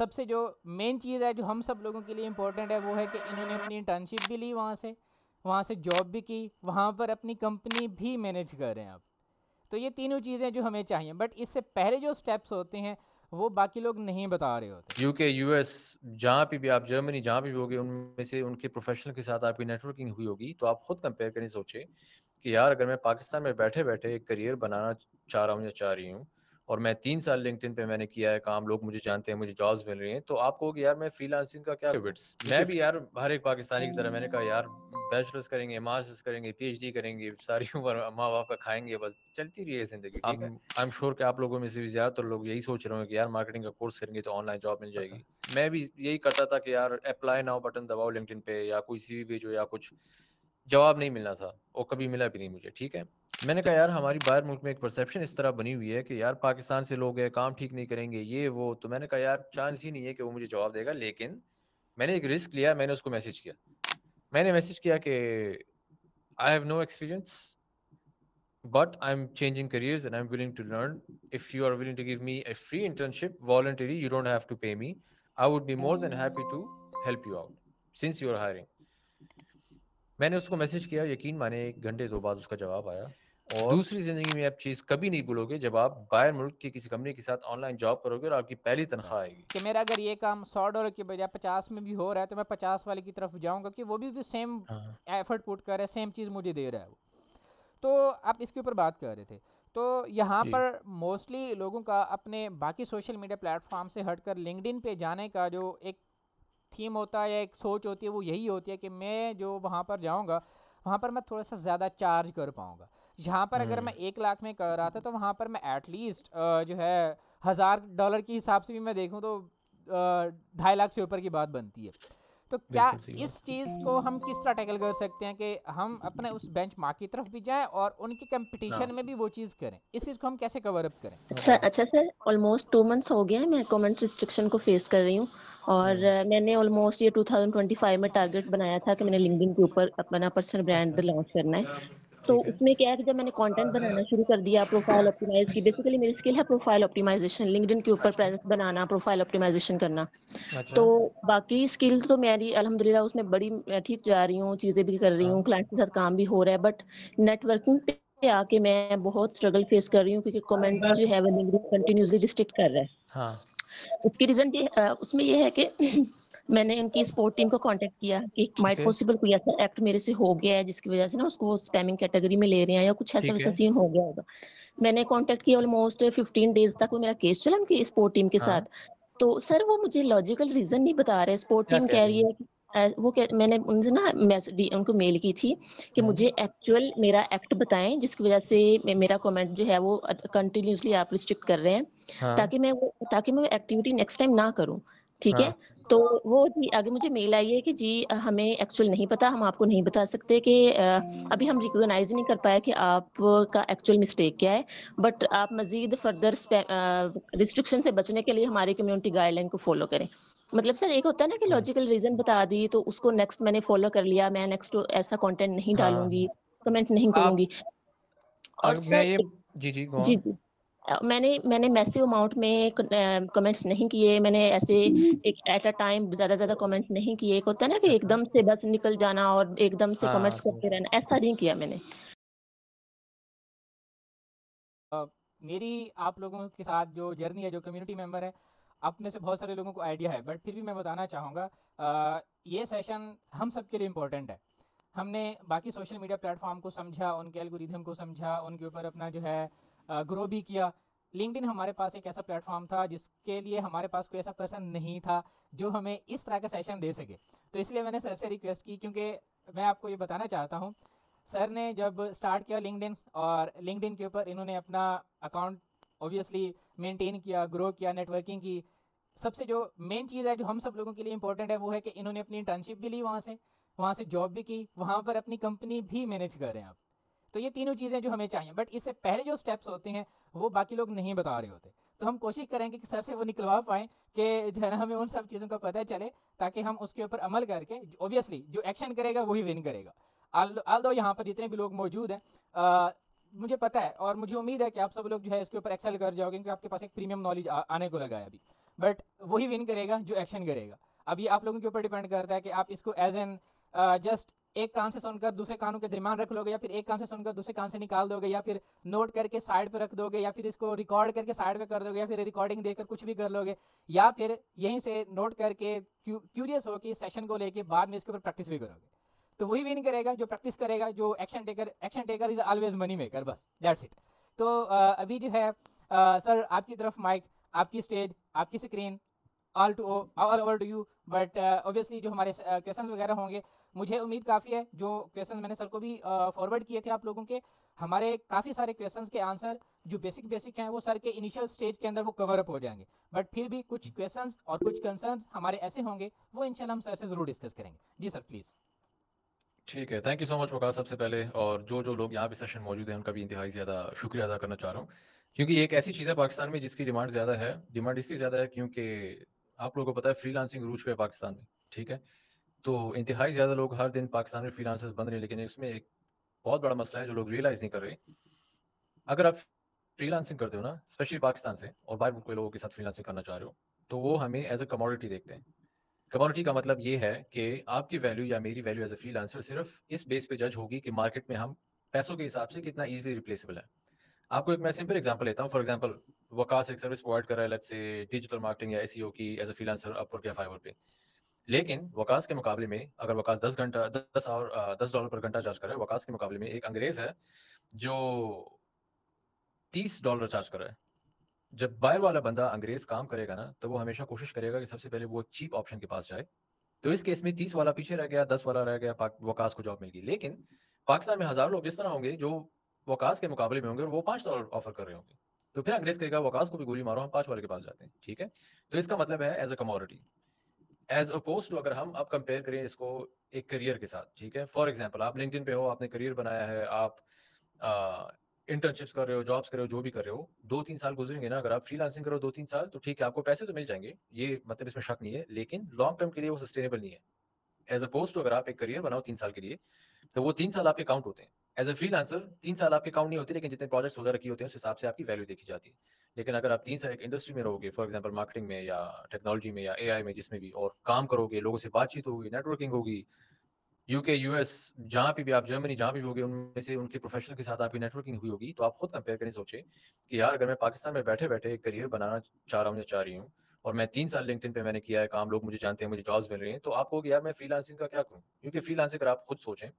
सबसे जो मेन चीज़ है जो हम सब लोगों के लिए इम्पोर्टेंट है वो है कि इन्होंने अपनी इंटर्नशिप भी ली, वहाँ से जॉब भी की, वहाँ पर अपनी कंपनी भी मैनेज कर रहे हैं अब। तो ये तीनों चीज़ें जो हमें चाहिए, बट इससे पहले जो स्टेप्स होते हैं वो बाकी लोग नहीं बता रहे होते। यूके, यूएस, जहाँ पे भी आप, जर्मनी जहाँ पे भी होगे, उनमें से उनके प्रोफेशनल के साथ आपकी नेटवर्किंग हुई होगी, तो आप खुद कंपेयर करें, सोचें कि यार अगर मैं पाकिस्तान में बैठे-बैठे एक करियर बनाना चाह रहा हूँ या चाह रही हूँ, और मैं 3 साल लिंक्डइन पे मैंने किया है काम, लोग मुझे जानते हैं, मुझे जॉब्स मिल रही हैं, तो आप कहोगे यार मैं फ्रीलांसिंग का क्या बिट्स। मैं भी यार हर एक पाकिस्तानी की तरह मैंने कहा यार बैचलर्स करेंगे, मास्टर्स करेंगे, पीएचडी करेंगे, सारी उम्र माँ-बाप का खाएँगे, बस चलती रही है ज़िंदगी, ठीक है। आई एम श्योर कि आप लोगों में से भी ज़्यादातर लोग यही सोच रहे होंगे कि यार मार्केटिंग का कोर्स करेंगे तो ऑनलाइन जॉब मिल जाएगी। मैं भी यही करता था कि यार अप्लाई नाउ बटन दबाओ लिंक्डइन पे, या कोई सीवी भेजो या कुछ, जवाब नहीं मिलना था और कभी मिला भी नहीं मुझे, ठीक है। मैंने कहा यार हमारी बाहर मुल्क में एक परसेप्शन इस तरह बनी हुई है कि यार पाकिस्तान से लोग हैं, काम ठीक नहीं करेंगे, ये वो, तो मैंने कहा यार चांस ही नहीं है कि वो मुझे जवाब देगा। लेकिन मैंने एक रिस्क लिया, मैंने उसको मैसेज किया। मैंने मैसेज किया कि I have no experience but I am changing careers and I am willing to learn. If you are willing to give me a free internship voluntarily, you don't have to pay me, I would be more than happy to help you out since you are hiring। मैंने उसको message किया, यकीन माने 1 घंटे 2 बाद उसका जवाब आया। और दूसरी ज़िंदगी में आप चीज़ कभी नहीं भूलोगे जब आप बाहर मुल्क की किसी कंपनी के साथ ऑनलाइन जॉब करोगे और आपकी पहली तनख्वाह आएगी। कि मेरा अगर ये काम $100 के बजाय 50 में भी हो रहा है तो मैं 50 वाले की तरफ जाऊंगा, कि वो भी सेम हाँ, एफर्ट पुट कर रहा है, सेम चीज़ मुझे दे रहा है वो। तो आप इसके ऊपर बात कर रहे थे। तो यहाँ जी। पर मोस्टली लोगों का अपने बाकी सोशल मीडिया प्लेटफॉर्म से हटकर लिंक्डइन पे जाने का जो एक थीम होता है या एक सोच होती है वो यही होती है कि मैं जो वहाँ पर जाऊँगा वहाँ पर मैं थोड़ा सा ज़्यादा चार्ज कर पाऊँगा। यहाँ पर अगर मैं 1 लाख में कर रहा था तो वहाँ पर मैं एटलीस्ट जो है $1000 के हिसाब से भी मैं देखूँ तो 2.5 लाख से ऊपर की बात बनती है। तो क्या बिल्कुल सही इस बात। चीज़ को हम किस तरह टैकल कर सकते हैं कि हम अपने उस बेंचमार्क की तरफ भी जाएं और उनके कंपटीशन हाँ। में भी वो चीज़ करें? इस चीज़ को हम कैसे कवर अप करें? अच्छा। अच्छा सर, ऑलमोस्ट 2 मंथ्स हो गए हैं मैं कमेंट रिस्ट्रिक्शन को फेस कर रही हूँ। और हुँ। मैंने ऑलमोस्ट ये 2025 में टारगेट बनाया था कि मैंने लिंक्डइन के ऊपर अपना पर्सनल ब्रांड अच्छा, लॉन्च करना है। तो ठीक है। उसमें क्या है कि जब मैंने कंटेंट बनाना शुरू कर दिया, प्रोफाइल ऑप्टिमाइज की, बेसिकली मेरी स्किल है प्रोफाइल ऑप्टिमाइजेशन, लिंक्डइन के ऊपर अच्छा, प्रेजेंस बनाना, प्रोफाइल ऑप्टिमाइजेशन करना। अच्छा। तो बाकी स्किल तो मेरी अल्हम्दुलिल्लाह उसमें बड़ी मैं ठीक जा रही हूँ, चीज़ें भी कर रही हाँ, हूँ, क्लाइंट के साथ काम भी हो रहा है, बट नेटवर्किंग पे आके मैं बहुत स्ट्रगल फेस कर रही हूँ क्योंकि कमेंट जो है वो लिंक्डइन कंटिन्यूअसली रिस्ट्रिक्ट कर रहा है। हाँ, उसकी रीज़न ये उसमें ये है कि मैंने उनकी सपोर्ट टीम को कांटेक्ट किया कि ठीक माइट है, पॉसिबल कोई ऐसा एक्ट मेरे से हो गया है जिसकी वजह से ना उसको वो स्पैमिंग कैटेगरी में ले रहे हैं या कुछ ऐसा ठीक वैसा है। सीन हो गया होगा। मैंने कांटेक्ट किया, ऑलमोस्ट 15 डेज़ तक वो मेरा केस चला उनकी सपोर्ट टीम के हाँ, साथ। तो सर वो मुझे लॉजिकल रीज़न नहीं बता रहे। सपोर्ट क्या टीम कह कह रही रही हैं? है कि वो कह मैंने उनसे ना उनको मेल की थी कि हुँ, मुझे एक्चुअल मेरा एक्ट बताएँ जिसकी वजह से मेरा कमेंट जो है वो कंटिन्यूअसली आप रिस्ट्रिक्ट कर रहे हैं, हाँ, ताकि मैं वो एक्टिविटी नेक्स्ट टाइम ना करूँ, ठीक हाँ, है? तो वो जी आगे मुझे मेल आई है कि जी हमें एक्चुअल नहीं पता, हम आपको नहीं बता सकते कि अभी हम रिकॉग्नाइज़ नहीं कर पाए कि आपका एक्चुअल मिस्टेक क्या है, बट आप मज़ीद फर्दर रिस्ट्रिक्शन से बचने के लिए हमारी कम्युनिटी गाइडलाइन को फ़ॉलो करें। मतलब सर एक होता है ना कि हुँ, लॉजिकल रीज़न बता दी तो उसको नेक्स्ट मैंने फ़ॉलो कर लिया, मैं नेक्स्ट ऐसा कंटेंट नहीं डालूँगी, हाँ। कमेंट नहीं आप करूँगी। और मैं सर ये जी, जी, गो जी, ऑन। जी। मैंने मैसिव अमाउंट में कमेंट्स नहीं किए, मैंने ऐसे एक एट अ टाइम ज़्यादा-ज़्यादा कमेंट्स नहीं किए। एक होता है ना कि अच्छा, एकदम से बस निकल जाना और एकदम से हाँ, कमेंट्स समझ करते गया। रहना, ऐसा नहीं किया मैंने। अ, मेरी आप लोगों के साथ जो जर्नी है, जो कम्युनिटी मेंबर है, आप में से बहुत सारे लोगों को आइडिया है, बट फिर भी मैं बताना चाहूँगा ये सेशन हम सब के लिए इम्पोर्टेंट है। हमने बाकी सोशल मीडिया प्लेटफॉर्म को समझा, उनके एल्गोरिथम को समझा, उनके ऊपर अपना जो है ग्रो भी किया। लिंक्डइन हमारे पास एक ऐसा प्लेटफॉर्म था जिसके लिए हमारे पास कोई ऐसा पर्सन नहीं था जो हमें इस तरह का सेशन दे सके। तो इसलिए मैंने सर से रिक्वेस्ट की, क्योंकि मैं आपको ये बताना चाहता हूँ, सर ने जब स्टार्ट किया लिंक्डइन, और लिंक्डइन के ऊपर इन्होंने अपना अकाउंट ऑब्वियसली मेंटेन किया, ग्रो किया, नेटवर्किंग की। सबसे जो मेन चीज़ है जो हम सब लोगों के लिए इम्पोर्टेंट है वो है कि इन्होंने अपनी इंटर्नशिप भी ली, वहाँ से जॉब भी की, वहाँ पर अपनी कंपनी भी मैनेज कर रहे हैं आप। तो ये तीनों चीज़ें जो हमें चाहिए, बट इससे पहले जो स्टेप्स होते हैं वो बाकी लोग नहीं बता रहे होते। तो हम कोशिश करेंगे कि सर से वो निकलवा पाएँ कि जो है ना हमें उन सब चीज़ों का पता चले, ताकि हम उसके ऊपर अमल करके, ऑब्वियसली जो एक्शन करेगा वही विन करेगा। आल दो यहाँ पर जितने भी लोग मौजूद हैं, मुझे पता है और मुझे उम्मीद है कि आप सब लोग जो है इसके ऊपर एक्सेल कर जाओगे, क्योंकि आपके पास एक प्रीमियम नॉलेज आने को लगा है अभी। बट वही विन करेगा जो एक्शन करेगा। अब ये आप लोगों के ऊपर डिपेंड करता है कि आप इसको एज एन जस्ट एक कान से सुनकर दूसरे कानों के दरमियान रख लोगे, या फिर एक कान से सुनकर दूसरे कान से निकाल दोगे, या फिर नोट करके साइड पे रख दोगे, या फिर इसको रिकॉर्ड करके साइड पे कर दोगे, या फिर रिकॉर्डिंग देकर कुछ भी कर लोगे, या फिर यहीं से नोट करके क्यूरियस हो कि सेशन को लेके बाद में इसके ऊपर प्रैक्टिस भी करोगे। तो वही विन करेगा जो प्रैक्टिस करेगा, जो action taker is always money maker, बस दैट्स इट। तो अभी जो है सर आपकी तरफ माइक, आपकी स्टेज, आपकी screen, all over to you. But obviously जो हमारे क्वेश्चंस वगैरह होंगे, मुझे उम्मीद काफ़ी है जो क्वेश्चंस मैंने सर को भी फॉरवर्ड किए थे आप लोगों के, हमारे काफ़ी सारे क्वेश्चंस के आंसर जो बेसिक हैं वो सर के इनिशियल स्टेज के अंदर वो कवर अप हो जाएंगे। बट फिर भी कुछ क्वेश्चंस और कुछ कंसर्न्स हमारे ऐसे होंगे, वो इंशाल्लाह हम सर से ज़रूर डिस्कस करेंगे। जी सर प्लीज़। ठीक है, thank you so much Waqas. सबसे पहले और जो लोग यहाँ पे सेशन मौजूद हैं उनका भी इंतहाई ज़्यादा शुक्रिया अदा करना चाह रहा हूँ, क्योंकि ये एक ऐसी चीज़ है पाकिस्तान में जिसकी डिमांड ज़्यादा है। डिमांड इसलिए ज़्यादा है क्योंकि आप लोगों को पता है फ्रीलांसिंग रूज पे पाकिस्तान में, ठीक है। तो इंतहाई ज़्यादा लोग हर दिन पाकिस्तान में फ्रीलांसर्स बन रहे हैं, लेकिन इसमें एक बहुत बड़ा मसला है जो लोग रियलाइज़ नहीं कर रहे। अगर आप फ्रीलांसिंग करते हो ना, स्पेशली पाकिस्तान से और बाहर मुल्क के लोगों के साथ फ्रीलांसिंग करना चाह रहे हो, तो वो हमें एज अ कमोडिटी देखते हैं। कमोडिटी का मतलब ये है कि आपकी वैल्यू या मेरी वैल्यू एज अ फ्रीलांसर सिर्फ इस बेस पे जज होगी कि मार्केट में हम पैसों के हिसाब से कितना इजीली रिप्लेसेबल है। आपको एक मैं सिंपल एग्जांपल लेता हूँ। फॉर एग्जांपल वकास एक सर्विस प्रोवाइड कर रहा है, लेट्स से डिजिटल मार्केटिंग या एसईओ की एज अ फ्रीलांसर अपवर्क या फाइवर पे। लेकिन वकास के मुकाबले में अगर वकास 10 डॉलर पर घंटा चार्ज कर रहा है, वकास के मुकाबले में एक अंग्रेज है जो $30 चार्ज कर रहा है। जब बायर वाला बंदा अंग्रेज काम करेगा ना, तो वो हमेशा कोशिश करेगा कि सबसे पहले वो चीप ऑप्शन के पास जाए। तो इस केस में 30 वाला पीछे रह गया, 10 वाला रह गया, वकास को जॉब मिल गई। लेकिन पाकिस्तान में हजारों लोग जिस तरह होंगे जो वकास के मुकाबले में होंगे और वो $5 ऑफर कर रहे होंगे, तो फिर अंग्रेज कहेगा वकास को भी गोली मारो, हम 5 वाले के पास जाते हैं, ठीक है। तो इसका मतलब है as a commodity, as opposed to अगर हम अब कंपेयर करें इसको एक करियर के साथ, ठीक है। फॉर एग्जाम्पल आप लिंक्डइन पे हो, आपने करियर बनाया है, आप इंटर्नशिप्स कर रहे हो, जॉब्स कर रहे हो, जो भी कर रहे हो, 2-3 साल गुजरेंगे ना, अगर आप फ्रीलांसिंग करो 2-3 साल, तो ठीक है आपको पैसे तो मिल जाएंगे, ये मतलब इसमें शक नहीं है, लेकिन लॉन्ग टर्म के लिए वो सस्टेनेबल नहीं है। एज अपोज टू अगर आप एक करियर बनाओ 3 साल के लिए, तो वो 3 साल आपके काउंट होते हैं। एज अ फ्रीलांसर 3 साल आपके काउंट नहीं होते, लेकिन जितने प्रोजेक्ट्स वगैरह किए होते हैं उस हिसाब से आपकी वैल्यू देखी जाती है। लेकिन अगर आप 3 साल एक इंडस्ट्री में रहोगे, फॉर एग्जांपल मार्केटिंग में या टेक्नोलॉजी में या एआई में, जिसमें भी, और काम करोगे, लोगों से बातचीत होगी, नेटवर्किंग होगी, यूके, यूएस, जहाँ पे भी आप, जर्मनी, जहाँ भी होगे, उनमें से उनके प्रोफेशनल के साथ आपकी नेटवर्किंग हुई होगी, तो आप खुद कंपेयर करें, सोचे कि यार अगर मैं पाकिस्तान में बैठे बैठे एक करियर बनाना चाह रहा हूँ या चाह रही हूँ, और मैं 3 साल लिंक्डइन पे मैंने किया है काम, लोग मुझे जानते हैं, मुझे जॉब्स मिल रही हैं, तो आप कहोगे यार मैं फ्रीलांसिंग का क्या करूँ, क्योंकि फ्रीलांसिंग अगर आप खुद सोचें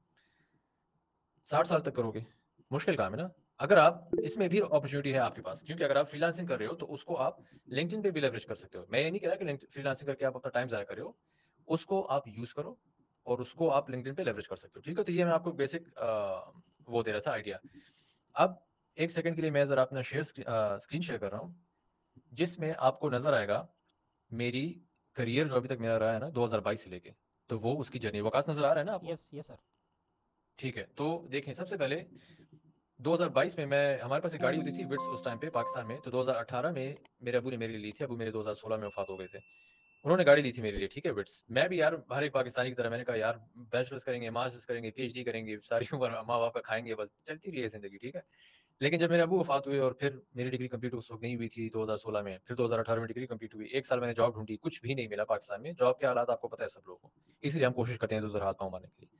60 साल तक करोगे, मुश्किल काम है ना। अगर आप, इसमें भी अपॉर्चुनिटी है आपके पास, क्योंकि अगर आप फ्रीलांसिंग कर रहे हो तो उसको आप लिंक्डइन पे भी लेवरेज कर सकते हो। मैं ये नहीं कह रहा कि फ्रीलांसिंग करके आप अपना टाइम ज़ाया कर रहे हो, उसको आप यूज़ करो और उसको आप लिंक्डइन पे लेवरेज कर सकते हो, ठीक है। तो ये मैं आपको बेसिक वो दे रहा था आइडिया। अब एक सेकंड के लिए मैं ज़रा अपना स्क्रीन शेयर कर रहा हूँ, जिसमें आपको नज़र आएगा मेरी करियर जो अभी तक मेरा रहा है ना 2022 से लेके, तो वो उसकी जर्नी। वकास नज़र आ रहा है ना आपको? Yes yes sir. ठीक है, तो देखें, सबसे पहले 2022 में मैं, हमारे पास एक गाड़ी होती थी विट्स उस टाइम पे पाकिस्तान में, तो 2018 में मेरे अबू ने मेरे लिए ली थी। अबू मेरे 2016 में वफात हो गए थे, उन्होंने गाड़ी ली थी मेरे लिए, ठीक है, विट्स। मैं भी यार हर एक पाकिस्तानी की तरह मैंने कहा यार बैचलर्स करेंगे, मास्टर्स करेंगे, पीएचडी करेंगे, सारी उम्र माँ बाप का खाएंगे, बस चलती रही है जिंदगी, ठीक है। लेकिन जब मेरे अबू वफात हुए और फिर मेरी डिग्री कंप्लीट उस वक्त नहीं हुई थी 2016 में, फिर 2018 में डिग्री कंप्लीट हुई, 1 साल मैंने जॉब ढूंढी, कुछ भी नहीं मिला पाकिस्तान में। जॉब के हालात आपको पता है सब लोगों को, इसलिए हम कोशिश करते हैं उधर हाथ पाँव मारने के लिए।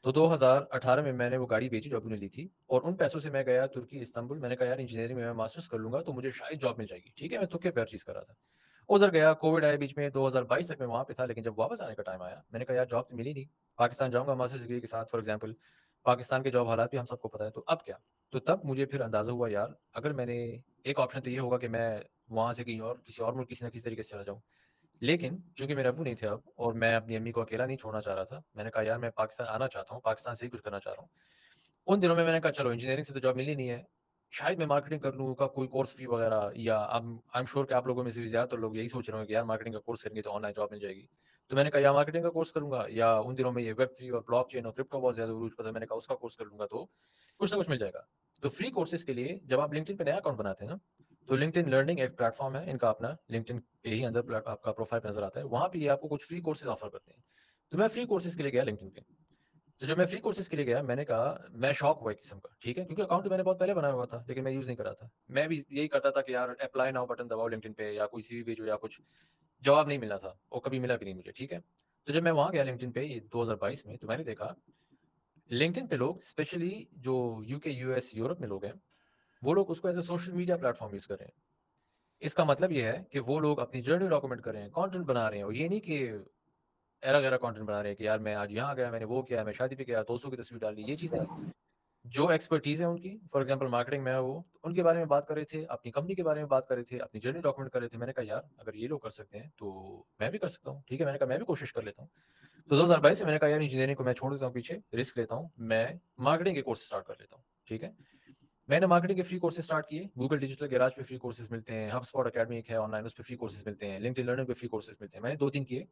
तो 2018 में मैंने वो गाड़ी बेची जो अबू ने ली थी, और उन पैसों से मैं गया तुर्की, इस्तांबुल। मैंने कहा यार इंजीनियरिंग में मैं मास्टर्स कर लूंगा तो मुझे शायद जॉब मिल जाएगी, ठीक है। मैं तुक्के पे हर चीज़ कर रहा था। उधर गया, कोविड आया बीच में, 2022 तक मैं वहाँ पे था, लेकिन जब वापस आने का टाइम आया, मैंने कहा यार जॉब तो मिली नहीं, पाकिस्तान जाऊँगा मास्टर्स डिग्री के साथ, फॉर एग्जाम्पल पाकिस्तान के जॉब हालात भी हम सबको पता है, तो अब क्या। तो तब मुझे फिर अंदाज़ा हुआ यार, अगर मैंने, एक ऑप्शन तो ये होगा कि मैं वहाँ से कहीं और किसी और मुल्क किसी ना किसी तरीके से चला जाऊँ, लेकिन चूंकि मेरे अब्बू नहीं थे अब, और मैं अपनी अम्मी को अकेला नहीं छोड़ना चाह रहा था, मैंने कहा यार मैं पाकिस्तान आना चाहता हूँ, पाकिस्तान से ही कुछ करना चाह रहा हूँ। उन दिनों में मैंने कहा चलो इंजीनियरिंग से तो जॉब मिली नहीं है, शायद मैं मार्केटिंग कर लूँ का कोई कोर्स फी वगैरह, या आई एम श्योर कि आप लोगों में से भी ज़्यादातर लोग यही सोच रहे होंगे कि यार मार्केटिंग का कोर्स करेंगे तो ऑनलाइन जॉब मिल जाएगी। तो मैंने कहा या मार्केटिंग का कोर्स करूंगा, या उन दिनों में ये वेब3 और ब्लॉकचेन और क्रिप्टो बहुत ज़्यादा उरूज पर था, मैंने कहा उसका कोर्स कर लूंगा तो कुछ ना कुछ मिल जाएगा। तो फ्री कोर्सेज के लिए जब आप लिंक्डइन पे नया अकाउंट बनाते हैं ना, तो लिंक्डइन लर्निंग एक प्लेटफॉर्म है इनका अपना, लिंक्डइन पे ही अंदर आपका प्रोफाइल नजर आता है, वहाँ पे ये आपको कुछ फ्री कोर्सेज ऑफर करते हैं। तो मैं फ्री कोर्सेज के लिए गया लिंक्डइन पे, तो जब मैं फ्री कोर्सेज के लिए गया, मैंने कहा, मैं शॉक हुआ एक किस्म का, ठीक है, क्योंकि अकाउंट तो मैंने बहुत पहले बनाया हुआ था, लेकिन मैं यूज़ नहीं कर रहा था। मैं भी यही करता था कि यार अप्लाई नाउ बटन दबाओ लिंक्डइन पे, या कोई सीवी भेजो, या कुछ जवाब नहीं मिलना था, और कभी मिला भी नहीं मुझे, ठीक है। तो जब मैं वहाँ गया लिंक्डइन पे, ये 2022 में, तो मैंने देखा लिंक्डइन पे लोग, स्पेशली जो यूके, यूएस, यूरोप में लोग हैं, वो लोग उसको as a social media platform use कर रहे हैं। इसका मतलब ये है कि वो लोग अपनी जर्नी डॉक्यूमेंट कर रहे हैं, कंटेंट बना रहे हैं, और ये नहीं कि एरा गैरा कंटेंट बना रहे हैं कि यार मैं आज यहाँ गया, मैंने वो किया, मैं शादी पे गया, दोस्तों की तस्वीर डाल दी, ये चीज़ नहीं। जो एक्सपर्टीज़ है उनकी, फॉर एग्जांपल मार्केटिंग में है वो, तो उनके बारे में बात कर रहे थे, अपनी कंपनी के बारे में बात कर रहे थे, अपनी जर्नी डॉक्यूमेंट कर रहे थे। मैंने कहा यार अगर ये लोग कर सकते हैं तो मैं भी कर सकता हूँ, ठीक है। मैंने कहा मैं भी कोशिश कर लेता हूँ। तो 2022 में मैंने कहा यार इंजीनियरिंग को मैं छोड़ देता हूँ पीछे, रिस्क लेता हूँ, मैं मार्केटिंग के कोर्स स्टार्ट कर लेता हूँ, ठीक है। मैंने मार्केटिंग के फ्री कोर्सेज स्टार्ट किए। गूगल डिजिटल गैराज पे फ्री कोर्सेज मिलते हैं, हबस्पॉट अकेडमी एक है ऑनलाइन, उस पे फ्री कोर्सेज मिलते हैं, लिंक्डइन लर्निंग पे फ्री कोर्सेज मिलते हैं। मैंने 2-3 किए।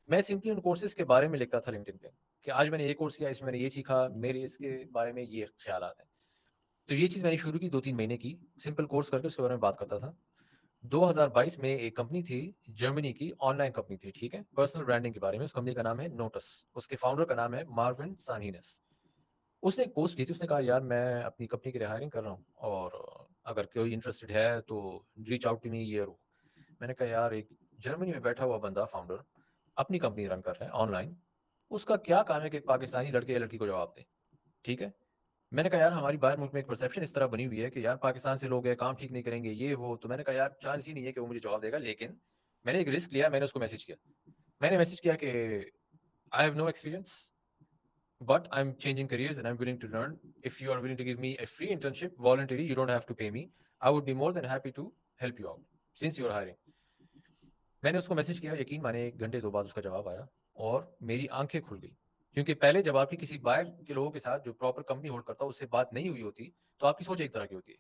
मैं सिंपली उन कोर्सेज के बारे में लिखता था लिंक्डइन पे कि आज मैंने ये कोर्स किया, इसमें मैंने ये सीखा, मेरे इसके बारे में ये ख्यालात हैं। तो ये चीज़ मैंने शुरू की 2-3 महीने की, सिंपल कोर्स करके उसके बारे में बात करता था। 2022 में एक कंपनी थी, जर्मनी की ऑनलाइन कंपनी थी, ठीक है, पर्सनल ब्रांडिंग के बारे में। उस कंपनी का नाम है नोटस, उसके फाउंडर का नाम है मार्विन सानिनस। उसने एक पोस्ट की थी, उसने कहा यार मैं अपनी कंपनी के लिए हायरिंग कर रहा हूँ, और अगर कोई इंटरेस्टेड है तो रीच आउट टू मी, ये वो। मैंने कहा यार एक जर्मनी में बैठा हुआ बंदा, फाउंडर, अपनी कंपनी रन कर रहा है ऑनलाइन, उसका क्या काम है कि एक पाकिस्तानी लड़के या लड़की को जवाब दे, ठीक है। मैंने कहा यार हमारी बाहर मुल्क में एक परसेप्शन इस तरह बनी हुई है कि यार पाकिस्तान से लोग हैं, काम ठीक नहीं करेंगे, ये वो। तो मैंने कहा यार चांस ही नहीं है कि वो मुझे जवाब देगा। लेकिन मैंने एक रिस्क लिया, मैंने उसको मैसेज किया। मैंने मैसेज किया कि I have no experience, but I'm changing careers and I'm willing to learn. If you are willing to give me a free internship voluntarily, you don't have to pay me. I would be more than happy to help you out since you are hiring. मैंने उसको message किया, यकीन माने 1 घंटे 2 बाद उसका जवाब आया, और मेरी आंखें खुल गई। क्योंकि पहले जब आपकी किसी बाहर के लोगों के साथ जो प्रॉपर कंपनी होल्ड करता है उससे बात नहीं हुई होती, तो आपकी सोच एक तरह की होती है।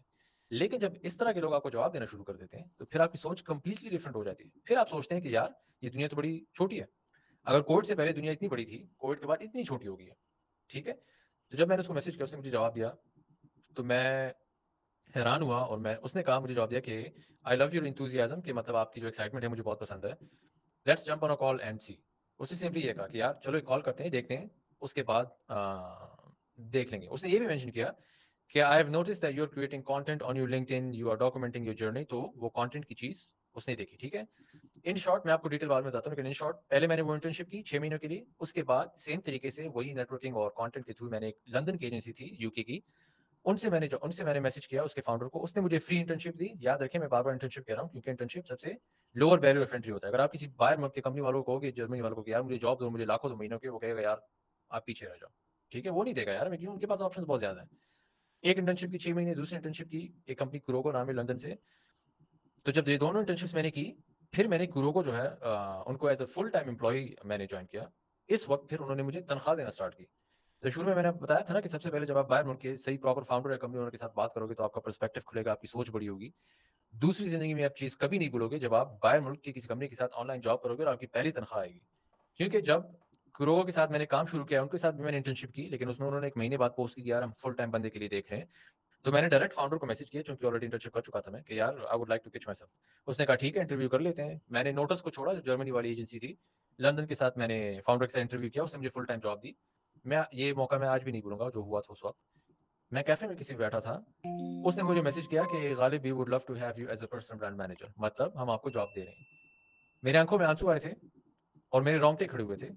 लेकिन जब इस तरह के लोग आपको जवाब देना शुरू कर देते हैं, तो फिर आपकी सोच कंप्लीटली डिफरेंट हो जाती है। फिर आप सोचते हैं कि यार ये दुनिया तो बड़ी छोटी है। अगर कोविड से पहले दुनिया इतनी बड़ी थी, कोविड के बाद इतनी छोटी हो गई है, ठीक है। तो जब मैंने उसको मैसेज किया, उसने मुझे जवाब दिया, तो मैं हैरान हुआ, और मैं उसने कहा, मुझे जवाब दिया कि आई लव योर इंथुजियाज्म, कि मतलब आपकी जो एक्साइटमेंट है मुझे बहुत पसंद है, let's jump on a call and see. उसने सिंपली ये कहा कि यार चलो एक कॉल करते हैं, देखते हैं, उसके बाद देख लेंगे। उसने ये भी मेंशन किया कि I have noticed that you are creating content on your LinkedIn, you are documenting your journey. तो वो कंटेंट की चीज़ उसने देखी, ठीक है। इन शॉर्ट मैं आपको डिटेल बाद में बताता हूँ, लेकिन इन शॉर्ट पहले मैंने वो इंटर्नशिप की 6 महीनों के लिए। उसके बाद सेम तरीके से वही नेटवर्किंग और कंटेंट के थ्रू मैंने एक लंदन की एजेंसी थी यूके की, उनसे मैंने मैसेज किया उसके फाउंडर को। उसने मुझे फ्री इंटर्नशिप दी। याद रखें मैं बार बार इंटर्नशिप कह रहा हूँ, क्योंकि इंटर्नशिप सबसे लोअर बैरियर ऑफ एंट्री होता है। अगर आप किसी बाहर मुल्क की कंपनी वालों को कहोगे, जर्मनी वालों को, कि यार मुझे जॉब दो, मुझे लाखों दो महीनों के, वो कहेगा यार आप पीछे रह जाओ, ठीक है। वो नहीं देगा यार, मैं क्यों, उनके पास ऑप्शन बहुत ज्यादा है। एक इंटर्नशिप की 6 महीने, दूसरी इंटर्नशिप की एक कंपनी कुरोको नाम है लंदन से। तो जब ये दोनों इंटर्नशिप्स मैंने की, फिर मैंने कुरोको जो है उनको as a full time employee मैंने ज्वाइन किया। इस वक्त फिर उन्होंने मुझे तनख्वाह देना स्टार्ट की। तो शुरू में मैंने बताया था ना कि सबसे पहले जब आप बाहर मुल्क के सही प्रॉपर फाउंडर या कंपनी ओनर के साथ बात करोगे, तो आपका पर्सपेक्टिव खुलेगा, आपकी सोच बड़ी होगी। दूसरी जिंदगी में आप चीज़ कभी नहीं भूलोगे जब आप बाहर मुल्क की किसी कंपनी के साथ ऑनलाइन जॉब करोगे और आपकी पहली तनख्वाह आएगी। क्योंकि जब कुरोको के साथ मैंने काम शुरू किया, उनके साथ भी मैंने इंटर्नशिप की, लेकिन उसमें उन्होंने 1 महीने बाद पोस्ट की कि यार हम फुल टाइम बंदे के लिए देख रहे हैं। तो मैंने डायरेक्ट फाउंडर को मैसेज किया, क्योंकि ऑलरेडी इंटर्नशिप कर चुका था मैं, कि यार I would like to pitch myself. उसने कहा ठीक है, इंटरव्यू कर लेते हैं। मैंने नोटिस को छोड़ा, जो जर्मनी वाली एजेंसी थी, लंदन के साथ मैंने फाउंडर के साथ इंटरव्यू किया, उसने मुझे फुल टाइम जॉब दी। मैं ये मौका मैं आज भी नहीं भूलूंगा जो हुआ था उस वक्त। मैं कैफे में किसी बैठा था, उसने मुझे मैसेज किया कि Ghalib we would love to have you as a personal brand manager, मतलब हम आपको जॉब दे रहे हैं। मेरे आंखों में आंसू आए थे और मेरे रोंगटे खड़े हुए थे,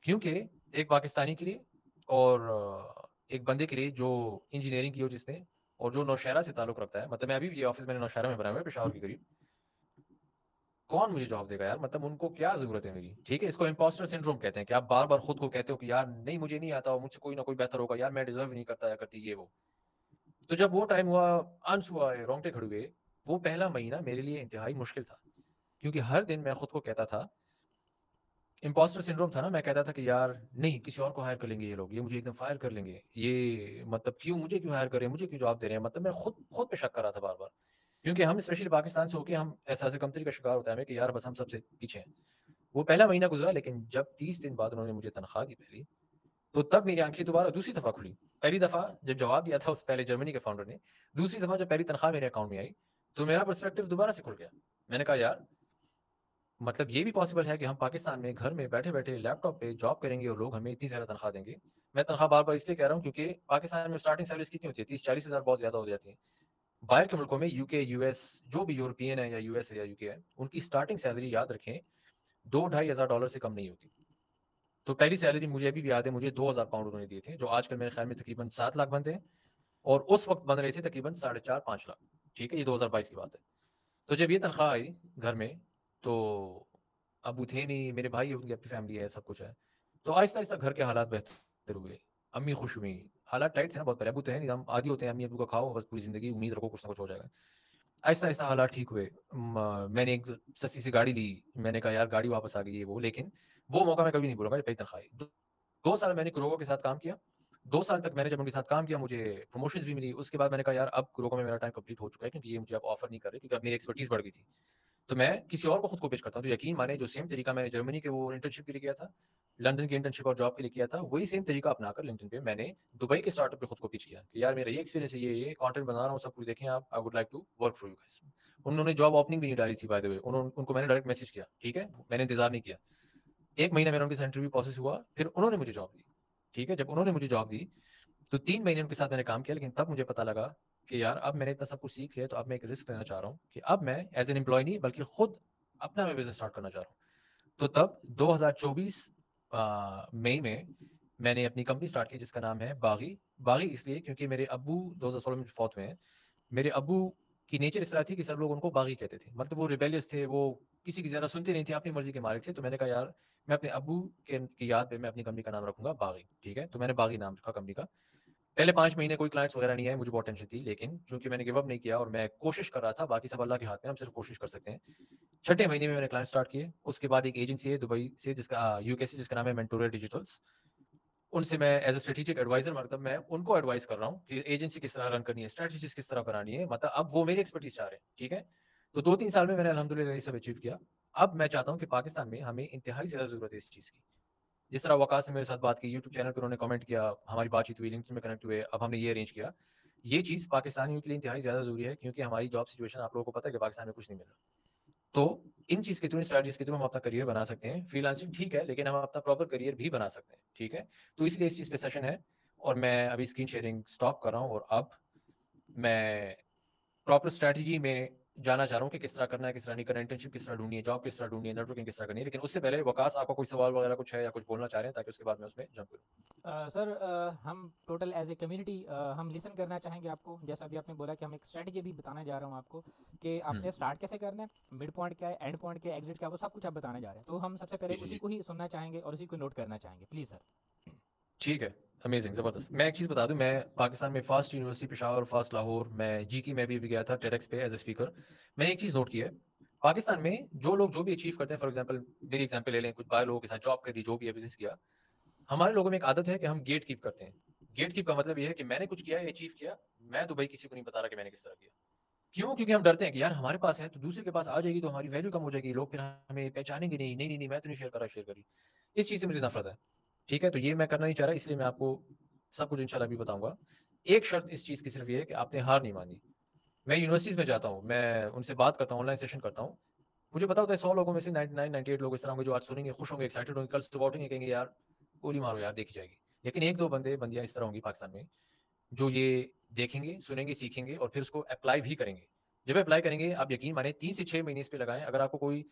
क्योंकि एक पाकिस्तानी के लिए और एक बंदे के लिए जो इंजीनियरिंग की हो जिसने, और जो नौशहरा से ताल्लुक रखता है, मतलब मैं अभी भी ये ऑफिस मैंने नौशहरा में बनाया हुआ है, पेशावर के करीब। कौन मुझे जॉब देगा यार, मतलब उनको क्या जरूरत है मेरी, ठीक है। इसको इम्पोस्टर सिंड्रोम कहते हैं, कि आप बार बार खुद को कहते हो कि यार नहीं मुझे नहीं आता, मुझसे कोई ना कोई बेहतर होगा, यार मैं डिजर्व नहीं करता या करती, ये वो। तो जब वो टाइम हुआ, आंसू आए, रोंगटे खड़े हुए, वो पहला महीना मेरे लिए इंतहाई मुश्किल था। क्योंकि हर दिन मैं खुद को कहता था, इम्पोस्टर सिंड्रोम था ना, मैं कहता था कि यार नहीं, किसी और को हायर कर लेंगे ये लोग, ये मुझे एकदम फायर कर लेंगे, ये मतलब क्यों मुझे क्यों हायर कर रहे हैं, मुझे क्यों जॉब दे रहे हैं। मतलब मैं खुद पे शक कर रहा था बार बार, क्योंकि हम स्पेशली पाकिस्तान से होके हम एहसास कमतरी का शिकार होता है हमें, कि यार बस हम सबसे पीछे हैं। वो पहला महीना गुजरा, लेकिन जब 30 दिन बाद उन्होंने मुझे तनख्वाह दी पहली, तो तब मेरी आंखें दोबारा दूसरी दफा खुली। पहली दफा जब जवाब दिया था उस पहले जर्मनी के फाउंडर ने, दूसरी दफा जब पहली तनख्वाह मेरे अकाउंट में आई, तो मेरा पर्सपेक्टिव दोबारा से खुल गया। मैंने कहा यार मतलब ये भी पॉसिबल है कि हम पाकिस्तान में घर में बैठे-बैठे लैपटॉप पे जॉब करेंगे और लोग हमें इतनी ज़्यादा तनख्वाह देंगे। मैं तनख्वाह बार-बार इसलिए कह रहा हूँ क्योंकि पाकिस्तान में स्टार्टिंग सैलरीज़ कितनी होती है? 30-40 हज़ार बहुत ज़्यादा हो जाती है। बाहर के मुल्कों में यूके, यूएस जो भी यूरोपियन है या यूएस है या यूके है, उनकी स्टार्टिंग सैलरी याद रखें 2 ढाई हज़ार डॉलर से कम नहीं होती। तो पहली सैलरी मुझे अभी भी याद है, मुझे 2000 पाउंड उन्होंने दिए थे, जो आजकल मेरे ख्याल में तकरीबन 7 लाख बनते हैं और उस वक़्त बन रहे थे तकरीबन 4.5-5 लाख। ठीक है? ये 2022 की बात है। तो जब ये तनख्वाह आई घर में, तो अब्बू थे नहीं, मेरे भाई हैं, उनकी अपनी फैमिली है, सब कुछ है। तो आहिस्ता-आहिस्ता घर के हालात बेहतर हुए, अम्मी खुश हुईं, हालात टाइट थे ना बहुत पहले, अब्बू तो है नहीं, हम आदी होते हैं अम्मी-अब्बू का खाओ बस पूरी ज़िंदगी, उम्मीद रखो कुछ ना कुछ हो जाएगा। आहिस्ता-आहिस्ता हालात ठीक हुए। मैंने एक सस्ती सी गाड़ी ली, मैंने कहा यार गाड़ी वापस आ गई है वो, लेकिन वो मौका मैं कभी नहीं भूलूँगा जब पहली तनख्वाह आई। 2 साल मैंने कुरोको के साथ काम किया, 2 साल तक मैंने जब उनके साथ काम किया मुझे प्रमोशंस भी मिली, उसके बाद मैंने कहा यार अब कुरोको में मेरा टाइम कंप्लीट हो चुका है क्योंकि ये मुझे अब ऑफर नहीं कर रहे क्योंकि अब मेरी एक्सपर्टीज़ बढ़ गई थी। तो मैं किसी और को खुद को पेश करता हूँ, तो यकीन माने जो सेम तरीका मैंने जर्मनी के वो इंटर्नशिप के लिए किया था, लंदन की इंटर्नशिप और जॉब के लिए किया था, वही सेम तरीका अपनाकर लिंक्डइन पे मैंने दुबई के स्टार्टअप पे खुद को पिच किया कि यार मेरा ये एक्सपीरियंस है, ये कंटेंट बना रहा हूँ, सब कुछ देखें आप, I would like to work for you guys. उन्होंने जॉब ओपनिंग भी नहीं डाली थी बाय द वे, उनको मैंने डायरेक्ट मैसेज किया, ठीक है? मैंने इंतज़ार नहीं किया। 1 महीना मेरा उनके साथ इंटरव्यू प्रोसेस हुआ, फिर उन्होंने मुझे जॉब दी, ठीक है? जब उन्होंने मुझे जॉब दी, तो 3 महीने उनके साथ मैंने काम किया, लेकिन तब मुझे पता लगा कि यार अब मैंने इतना सब कुछ सीख लिया, तो अब मैं एक रिस्क लेना चाह रहा हूँ कि अब मैं एज़ एन एम्प्लॉयी नहीं बल्कि खुद अपना मैं बिज़नेस स्टार्ट करना चाह रहा हूँ। तो तब 2024 मई में मैंने अपनी कंपनी स्टार्ट की जिसका नाम है बागी। बागी इसलिए क्योंकि मेरे अब्बू 2016 में फौत हुए हैं। मेरे अब्बू की नेचर इस तरह थी कि सब लोग उनको बागी कहते थे। मतलब वो रिबेलियस थे, वो किसी की ज़्यादा सुनते नहीं थे, अपनी मर्ज़ी के मालिक थे। तो मैंने कहा यार मैं अपने अब्बू के की याद में मैं अपनी कंपनी का नाम रखूँगा बागी, ठीक है? तो मैंने बागी नाम रखा कंपनी का। पहले 5 महीने कोई क्लाइंट्स वगैरह नहीं आए, मुझे बहुत टेंशन थी, लेकिन चूँकि मैंने गिव अप नहीं किया और मैं कोशिश कर रहा था, बाकी सब अल्लाह के हाथ में, हम सिर्फ कोशिश कर सकते हैं। छठे महीने में मैंने क्लाइंट स्टार्ट किए, उसके बाद एक एजेंसी है दुबई से जिसका यूके से जिसका नाम है मेंटोरियल डिजिटल्स। उनसे मैं एज़ अ स्ट्रेटेजिक एडवाइज़र मतलब मैं उनको एडवाइस कर रहा हूँ कि एजेंसी किस तरह रन करनी है, स्ट्रैटेजीज़ किस तरह बनानी है, मतलब अब वो मेरी एक्सपर्टीज़ चाह रहे हैं, ठीक है? तो 2-3 साल में मैंने अल्हम्दुलिल्लाह ये सब अचीव किया। अब मैं चाहता हूँ कि पाकिस्तान में हमें इंतहाई ज़्यादा ज़रूरत है इस चीज़ की। जिस तरह वकास ने मेरे साथ बात की, यूट्यूब चैनल पे उन्होंने कमेंट किया, हमारी बातचीत हुई, लिंक्डइन में कनेक्ट हुए, अब हमने ये अरेंज किया। ये चीज़ पाकिस्तानियों के लिए इंतहाई ज़्यादा ज़रूरी है क्योंकि हमारी जॉब सिचुएशन आप लोगों को पता है कि पाकिस्तान में कुछ नहीं मिल रहा। तो इन चीज़ के थ्रू, इन स्ट्रैटेजीज़ के थ्रू हम अपना करियर बना सकते हैं। फ्रीलांसिंग ठीक है, लेकिन हम अपना प्रॉपर करियर भी बना सकते हैं, ठीक है? तो इसलिए इस चीज़ पे सेशन है और मैं अभी स्क्रीन शेयरिंग स्टॉप कर रहा हूँ और अब मैं प्रॉपर स्ट्रैटेजी में जाना चाह रहा हूँ कि किस तरह करना है, किस तरह नहीं करना है, इंटर्नशिप किस तरह ढूँढनी है, जॉब किस तरह ढूँढनी है, नेटवर्किंग किस तरह करनी है। लेकिन उससे पहले वकास आपका कोई सवाल वगैरह कुछ है या कुछ बोलना चाह रहे हैं ताकि उसके बाद मैं उसमें जंप करूँ? सर हम टोटल एज ए कम्युनिटी हम लिसन करना चाहेंगे आपको, जैसा अभी आपने बोला कि हम एक स्ट्रेटजी भी बताने जा रहा हूँ आपको कि आपने स्टार्ट कैसे करना है, मिड पॉइंट क्या है, एंड पॉइंट क्या है, एग्जिट क्या है, वो सब कुछ आप बताने जा रहे हैं। तो हम सबसे पहले जी, जी, उसी जी। को ही सुनना चाहेंगे और उसी को नोट करना चाहेंगे, प्लीज़ सर। ठीक है, अमेज़िंग, ज़बरदस्त। मैं एक चीज़ बता दूँ, मैं पाकिस्तान में fast university Peshawar, fast Lahore, मैं जीकी में भी गया था टेडेक्स पे एज़ अ स्पीकर। मैंने एक चीज़ नोट की है, पाकिस्तान में जो लोग जो भी अचीव करते हैं, फॉर एग्ज़ाम्पल मेरी एग्ज़ाम्पल ले लें, कुछ बाहर लोगों के साथ जॉब करी, जो भी है, बिज़नेस किया। हमारे लोगों में एक आदत है कि हम गेट कीप करते हैं। गेट कीप का मतलब ये है कि मैंने कुछ किया है, अचीव किया, मैं तो भाई किसी को नहीं बता रहा कि मैंने किस तरह किया। क्यों? क्योंकि हम डरते हैं कि यार हमारे पास है, तो दूसरे के पास आ जाएगी तो हमारी वैल्यू कम हो जाएगी, लोग फिर हमें पहचानेंगे नहीं, नहीं, नहीं, नहीं, मैं तो नहीं शेयर कर रहा, शेयर करी। इस चीज़ से मुझे नफ़रत है, ठीक है? तो ये मैं करना नहीं चाह रहा, इसलिए मैं आपको सब कुछ इंशाल्लाह अभी बताऊँगा। एक शर्त इस चीज़ की सिर्फ़ ये है कि आपने हार नहीं माननी। मैं यूनिवर्सिटीज़ में जाता हूँ, मैं उनसे बात करता हूँ, ऑनलाइन सेशन करता हूँ। मुझे पता होता है 100 लोगों में से 99, 98 लोग इस तरह होंगे जो आज सुनेंगे, खुश होंगे, एक्साइटेड होंगे, कल सुबह उठेंगे, कहेंगे यार गोली मारो यार, देखी जाएगी। लेकिन 1-2 बंदे बंदियाँ इस तरह होंगी पाकिस्तान में जो ये देखेंगे, सुनेंगे, सीखेंगे और फिर उसको अप्लाई भी करेंगे। जब अप्लाई करेंगे, आप यकीन मानिए 3 से 6 महीने इस पे लगाएँ, अगर आपको कोई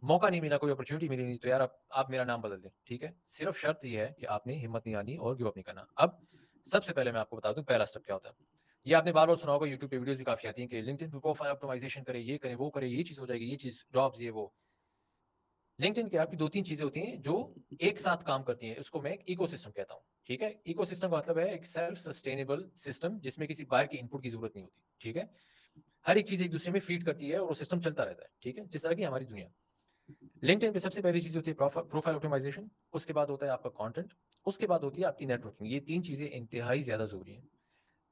मौका नहीं मिला, कोई अपॉर्च्युनिटी मिली नहीं, तो यार आप मेरा नाम बदल दें, ठीक है? सिर्फ शर्त ये है कि आपने हिम्मत नहीं हारनी और गिव अप नहीं करना। अब सबसे पहले मैं आपको बता दूँ पहला स्टेप क्या होता है। ये आपने बार-बार सुना होगा, यूट्यूब पे वीडियोज़ भी काफ़ी आती हैं कि लिंक्डइन पे प्रोफाइल ऑप्टिमाइज़ेशन करें, ये करें, वो करें, ये चीज़ हो जाएगी, ये चीज़, जॉब्स, ये वो। लिंक्डइन के आपकी 2-3 चीज़ें होती हैं जो एक साथ काम करती हैं, उसको मैं एक इकोसिस्टम कहता हूँ, ठीक है? इकोसिस्टम का मतलब है एक सेल्फ सस्टेनेबल सिस्टम जिसमें किसी बाहर की इनपुट की ज़रूरत नहीं होती, ठीक है? हर एक चीज़ एक दूसरे में फीड करती है और वो सिस्टम चलता रहता है, ठीक है? जिस तरह की हमारी दुनिया। लिंक्डइन पे सबसे पहली चीज़ होती है प्रोफाइल ऑप्टिमाइज़ेशन, उसके बाद होता है आपका कंटेंट, उसके बाद होती है आपकी नेटवर्किंग। ये 3 चीज़ें इंतहाई ज़्यादा ज़रूरी हैं।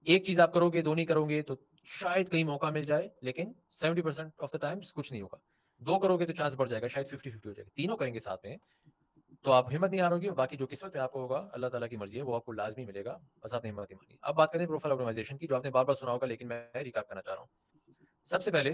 एक चीज़ आप करोगे, 2 नहीं करोगे तो शायद कहीं मौका मिल जाए, लेकिन 70% ऑफ द टाइम्स कुछ नहीं होगा। 2 करोगे तो चांस बढ़ जाएगा, शायद 50-50 हो जाएगा। तीनों करेंगे साथ में, तो आप हिम्मत नहीं हारोगे और बाकी जो किस्मत में आपको होगा, अल्लाह ताला की मर्ज़ी है, वो आपको लाज़मी मिलेगा, बस आपने हिम्मत नहीं मानी। अब बात करें प्रोफाइल ऑप्टिमाइज़ेशन की, जो आपने बार-बार सुना होगा, लेकिन मैं रिकैप करना चाह रहा हूँ। सबसे पहले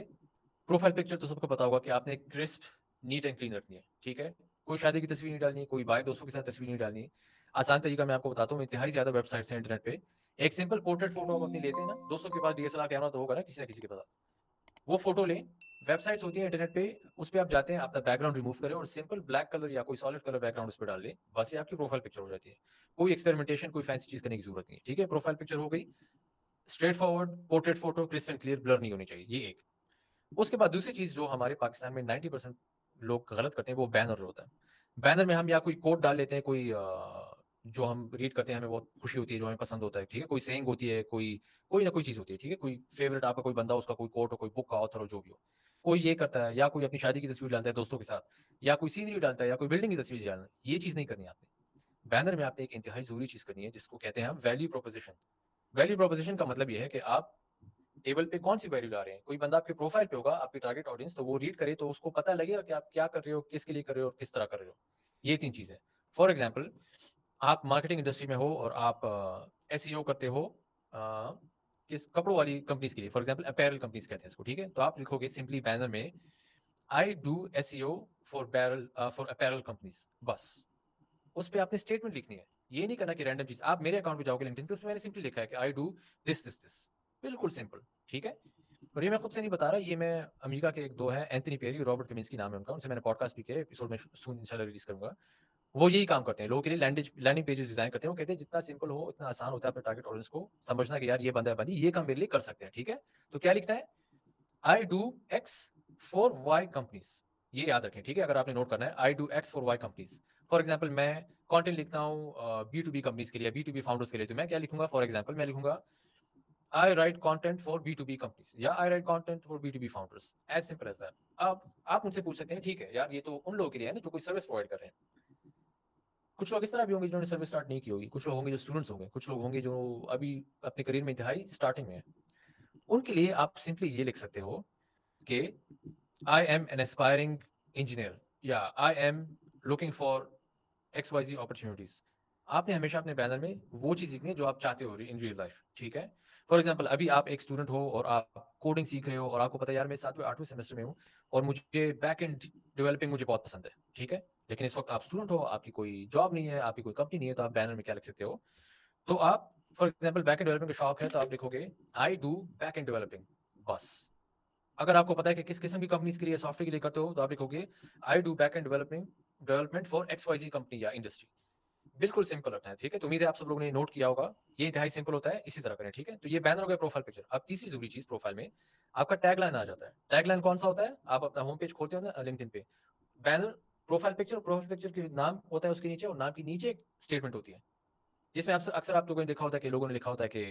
प्रोफाइल पिक्चर तो सबको पता होगा कि आपने क्रिस्प नीट एंड क्लीन रखनी है, ठीक है। कोई शादी की तस्वीर नहीं डालनी है, कोई बाहर दोस्तों के साथ तस्वीर नहीं डालनी है। आसान तरीका मैं आपको बताता हूँ, इंतहाई ज्यादा वेबसाइट्स हैं इंटरनेट पे। एक सिंपल पोर्ट्रेट फोटो हम अपनी लेते हैं ना, दोस्तों के पास डीएसएलआर कैमरा तो होगा ना किसी के पास, वो फोटो लें। वेबसाइट्स होती है इंटरनेट पे, उस पर आप जाते हैं, अपना बैकग्राउंड रिमूव करें और सिंपल ब्लैक कलर या कोई सॉलिड कलर बैकग्राउंड उस पर डाल लें, बस ये आपकी प्रोफाइल पिक्चर हो जाती है। कोई एक्सपेरिमेंटेशन, कोई फैंसी चीज करने की जरूरत नहीं है, ठीक है। प्रोफाइल पिक्चर हो गई, straight forward portrait photo, crisp and clear, blur नहीं होनी चाहिए, ये एक। उसके बाद दूसरी चीज जो हमारे पाकिस्तान में 90% लोग गलत करते हैं, वो बैनर होता है। बैनर में हम या कोई कोट डाल लेते हैं, कोई जो हम रीड करते हैं हमें बहुत खुशी होती है, जो हमें पसंद होता है, ठीक है। कोई सेइंग होती है, कोई ना कोई चीज होती है, ठीक है। कोई फेवरेट आपका कोई बंदा, उसका कोई कोट हो, कोई बुक का ऑथर हो, जो भी हो, कोई ये करता है, या कोई अपनी शादी की तस्वीर डालता है दोस्तों के साथ, या कोई सीनरी डालता है, या कोई बिल्डिंग की तस्वीर डालना है। ये चीज नहीं करनी आपने। बैनर में आपने एक इंतहाई जरूरी चीज करनी है, जिसको कहते हैं वैल्यू प्रोपोजिशन। वैल्यू प्रोपोजिशन का मतलब यह है कि आप टेबल पे कौन सी वैल्यू ला रहे हैं। कोई बंदा आपके प्रोफाइल पे होगा, आपकी टारगेट ऑडियंस, तो वो रीड करे तो उसको पता लगेगा कि आप क्या कर रहे हो, किसके लिए कर रहे हो और किस तरह कर रहे हो। ये 3 चीजें। फॉर एग्जाम्पल, आप मार्केटिंग इंडस्ट्री में हो और आप एसईओ करते हो किस कपड़ों वाली कंपनीज के लिए, फॉर एग्जाम्पल अपैरल कंपनीज कहते हैं इसको, ठीक है। तो आप लिखोगे सिंपली बैनर में, I do SEO for apparel companies, बस। उस पे आपने स्टेटमेंट लिखनी है। ये नहीं करना कि रैंडम चीज। आप मेरे अकाउंट पे जाओगे लिंक्डइन पे, उसमें मैंने सिंपली लिखा है कि I do this this this, बिल्कुल सिंपल, ठीक है। और ये मैं खुद से नहीं बता रहा, ये मैं अमेरिका के एक दो हैं, एंथनी पेरी, रॉबर्ट कमिंस्की नाम है उनका, उनसे मैंने पॉडकास्ट भी किया, एपिसोड में सून इंशाल्लाह रिलीज करूंगा। वो यही काम करते हैं, लोगों के लिए लैंडिंग पेजेस डिजाइन करते हैं। वो कहते हैं जितना सिंपल हो उतना आसान होता है अपने टारगेट ऑडियंस को समझना कि यार ये बंदा है बंदी ये काम मेरे लिए कर सकते हैं, ठीक है। तो क्या लिखना है, I do X for Y companies, ये याद रखें, ठीक है। अगर आपने नोट करना है, I do X for Y companies. For example, मैं कंटेंट लिखता हूँ B2B कंपनीज के लिए, B2B फाउंडर्स के लिए, तो मैं क्या लिखूंगा, फॉर एग्जाम्पल मैं लिखूंगा I write content for B2B companies, या I write content for B2B founders, as simple as that. आप मुझसे पूछ सकते हैं, ठीक है यार ये तो उन लोगों के लिए है ना जो कोई सर्विस प्रोवाइड कर रहे हैं। कुछ लोग इस तरह भी होंगे जिन्होंने सर्विस स्टार्ट नहीं की होगी, कुछ लोग होंगे जो स्टूडेंट्स होंगे, कुछ लोग होंगे जो अभी अपने करियर में इंतहाई स्टार्टिंग में है। उनके लिए आप सिंपली ये लिख सकते हो कि I am an aspiring engineer, या I am looking for XYZ opportunities. आपने हमेशा अपने बैनर में वो चीज लिखनी है जो आप चाहते हो इन रियल लाइफ, ठीक है। फॉर एग्जाम्पल, अभी आप एक स्टूडेंट हो और आप कोडिंग सीख रहे हो और आपको पता है यार मैं 7वें 8वें सेमेस्टर में हूँ और मुझे बैक एंड डेवलपिंग मुझे बहुत पसंद है, ठीक है। लेकिन इस वक्त आप स्टूडेंट हो, आपकी कोई जॉब नहीं है, आपकी कोई कंपनी नहीं है, तो आप बैनर में क्या लिख सकते हो, तो आप for example back and developing का शौक है तो आप लिखोगे I do back and developing, बस। अगर आपको पता है कि किस किस्म की कंपनीज के लिए, सॉफ्टवेयर के लिए करते हो, तो आप लिखोगे I do back and development for XYZ company या इंडस्ट्री। बिल्कुल सिंपल रखना है, ठीक है। तो उम्मीद है आप सब लोगों ने नोट किया होगा, ये इंतहाई सिंपल होता है, इसी तरह करें, ठीक है। तो ये बैनर हो गया प्रोफाइल पिक्चर। अब तीसरी जरूरी चीज प्रोफाइल में आपका टैगलाइन आ जाता है। टैगलाइन कौन सा होता है, आप अपना होम पेज खोलते हो ना लिंक्डइन पे, बैनर, प्रोफाइल पिक्चर के नाम होता है उसके नीचे, और नाम के नीचे एक स्टेटमेंट होती है, जिसमें अक्सर आप लोगों ने देखा होता है कि लोगों ने लिखा होता है कि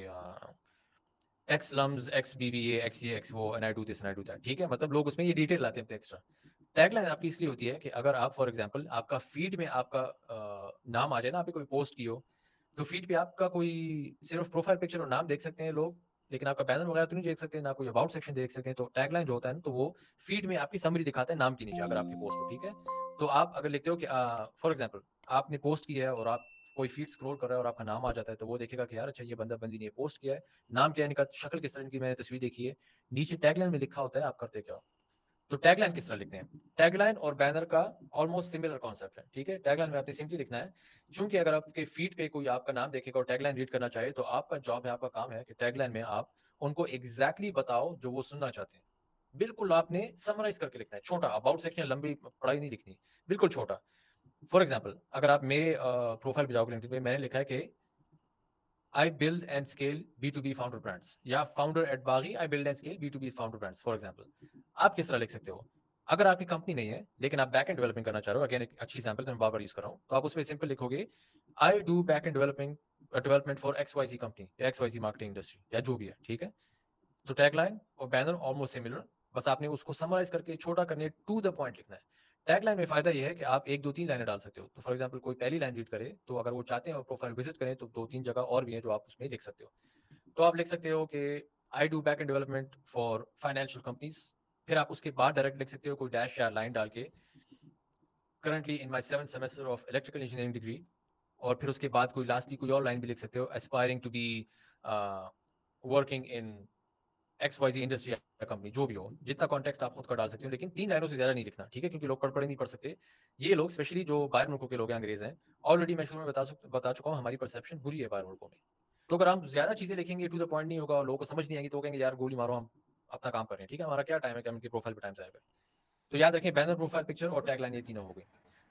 ex LUMS, ex BBA, ex ये एक्स वो, and I do this and I do that, ठीक है। मतलब लोग उसमें ये डिटेल लाते हैं अपने एक्स्ट्रा। टैगलाइन आपकी इसलिए होती है कि अगर आप फॉर एग्जांपल आपका फीड में आपका नाम आ जाए ना, आपने कोई पोस्ट की हो, तो फीड पे आपका कोई सिर्फ प्रोफाइल पिक्चर और नाम देख सकते हैं लोग, लेकिन आपका बैनर वगैरह तो नहीं देख सकते, ना कोई अबाउट सेक्शन देख सकते हैं। तो टैगलाइन जो होता है ना, तो वो फीड में आपकी समरी दिखाता है नाम के नीचे, अगर आपकी पोस्ट हो, ठीक है। तो आप अगर लिखते हो कि फॉर एग्जाम्पल आपने पोस्ट की है और आप कोई फीड स्क्रॉल कर रहा है और आपका नाम आ जाता है, तो वो देखेगा कि यार अच्छा ये बंदा बंदी ने पोस्ट किया है, नाम क्या है इनका, शक्ल किस तरह की मैंने तस्वीर देखी है, नीचे टैगलाइन में लिखा होता है आप करते क्या हो। तो टैगलाइन किस तरह लिखते हैं, टैगलाइन और बैनर का ऑलमोस्ट सिमिलर कॉन्सेप्ट है, ठीक है। टैगलाइन में आपने सिंपली लिखना है, क्योंकि अगर आपके फीड पे कोई आपका नाम देखेगा और टैगलाइन रीड करना चाहे, तो आपका जॉब है, आपका काम है कि टैगलाइन में आप उनको एग्जैक्टली बताओ जो वो सुनना चाहते हैं। बिल्कुल आपने समराइज करके लिखना है, छोटा, अबाउट सेक्शन लंबी पढ़ाई नहीं लिखनी, बिल्कुल छोटा। फॉर एग्जाम्पल, अगर आप मेरे प्रोफाइल पे जाओगे लिंक्डइन पे, मैंने लिखा है कि I build and scale B2B founder brands, या फाउंडर एट बागी I build and scale B2B founder brands, for example. आप किस तरह लिख सकते हो, अगर आपकी कंपनी नहीं है लेकिन आप बैक एंड डेवलपिंग करना चाह रहे हो, अगेन एक अच्छी एग्जांपल तो मैं बार बार यूज कर रहा हूँ, तो आप उसमें सिंपल लिखोगे I do back and development for XYZ company या XYZ मार्केटिंग इंडस्ट्री या जो भी है, ठीक है। तो टैगलाइन और बैनर ऑलमोस्ट सिमिलर, बस आपने उसको समराइज करके छोटा करने, टू द पॉइंट लिखना है। टैगलाइन में फायदा यह है कि आप 1 2 3 लाइनें डाल सकते हो। तो फॉर एग्जांपल कोई पहली लाइन रीड करे, तो अगर वो चाहते हैं प्रोफाइल विजिट करें, तो 2 3 जगह और भी है जो आप उसमें लिख सकते हो। तो आप लिख सकते हो कि I do back and development for financial companies, फिर आप उसके बाद डायरेक्ट लिख सकते हो कोई डैश या लाइन डाल के, currently in my 7th semester of electrical engineering degree, और फिर उसके बाद कोई लास्टली कोई और लाइन भी लिख सकते हो, aspiring to be working in XYZ industry या कंपनी जो भी हो, जितना कॉन्टेक्स्ट आप खुद का डाल सकते हो, लेकिन 3 लाइनों से ज़्यादा नहीं लिखना, ठीक है? क्योंकि लोग पढ़ नहीं पढ़ सकते। ये लोग स्पेशली जो बाहर मुल्कों के लोग हैं, अंग्रेज़ हैं, ऑलरेडी मैं शुरू में बता चुका हूँ हमारी परसेप्शन बुरी है बाहर मुल्कों में। तो अगर हम ज़्यादा चीज़ें लिखेंगे, टू द पॉइंट नहीं होगा और लोगों को समझ नहीं आएगी, तो वो कहेंगे यार गोली मारो, हम अपना काम कर रहे हैं, ठीक है? हमारा क्या टाइम है कि हम इनके प्रोफाइल पे टाइम ज़ाया करें। तो याद रखें, बैनर, प्रोफाइल पिक्चर और टैगलाइन, ये तीनों हो गई।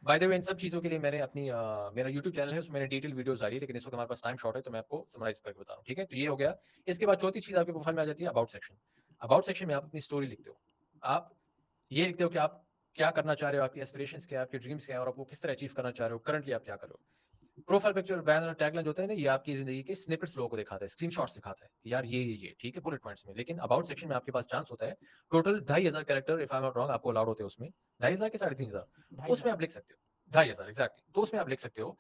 बाय द वे, इन सब चीज़ों के लिए मैंने अपनी मेरा यूट्यूब चैनल है, उसमें मैंने डिटेल वीडियोस डाली है, लेकिन इस वक्त हमारे पास टाइम शॉर्ट है, तो मैं आपको समराइज करके बता रहा हूँ, ठीक है? तो ये हो गया। इसके बाद चौथी चीज़ आपके प्रोफाइल में आ जाती है अबाउट सेक्शन। अबाउट सेक्शन में आप अपनी स्टोरी लिखते हो। आप ये लिखते हो कि आप क्या करना चाह रहे हो, आपकी एस्पिरेशंस क्या है, आपके ड्रीम्स क्या है और आपको किस तरह अचीव करना चाह रहे हो, करंटली आप क्या कर रहे हो। प्रोफाइल पिक्चर, बैनर, टैगलाइन जो होता है ना, ये आपकी जिंदगी के स्निपेट्स लोगों को दिखाता है, स्क्रीनशॉट्स दिखाता है कि यार ये ठीक है, बुलेट पॉइंट्स में। लेकिन अबाउट सेक्शन में आपके पास चांस होता है total 2500 character, if I am not wrong, आपको अलाउड होते हैं उसमें। 2500 के 3500, 2,500 उसमें आप लिख सकते हो। 2500 एग्जैक्टली। तो उसमें आप लिख सकते हो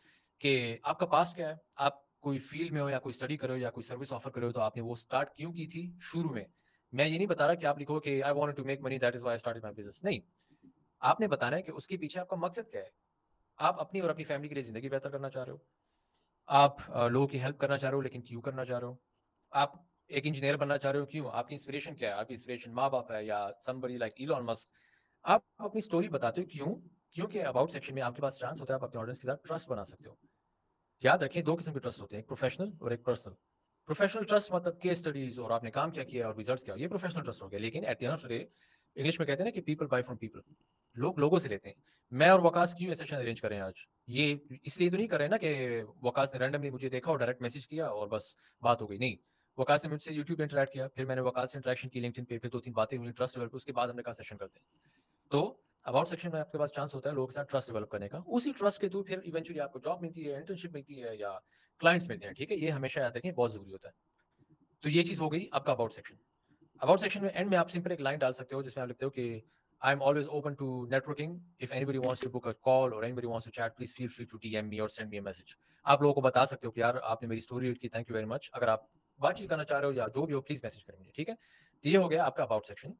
कि आपका पास्ट क्या है, आप कोई फील्ड में हो या कोई स्टडी करो या कोई सर्विस ऑफर करो, तो आपने वो स्टार्ट क्यों की थी शुरू में। मैं ये नहीं बता रहा कि आप लिखो कि I wanted to make money, that is why I started my business. नहीं, आपने बताना है कि उसके पीछे आपका मकसद क्या है। आप अपनी और अपनी फैमिली के लिए जिंदगी बेहतर करना चाह रहे हो, आप लोगों की हेल्प करना चाह रहे हो, लेकिन क्यों करना चाह रहे हो। आप एक इंजीनियर बनना चाह रहे हो, क्यों, आपकी इंस्पिरेशन क्या है, आपकी इंस्पिरेशन माँ बाप है या समबडी लाइक इलॉन मस्क। आप अपनी स्टोरी बताते हो क्यों, क्योंकि अबाउट सेक्शन में आपके पास चांस होता है आप अपने ऑडियंस के साथ ट्रस्ट बना सकते हो। याद रखें, दो किस्म के ट्रस्ट होते हैं, एक प्रोफेशनल और एक पर्सनल। प्रोफेशनल ट्रस्ट मतलब केस स्टडीज और आपने काम क्या किया और रिजल्ट्स क्या, ये प्रोफेशनल ट्रस्ट हो गया। लेकिन at the end of the day, English में कहते हैं ना कि पीपल बाय फ्रॉम पीपल, लोग लोगों से लेते हैं। मैं और वकास क्यों सेशन अरेंज कर रहे हैं आज, ये इसलिए तो नहीं कर रहे हैं ना कि वकास ने रैंडमली मुझे देखा और डायरेक्ट मैसेज किया और बस बात हो गई। नहीं, वकास ने मुझसे यूट्यूब पे इंटरेक्ट किया, फिर मैंने वकास से इंटरेक्शन की लिंक्डइन पे, फिर 2-3 बातें हुई, ट्रस्ट डेवलप, उसके बाद हमने कहा सेशन करते हैं। तो अबाउट सेक्शन में आपके पास चांस होता है लोगों के साथ ट्रस्ट डेवलप करने का। उसी ट्रस्ट के थ्रू फिर इवेंचुअली आपको जॉब मिलती है, इंटर्नशिप मिलती है या क्लाइंट्स मिलते हैं, ठीक है? ये हमेशा याद रखें, बहुत जरूरी होता है। तो ये चीज हो गई आपका अबाउट सेक्शन। अबाउट सेक्शन में एंड में आप सिंपल एक लाइन डाल सकते हो जिसमें आप लिखते हो कि I am always open to networking, if anybody wants to book a call और anybody wants to chat, please feel free to DM me और सेंड मी अ मैसेज। आप लोगों को बता सकते हो कि यार आपने मेरी स्टोरी रीड की, थैंक यू वेरी मच, अगर आप बातचीत करना चाह रहे हो या जो भी हो प्लीज मैसेज करें मुझे, ठीक है? तो ये हो गया आपका अबाउट सेक्शन।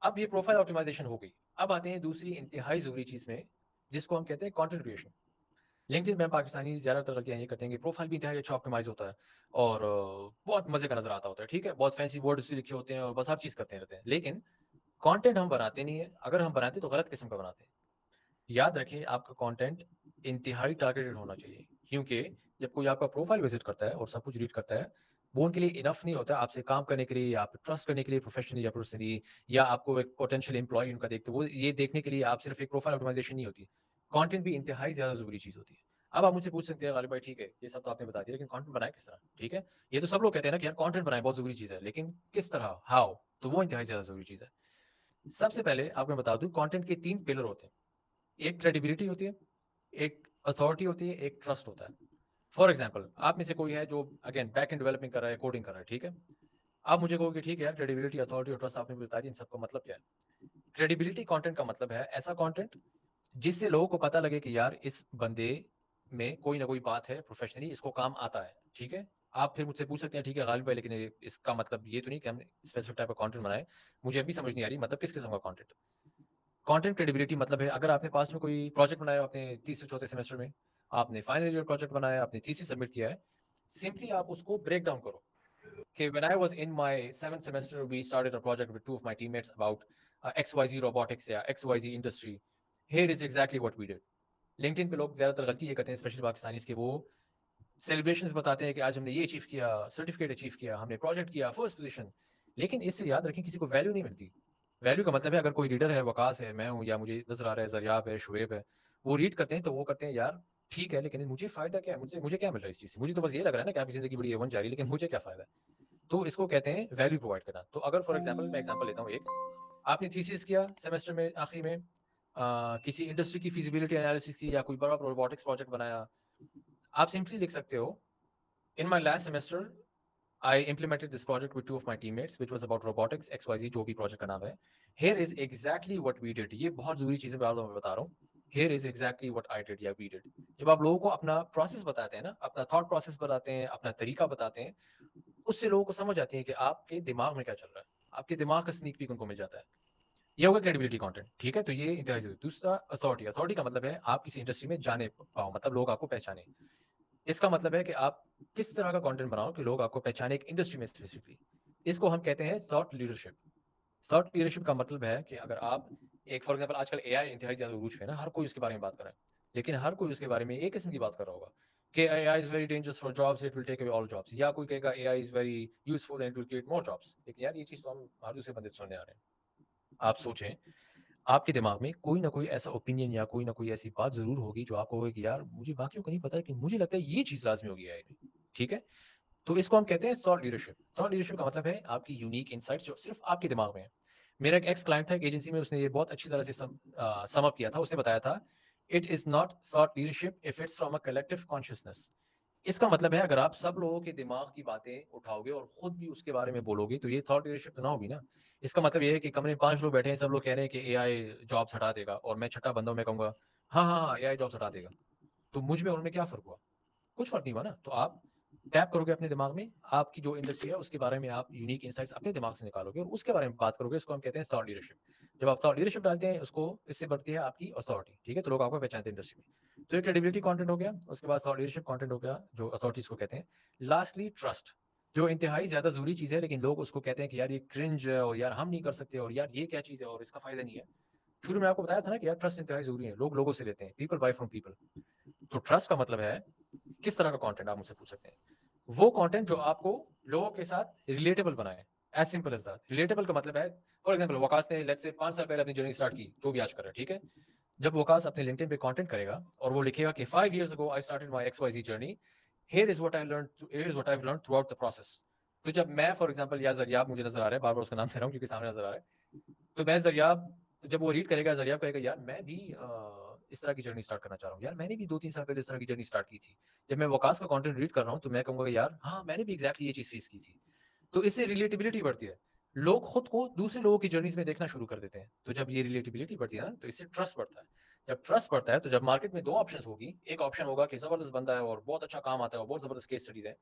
अब ये प्रोफाइल ऑप्टिमाइजेशन हो गई। अब आते हैं दूसरी इंतहाई जरूरी चीज में, जिसको हम कहते हैं कंटेंट क्रिएशन। लिंक्डइन में पाकिस्तानी ज्यादातर गलतियां ये करते हैं कि प्रोफाइल भी इंतहाई अच्छा ऑप्टिमाइज होता है और बहुत मजे का नजर आता होता है, ठीक है? बहुत फैंसी वर्ड्स भी लिखे होते हैं और बस हर चीज करते रहते हैं, लेकिन कंटेंट हम बनाते नहीं है। अगर हम बनाते तो गलत किस्म का बनाते हैं। याद रखिए, आपका कंटेंट इंतहाई टारगेटेड होना चाहिए, क्योंकि जब कोई आपका प्रोफाइल विजिट करता है और सब कुछ रीड करता है, वो उनके लिए इनफ नहीं होता आपसे काम करने के लिए या आप ट्रस्ट करने के लिए, प्रोफेशनली या पर्सनली, या आपको एक पोटेंशियल एम्प्लॉय उनका देखते वो ये देखने के लिए आप सिर्फ एक प्रोफाइल ऑप्टिमाइजेशन नहीं होती, कंटेंट भी इंतहाई ज्यादा जरूरी चीज होती है। अब आप मुझसे पूछ सकते हैं गालिब भाई ठीक है ये सब तो आपने बता दिया, लेकिन कंटेंट बनाए किस तरह, ठीक है? ये तो सब लोग कहते हैं ना कि यार कंटेंट बनाए बहुत जरूरी चीज है, लेकिन किस तरह, हाउ, तो वो इंतहाई ज्यादा जरूरी चीज है। सबसे पहले आपको मैं बता दूं, कंटेंट के 3 पिलर होते हैं। एक क्रेडिबिलिटी होती है, एक अथॉरिटी होती है, एक ट्रस्ट होता है। फॉर एग्जाम्पल, आप में से कोई है जो अगेन बैक एंड डेवलपिंग कर रहा है, कोडिंग कर रहा है, ठीक है? आप मुझे कहोगे ठीक है यार, क्रेडिबिलिटी, अथॉरिटी और ट्रस्ट आपने बता दी, इन सबका मतलब क्या है? क्रेडिबिलिटी कंटेंट का मतलब है ऐसा कंटेंट जिससे लोगों को पता लगे कि यार इस बंदे में कोई ना कोई बात है, प्रोफेशनली इसको काम आता है, ठीक है? आप फिर मुझसे पूछ सकते हैं ठीक है गालिब भाई, लेकिन इसका मतलब ये तो नहीं कि हमने स्पेसिफिक टाइप का कंटेंट बनाए। मुझे अभी समझ नहीं आ रही मतलब किस किस्म का कंटेंट। कंटेंट क्रेडिबिलिटी मतलब है अगर आपने पास में कोई प्रोजेक्ट बनाया अपने तीसरे चौथे सेमेस्टर में, आपने फाइनल ईयर प्रोजेक्ट बनाया, आपने थीसिस सबमिट किया है, सिंपली आप उसको ब्रेक डाउन करो कि when I was in my 7th semester we started a project with 2 of my teammates about XYZ robotics या XYZ industry. Here is exactly what we did. LinkedIn पे लोग ज्यादातर गलती ये करते हैं, स्पेशली पाकिस्तानीज के, वो सेलिब्रेशंस बताते हैं कि आज हमने ये अचीव किया, सर्टिफिकेट अचीव किया, हमने प्रोजेक्ट किया, फर्स्ट पोजीशन। लेकिन इससे याद रखें किसी को वैल्यू नहीं मिलती। वैल्यू का मतलब है अगर कोई लीडर है, वकास है, मैं हूँ, या मुझे नजर आ रहा है जरियाब है, शुएब है, वो रीड करते हैं तो वो करते हैं यार ठीक है, लेकिन मुझे फायदा क्या है, मुझे क्या मिल रहा है इस चीज से? मुझे तो बस ये लग रहा है ना कि आपकी जिंदगी बड़ी एवन जा रही है, लेकिन मुझे क्या फायदा है? तो इसको कहते हैं वैल्यू प्रोवाइड करना। तो अगर फॉर एग्जाम्पल मैं एग्जाम्पल लेता हूँ, एक आपने थीसिस किया सेमेस्टर में आखिरी में, किसी इंडस्ट्री की फिजिबिलिटी एनालिसिस की या कोई बड़ा रोबोटिक्स प्रोजेक्ट बनाया, आप सिंपली लिख सकते हो in my last semester I implemented this project with 2 of my teammates which was about robotics XYZ, जो भी प्रोजेक्ट का नाम है। Here is exactly what we did। ये बहुत जरूरी चीजें मैं बता रहा हूँ। Here is exactly what I did या we did। जब आप लोगों को अपना प्रोसेस बताते हैं ना, अपना थॉट प्रोसेस बताते हैं, अपना तरीका बताते हैं, उससे लोगों को समझ आती है कि आपके दिमाग में क्या चल रहा है, आपके दिमाग का स्नीक पीक उनको मिल जाता है। ये होगा क्रेडिबिलिटी कंटेंट, ठीक है? तो ये इंतहाई जरूरी। दूसरा अथॉरिटी। अथॉरिटी का मतलब है आप किसी इंडस्ट्री में जाने पाओ, मतलब लोग आपको पहचाने। इसका मतलब है कि आप किस तरह का कंटेंट बनाओ कि लोग आपको पहचाने एक इंडस्ट्री में स्पेसिफिकली। इसको हम कहते हैं थॉट लीडरशिप। थॉट लीडरशिप का मतलब है कि अगर आप एक फॉर एग्जांपल आजकल एआई इंतहाई ज़्यादा अरूज पे है ना, हर कोई उसके बारे में बात कर रहा है, लेकिन हर कोई उसके बारे में एक किस्म की बात कर रहा होगा कि AI is very dangerous for jobs, it will take away all jobs, या कोई कहेगा AI is very useful and it will create more jobs. लेकिन यार ये चीज़ तो हम हर दूसरे बंदे सुनने आ रहे हैं। आप सोचें, आपके दिमाग में कोई ना कोई ऐसा ओपिनियन या कोई ना कोई ऐसी बात जरूर होगी जो आपको होगी कि यार मुझे बाकियों को नहीं पता, कि मुझे लगता है ये चीज़ लाजमी होगी एआई में। ठीक है, तो इसको हम कहते हैं थॉट लीडरशिप। थॉट लीडरशिप का मतलब है आपकी यूनिक इनसाइट्स जो सिर्फ आपके दिमाग में है। मेरा एक एक्स क्लाइंट था एक एजेंसी में, उसने ये बहुत अच्छी तरह से सम अप किया था। उसने बताया था, it is not thought leadership if it's from a collective consciousness. इसका मतलब है अगर आप सब लोगों के दिमाग की बातें उठाओगे और खुद भी उसके बारे में बोलोगे तो ये थॉट लीडरशिप तो ना होगी ना। इसका मतलब ये है कि कमरे में 5 लोग बैठे हैं, सब लोग कह रहे हैं कि एआई जॉब्स हटा देगा, और मैं छठा बंदा हूं, मैं कहूंगा हाँ हाँ हाँ एआई जॉब्स हटा देगा, तो मुझ में उनमें क्या फर्क हुआ? कुछ फर्क नहीं हुआ ना। तो आप टैप करोगे अपने दिमाग में, आपकी जो इंडस्ट्री है उसके बारे में आप यूनिक इनसाइट्स अपने दिमाग से निकालोगे और उसके बारे में बात करोगे। इसको हम कहते हैं थॉट लीडरशिप। जब आप थॉट लीडरशिप डालते हैं उसको, इससे बढ़ती है आपकी अथॉरिटी। ठीक है, तो लोग आपको पहचानते हैं इंडस्ट्री में। तो एक क्रेडिबिलिटी कंटेंट हो गया, उसके बाद थॉट लीडरशिप कंटेंट हो गया जो अथॉरिटीज को कहते हैं। लास्टली ट्रस्ट, जो इंतहाई ज्यादा जरूरी चीज है, लेकिन लोग उसको कहते हैं कि यार ये क्रिंज है, और यार हम नहीं कर सकते, और यार ये क्या चीज है, और इसका फायदा नहीं है। शुरू में आपको बताया था ना कि यार ट्रस्ट इंतहाई जरूरी है, लोग लोगों से लेते हैं, पीपल बाय फ्रॉम पीपल। तो ट्रस्ट का मतलब है किस तरह का कंटेंट, आप मुझसे पूछ सकते हैं। वो कंटेंट जो आपको लोगों के साथ रिलेटेबल बनाए, as simple as that. Relatable का मतलब है, फॉर एग्जांपल वकास ने लेट्स से 5 साल पहले अपनी जर्नी स्टार्ट की, जो भी आज कर रहा है, ठीक है। जब वकास अपने लिंक्डइन पे कंटेंट करेगा और वो लिखेगा कि 5 years ago I started my XYZ journey, here is what I learn, here is what I have learn through out the process. तो जब मैं फॉर एग्जांपल, या जरियाब मुझे नजर आ रहा है, बार बार उसका नाम ले रहा हूँ क्योंकि सामने नजर आ रहा है, तो मैं जरियाब, जब वो रीड करेगा, जरियाब कहेगा यार मैं भी इस तरह की जर्नी स्टार्ट करना चाह रहा हूँ, यार मैंने भी 2-3 साल पहले इस तरह की जर्नी स्टार्ट की थी। जब मैं वकास का कंटेंट रीड कर रहा हूँ तो मैं कहूंगा यार हाँ मैंने भी एग्जैक्टली ये चीज फेस की थी। तो इससे रिलेटेबिलिटी बढ़ती है, लोग खुद को दूसरे लोगों की जर्नीज में देखना शुरू कर देते हैं। तो जब ये रिलेटेबिलिटी बढ़ती है ना, तो इससे ट्रस्ट बढ़ता है। जब ट्रस्ट बढ़ता है तो जब मार्केट में 2 ऑप्शंस होगी, एक ऑप्शन होगा कि जबरदस्त बंदा है और बहुत अच्छा काम आता है और बहुत जबरदस्त केस स्टडीज है,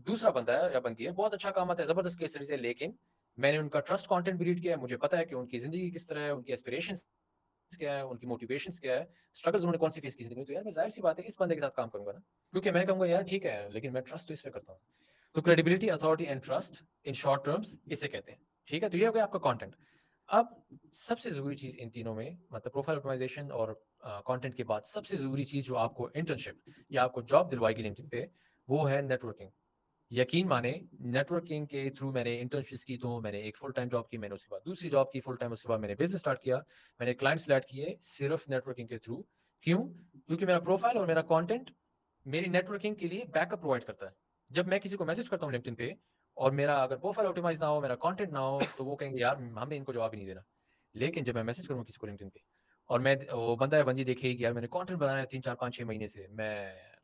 दूसरा बंदा है या बनती है बहुत अच्छा काम आता है, जबरदस्त केस स्टडीज है, लेकिन मैंने उनका ट्रस्ट कंटेंट भी रीड किया है, मुझे पता है कि उनकी जिंदगी किस तरह है, उनकी एस्पिरेशंस क्या है, उनकी मोटिवेशंस क्या है, स्ट्रगल्स उन्होंने कौन सी फेस की जिंदगी में, तो यार मैं जाहिर सी बात है इस बंदे के साथ काम करूंगा ना, क्योंकि मैं कहूंगा यार ठीक है, लेकिन मैं ट्रस्ट तो इसलिए करता हूँ। तो credibility, authority and trust in short terms इसे कहते हैं। ठीक है, तो ये हो गया आपका कंटेंट। अब सबसे जरूरी चीज इन तीनों में, मतलब प्रोफाइल ऑप्टिमाइजेशन और कंटेंट के बाद सबसे जरूरी चीज जो आपको इंटर्नशिप या आपको जॉब दिलवाएगी लिंक्डइन पे, वो है नेटवर्किंग। यकीन माने, नेटवर्किंग के थ्रू मैंने इंटर्नशिप्स की, तो मैंने एक फुल टाइम जॉब की, मैंने उसके बाद दूसरी जॉब की फुल टाइम, उसके बाद मैंने बिजनेस स्टार्ट किया, मैंने क्लाइंट्स ऐड किए सिर्फ नेटवर्किंग के थ्रू। क्यों? क्योंकि मेरा प्रोफाइल और मेरा कंटेंट मेरी नेटवर्किंग के लिए बैकअप प्रोवाइड करता है। जब मैं किसी को मैसेज करता हूँ लिंक्डइन पे और मेरा अगर प्रोफाइल ऑप्टिमाइज ना हो, मेरा कंटेंट ना हो, तो वो कहेंगे यार हमने इनको जवाब ही नहीं देना। लेकिन जब मैं मैसेज करूँ किसी को लिंक्डइन पे और मैं, वो बंदा या बंदी देखे कि यार मैंने कंटेंट बनाया है 3-4-5-6 महीने से, मैं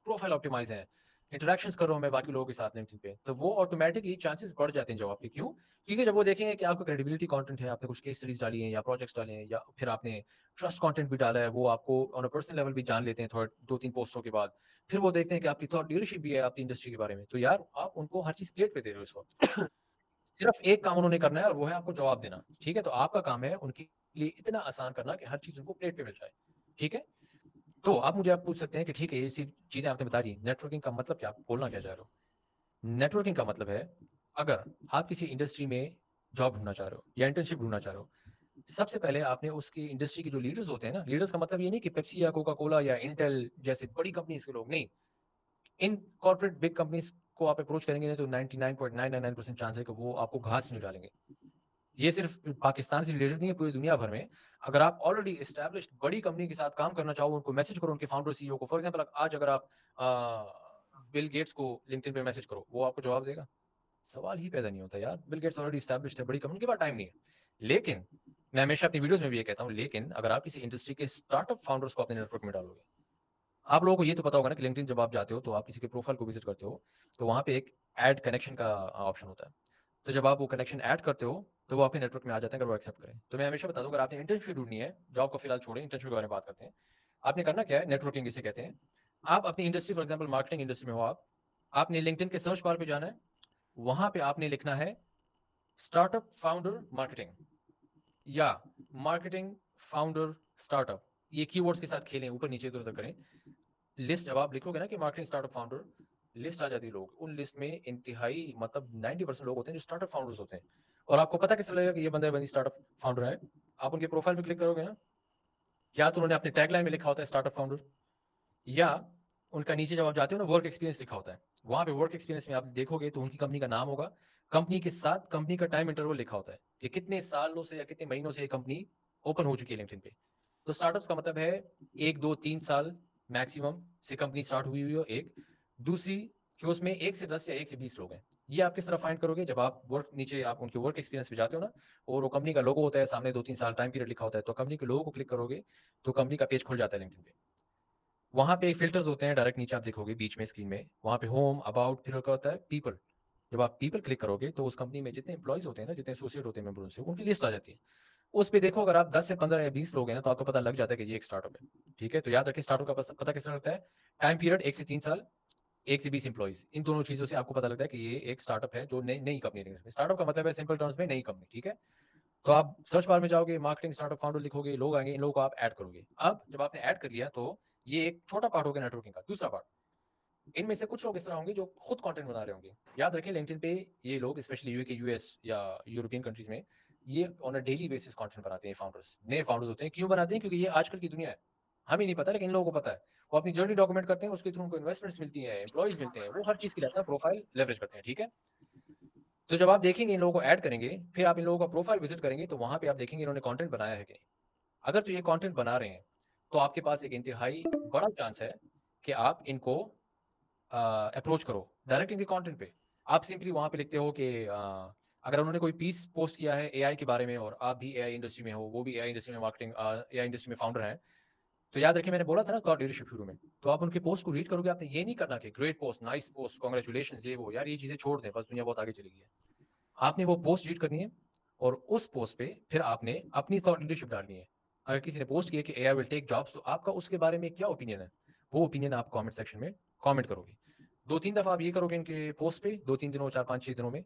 प्रोफाइल ऑप्टिमाइज है, इंटरेक्शंस कर रहा हूँ मैं बाकी लोगों के साथ लिंक्डइन पे, तो वो ऑटोमेटिकली चांसेस बढ़ जाते हैं जवाब के। क्यों? क्योंकि जब वो देखेंगे कि आपका क्रेडिबिलिटी कंटेंट है, आपने कुछ केस स्टडीज डाली हैं या प्रोजेक्ट्स डाले हैं, या फिर आपने ट्रस्ट कंटेंट भी डाला है, वो आपको ऑन अ पर्सनल लेवल भी जान लेते हैं थोड़ा 2-3 पोस्टों के बाद, फिर वो देखते हैं कि आपकी थॉट लीडरशिप भी है आपकी इंडस्ट्री के बारे में, तो यार आप उनको हर चीज प्लेट पे दे रहे हो इस वक्त। सिर्फ एक काम उन्होंने करना है और वो है आपको जवाब देना। ठीक है, तो आपका काम है उनके लिए इतना आसान करना कि हर चीज उनको प्लेट पे मिल जाए। ठीक है, तो आप पूछ सकते हैं कि ठीक है ये सी चीजें आपने बता दी, नेटवर्किंग का मतलब क्या, आप बोलना क्या चाह रहे हो? नेटवर्किंग का मतलब है, अगर आप किसी इंडस्ट्री में जॉब ढूंढना चाह रहे हो या इंटर्नशिप ढूंढना चाह रहे हो, सबसे पहले आपने उसकी इंडस्ट्री के जो लीडर्स होते हैं ना, लीडर्स का मतलब ये नहीं कि पेप्सी या कोका कोला या इंटेल जैसे बड़ी कंपनीज के लोग, नहीं। इन कॉर्पोरेट बिग कंपनीज को आप अप्रोच करेंगे ना, तो 99.999% चांस है कि वो आपको घास में नहीं डालेंगे। ये सिर्फ पाकिस्तान से रिलेटेड नहीं है, पूरी दुनिया भर में। अगर आप ऑलरेडी एस्टैब्लिश्ड बड़ी कंपनी के साथ काम करना चाहो, उनको मैसेज करो, उनके फाउंडर सीईओ को, फॉर एग्जांपल आज अगर आप बिल गेट्स को लिंक्डइन पे मैसेज करो, वो आपको जवाब देगा? सवाल ही पैदा नहीं होता यार, बिल गेट्स ऑलरेडी एस्टैब्लिश्ड है, बड़ी कंपनी के पास टाइम नहीं है। लेकिन मैं हमेशा अपनी वीडियोस में भी ये कहता हूँ, लेकिन अगर आप किसी इंडस्ट्री के स्टार्टअप फाउंडर्स को अपने नेटवर्क में डालोगे, आप लोगों को ये तो पता होगा ना कि लिंक्डइन जब आप जाते हो तो आप किसी के प्रोफाइल को विजिट करते हो, तो वहां पे एक ऐड कनेक्शन का ऑप्शन होता है। तो जब आप वो कनेक्शन ऐड करते हो तो वो आपके नेटवर्क में आ जाते हैं, अगर वो एक्सेप्ट करें। तो मैं हमेशा बता दूं, अगर आपने इंटर्नशिप ढूंढनी है, जॉब को फिलहाल छोड़ें, इंटर्नशिप के बारे में बात करते हैं। आपने करना क्या है, नेटवर्किंग इसे कहते हैं। आप अपनी industry, for example marketing industry में हो आप, आपने लिंक्डइन के सर्च बार पे जाना है, वहां पे आपने लिखना है स्टार्टअप फाउंडर मार्केटिंग या मार्केटिंग फाउंडर स्टार्टअप। ये कीवर्ड्स के साथ खेलें, ऊपर नीचे इधर उधर करें। लिस्ट जब आप लिखोगे ना कि मार्केटिंग स्टार्टअप फाउंडर, लिस्ट आ जाती है लोग, उन लिस्ट में इंतहाई मतलब 90% लोग होते हैं जो स्टार्टअप फाउंडर्स होते हैं। और आपको पता कैसे लगेगा कि ये बंदा बंदी स्टार्टअप फाउंडर है? आप उनके प्रोफाइल पे क्लिक करोगे ना, या तो उन्होंने अपने टैगलाइन में लिखा होता है स्टार्टअप फाउंडर, या उनका नीचे जब आप जाते हो ना वर्क एक्सपीरियंस लिखा होता है, वहां पे वर्क एक्सपीरियंस में आप देखोगे तो उनकी कंपनी का नाम होगा, कंपनी के साथ कंपनी का टाइम इंटरवल लिखा होता है कि कितने सालों से या कितने महीनों से ये कंपनी ओपन हो चुकी है लिंक्डइन पे। तो स्टार्टअप्स का मतलब है 1 2 3 साल मैक्सिमम से कंपनी स्टार्ट हुई हुई हो एक। दूसरी कि उसमें 1 से 10 या 1 से 20 लोग हैं। ये आप किस तरह फाइंड करोगे? जब आप वर्क नीचे आप उनके वर्क एक्सपीरियंस पे जाते हो ना, और वो कंपनी का लोगो होता है सामने, 2 3 साल टाइम पीरियड लिखा होता है, तो कंपनी के लोगो को क्लिक करोगे तो कंपनी का पेज खुल जाता है लिंक्डइन पे। वहां पे फिल्टर्स होते हैं, डायरेक्ट नीचे आप देखोगे बीच में स्क्रीन में, वहां पे होम, अबाउट, फिर क्या होता है पीपल। जब आप पीपल क्लिक करोगे तो उस कंपनी में जितने एम्प्लॉइज होते हैं ना, जितने एसोसिएट होते हैं मेंबर, उनसे उनकी लिस्ट आ जाती है। उस पे देखो, अगर आप 10 से 15 या 20 लोग हैं ना, तो आपको पता लग जाता है कि ये एक स्टार्टअप है। ठीक है, तो याद रखिए स्टार्टअप का पता किस तरह लगता है? टाइम पीरियड 1 से 3 साल, 1 से 20 एम्प्लॉइज, इन दोनों चीजों से आपको पता लगता है कि ये एक स्टार्टअप है जो नई नई कंपनी है। स्टार्टअप का मतलब है सिंपल टर्म्स में नई कंपनी। ठीक है, तो आप सर्च बार में जाओगे, मार्केटिंग स्टार्टअप फाउंडर लिखोगे, लोग आएंगे, इन लोगों को आप ऐड करोगे। अब जब आपने ऐड कर लिया तो ये एक छोटा पार्ट हो गया नेटवर्किंग का। दूसरा पार्ट, इनमें से कुछ लोग इस तरह होंगे जो खुद कंटेंट बना रहे होंगे। याद रखें लिंक्डइन पे ये लोग स्पेशली यूके, यूएस या यूरोपियन कंट्रीज में ये on a daily basis content बनाते हैं। फाउंडर्स, नए फाउंडर्स होते हैं। क्यों बनाते हैं? क्योंकि ये आजकल की दुनिया है, हमें नहीं पता लेकिन इन लोगों को पता है। वो अपनी जर्नी डॉक्यूमेंट करते हैं, उसके थ्रू उनको इन्वेस्टमेंट्स मिलती है, एम्प्लॉइज मिलते हैं, वो हर चीज के लिए अपना प्रोफाइल लेवरेज करते हैं। ठीक है, तो जब आप देखेंगे इन लोगों को ऐड करेंगे, फिर आप इन लोगों का प्रोफाइल विजिट करेंगे तो वहां पे आप देखेंगे इन्होंने कंटेंट बनाया है कि नहीं। अगर तो ये कंटेंट बना रहे हैं तो आपके पास एक इंतहाई बड़ा चांस है कि आप इनको अप्रोच करो डायरेक्ट इनके कंटेंट पे। आप सिंपली वहां पे लिखते हो कि अगर उन्होंने कोई पीस पोस्ट किया है एआई के बारे में और आप भी एआई इंडस्ट्री में हो, वो भी एआई इंडस्ट्री में मार्केटिंग, एआई इंडस्ट्री में फाउंडर हैं, तो याद रखिए मैंने बोला था ना थॉट लीडरशिप शुरू में, तो आप उनके पोस्ट को रीड करोगे। आपने ये नहीं करना कि great post, nice post, congratulation, ये वो, यार ये चीजें छोड़ दें, बस दुनिया बहुत आगे चली गई है। आपने वो पोस्ट रीड करनी है और उस पोस्ट पे फिर आपने अपनी थॉट लीडरशिप डालनी है। अगर किसी ने पोस्ट किया कि एआई विल टेक जॉब्स, तो आपका उसके बारे में क्या ओपिनियन है, वो ओपिनियन आप कमेंट सेक्शन में कमेंट करोगे। 2 3 दफा आप ये करोगे इनके पोस्ट पे, 2 3 दिनों, 4 5 6 दिनों में।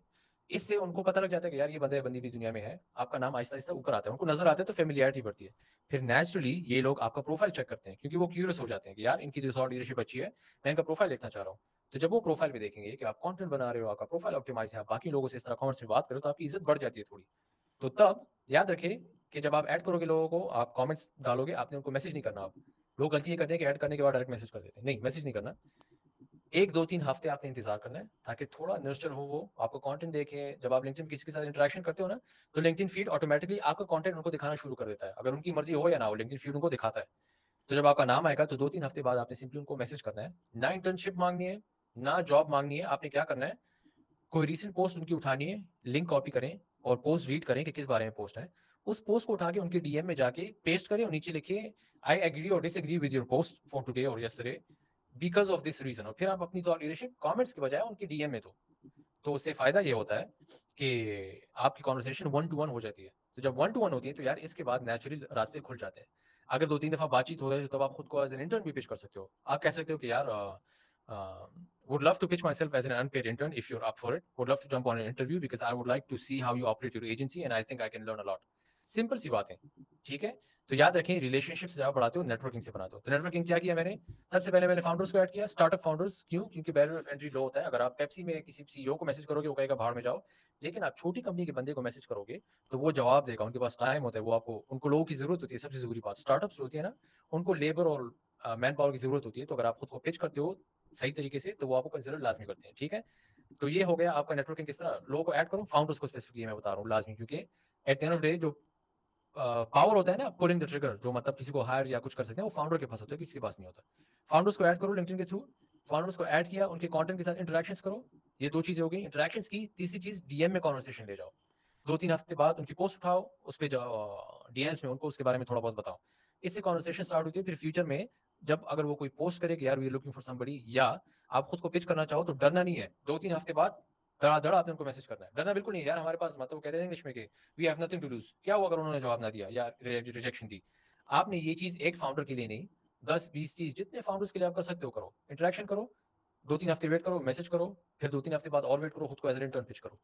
इससे उनको पता लग जाता है कि यार ये बंदे बंदी भी दुनिया में है। आपका नाम आहिस्ता आहिस्ता ऊपर आता है, उनको नजर आता है तो फेमिलियरिटी बढ़ती है। फिर नेचुरली ये लोग आपका प्रोफाइल चेक करते हैं क्योंकि वो क्यूरियस हो जाते हैं कि यार इनकी जो थॉट लीडरशिप अच्छी है, मैं इनका प्रोफाइल देखना चाह रहा हूँ। तो जब वो प्रोफाइल पे देखेंगे कि आप कंटेंट बना रहे हो, आपका प्रोफाइल ऑप्टिमाइज है, आप बाकी लोगों से इस तरह कमेंट्स में बात करो, तो आपकी इज्जत बढ़ जाती है थोड़ी। तो तब याद रखें कि जब आप ऐड करोगे लोगों को, आप कमेंट्स डालोगे, आपने उनको मैसेज नहीं करना। आप लोग गलती ये करते हैं कि ऐड करने के बाद डायरेक्ट मैसेज कर देते हैं। नहीं, मैसेज नहीं करना। 1 2 3 हफ्ते आपने इंतजार करना है ताकि थोड़ा नर्चर हो, वो आपको कंटेंट देखें। जब आप लिंक्डइन किसी के साथ इंटरेक्शन करते हो ना, तो लिंक्डइन फीड ऑटोमेटिकली आपका कंटेंट उनको दिखाना शुरू कर देता है। अगर उनकी मर्जी हो या ना हो, लिंक्डइन फीड उनको दिखाता है। तो जब आपका नाम आएगा तो 2 3 हफ्ते बाद आपने सिंपली उनको मैसेज करना है। ना इंटर्नशिप मांगनी है, ना जॉब मांगनी है। आपने क्या करना है, कोई रीसेंट पोस्ट उनकी उठानी है, लिंक कॉपी करें और पोस्ट रीड करें कि किस बारे में पोस्ट है। उस पोस्ट को उठा के उनके डीएम में जाके पेस्ट करें और नीचे लिखिए आई एग्री और disagree with your post for today और yesterday because of this reason. और फिर आप अपनी थॉट लीडरशिप कमेंट्स के बजाय उनके डीएम में दो। तो उससे फायदा ये होता है कि आपकी कॉन्वर्सेशन 1 to 1 हो जाती है। तो जब 1 to 1 होती है तो यार इसके बाद नेचुरली रास्ते खुल जाते हैं। अगर 2 3 दफा बातचीत हो जाए तो आप खुद को एज एन इंटर्न भी पेश कर सकते हो। आप कह सकते हो कि यार would love to pitch myself as an unpaid intern if you're up for it. Would love to jump on an interview because I would like to see how you operate your agency and I think I can learn a lot. Simple सी बात है। ठीक है, तो याद रखें relationship से आप बढ़ाते हो, नेटवर्किंग से बनाते हो। तो नेटवर्किंग क्या किया मैंने, सबसे पहले मैंने फाउंडर्स को ऐड किया, स्टार्टअप फाउंडर्स। क्यों? क्योंकि बैरियर ऑफ एंट्री लो होता है। अगर आप पेप्सी में किसी सीईओ को मैसेज करोगे, वो कहेगा भाड़ में जाओ। लेकिन आप छोटी कंपनी के बंदे को मैसेज करोगे तो वो जवाब देगा, उनके पास टाइम होता है, वो आपको, उनको लोगों की जरूरत होती है। सबसे जरूरी बात, स्टार्टअप्स होती है ना, उनको लेबर और मैन पावर की जरूरत होती है। तो अगर आप खुद को पिच करते हो सही तरीके से तो वो आपको कंसिडर लाजमी करते हैं। ठीक है, तो ये हो गया आपका नेटवर्किंग किस तरह लोगों को ऐड करो। फाउंडर्स को स्पेसिफिकली मैं बता रहा हूँ लाजमी, क्योंकि at the end of day जो पावर होता है ना पुलिंग द ट्रिगर, जो मतलब किसी को हायर या कुछ कर सकते हैं, वो फाउंडर के पास होता है, किसी के पास नहीं होता। फाउंडर्स को ऐड करो लिंक्डइन के थ्रू। फाउंडर्स को ऐड किया, उनके कंटेंट के साथ इंटरेक्शंस करो। ये 2 चीजें हो गई इंटरेक्शंस की। तीसरी चीज, डीएम में कॉन्वर्सेशन ले जाओ। 2 3 हफ्ते बाद उनकी पोस्ट उठाओ, उस पर जाओ डीएम्स में उनको उसके बारे में थोड़ा बहुत बताओ। इससे कॉन्वर्सेशन स्टार्ट होती है। फिर फ्यूचर में जब अगर वो कोई पोस्ट करे कि यार we are looking for somebody, या आप खुद को पिच करना चाहो, तो डरना नहीं है। 2 3 हफ्ते बाद धड़ाधड़ आपने उनको मैसेज करना है। डरना बिल्कुल नहीं है यार, हमारे पास मतलब वो कहते हैं इंग्लिश में कि we have nothing to lose. क्या हुआ अगर उन्होंने जवाब ना दिया या रिजेक्शन दी? आपने ये चीज एक फाउंडर के लिए नहीं, 10 20 30 जितने फाउंडर्स के लिए आप कर सकते हो करो। इंटरेक्शन करो, 2 3 हफ्ते वेट करो, मैसेज करो, फिर 2 3 हफ्ते बाद और वेट करो, खुद को एज इंटर्न पिच करो।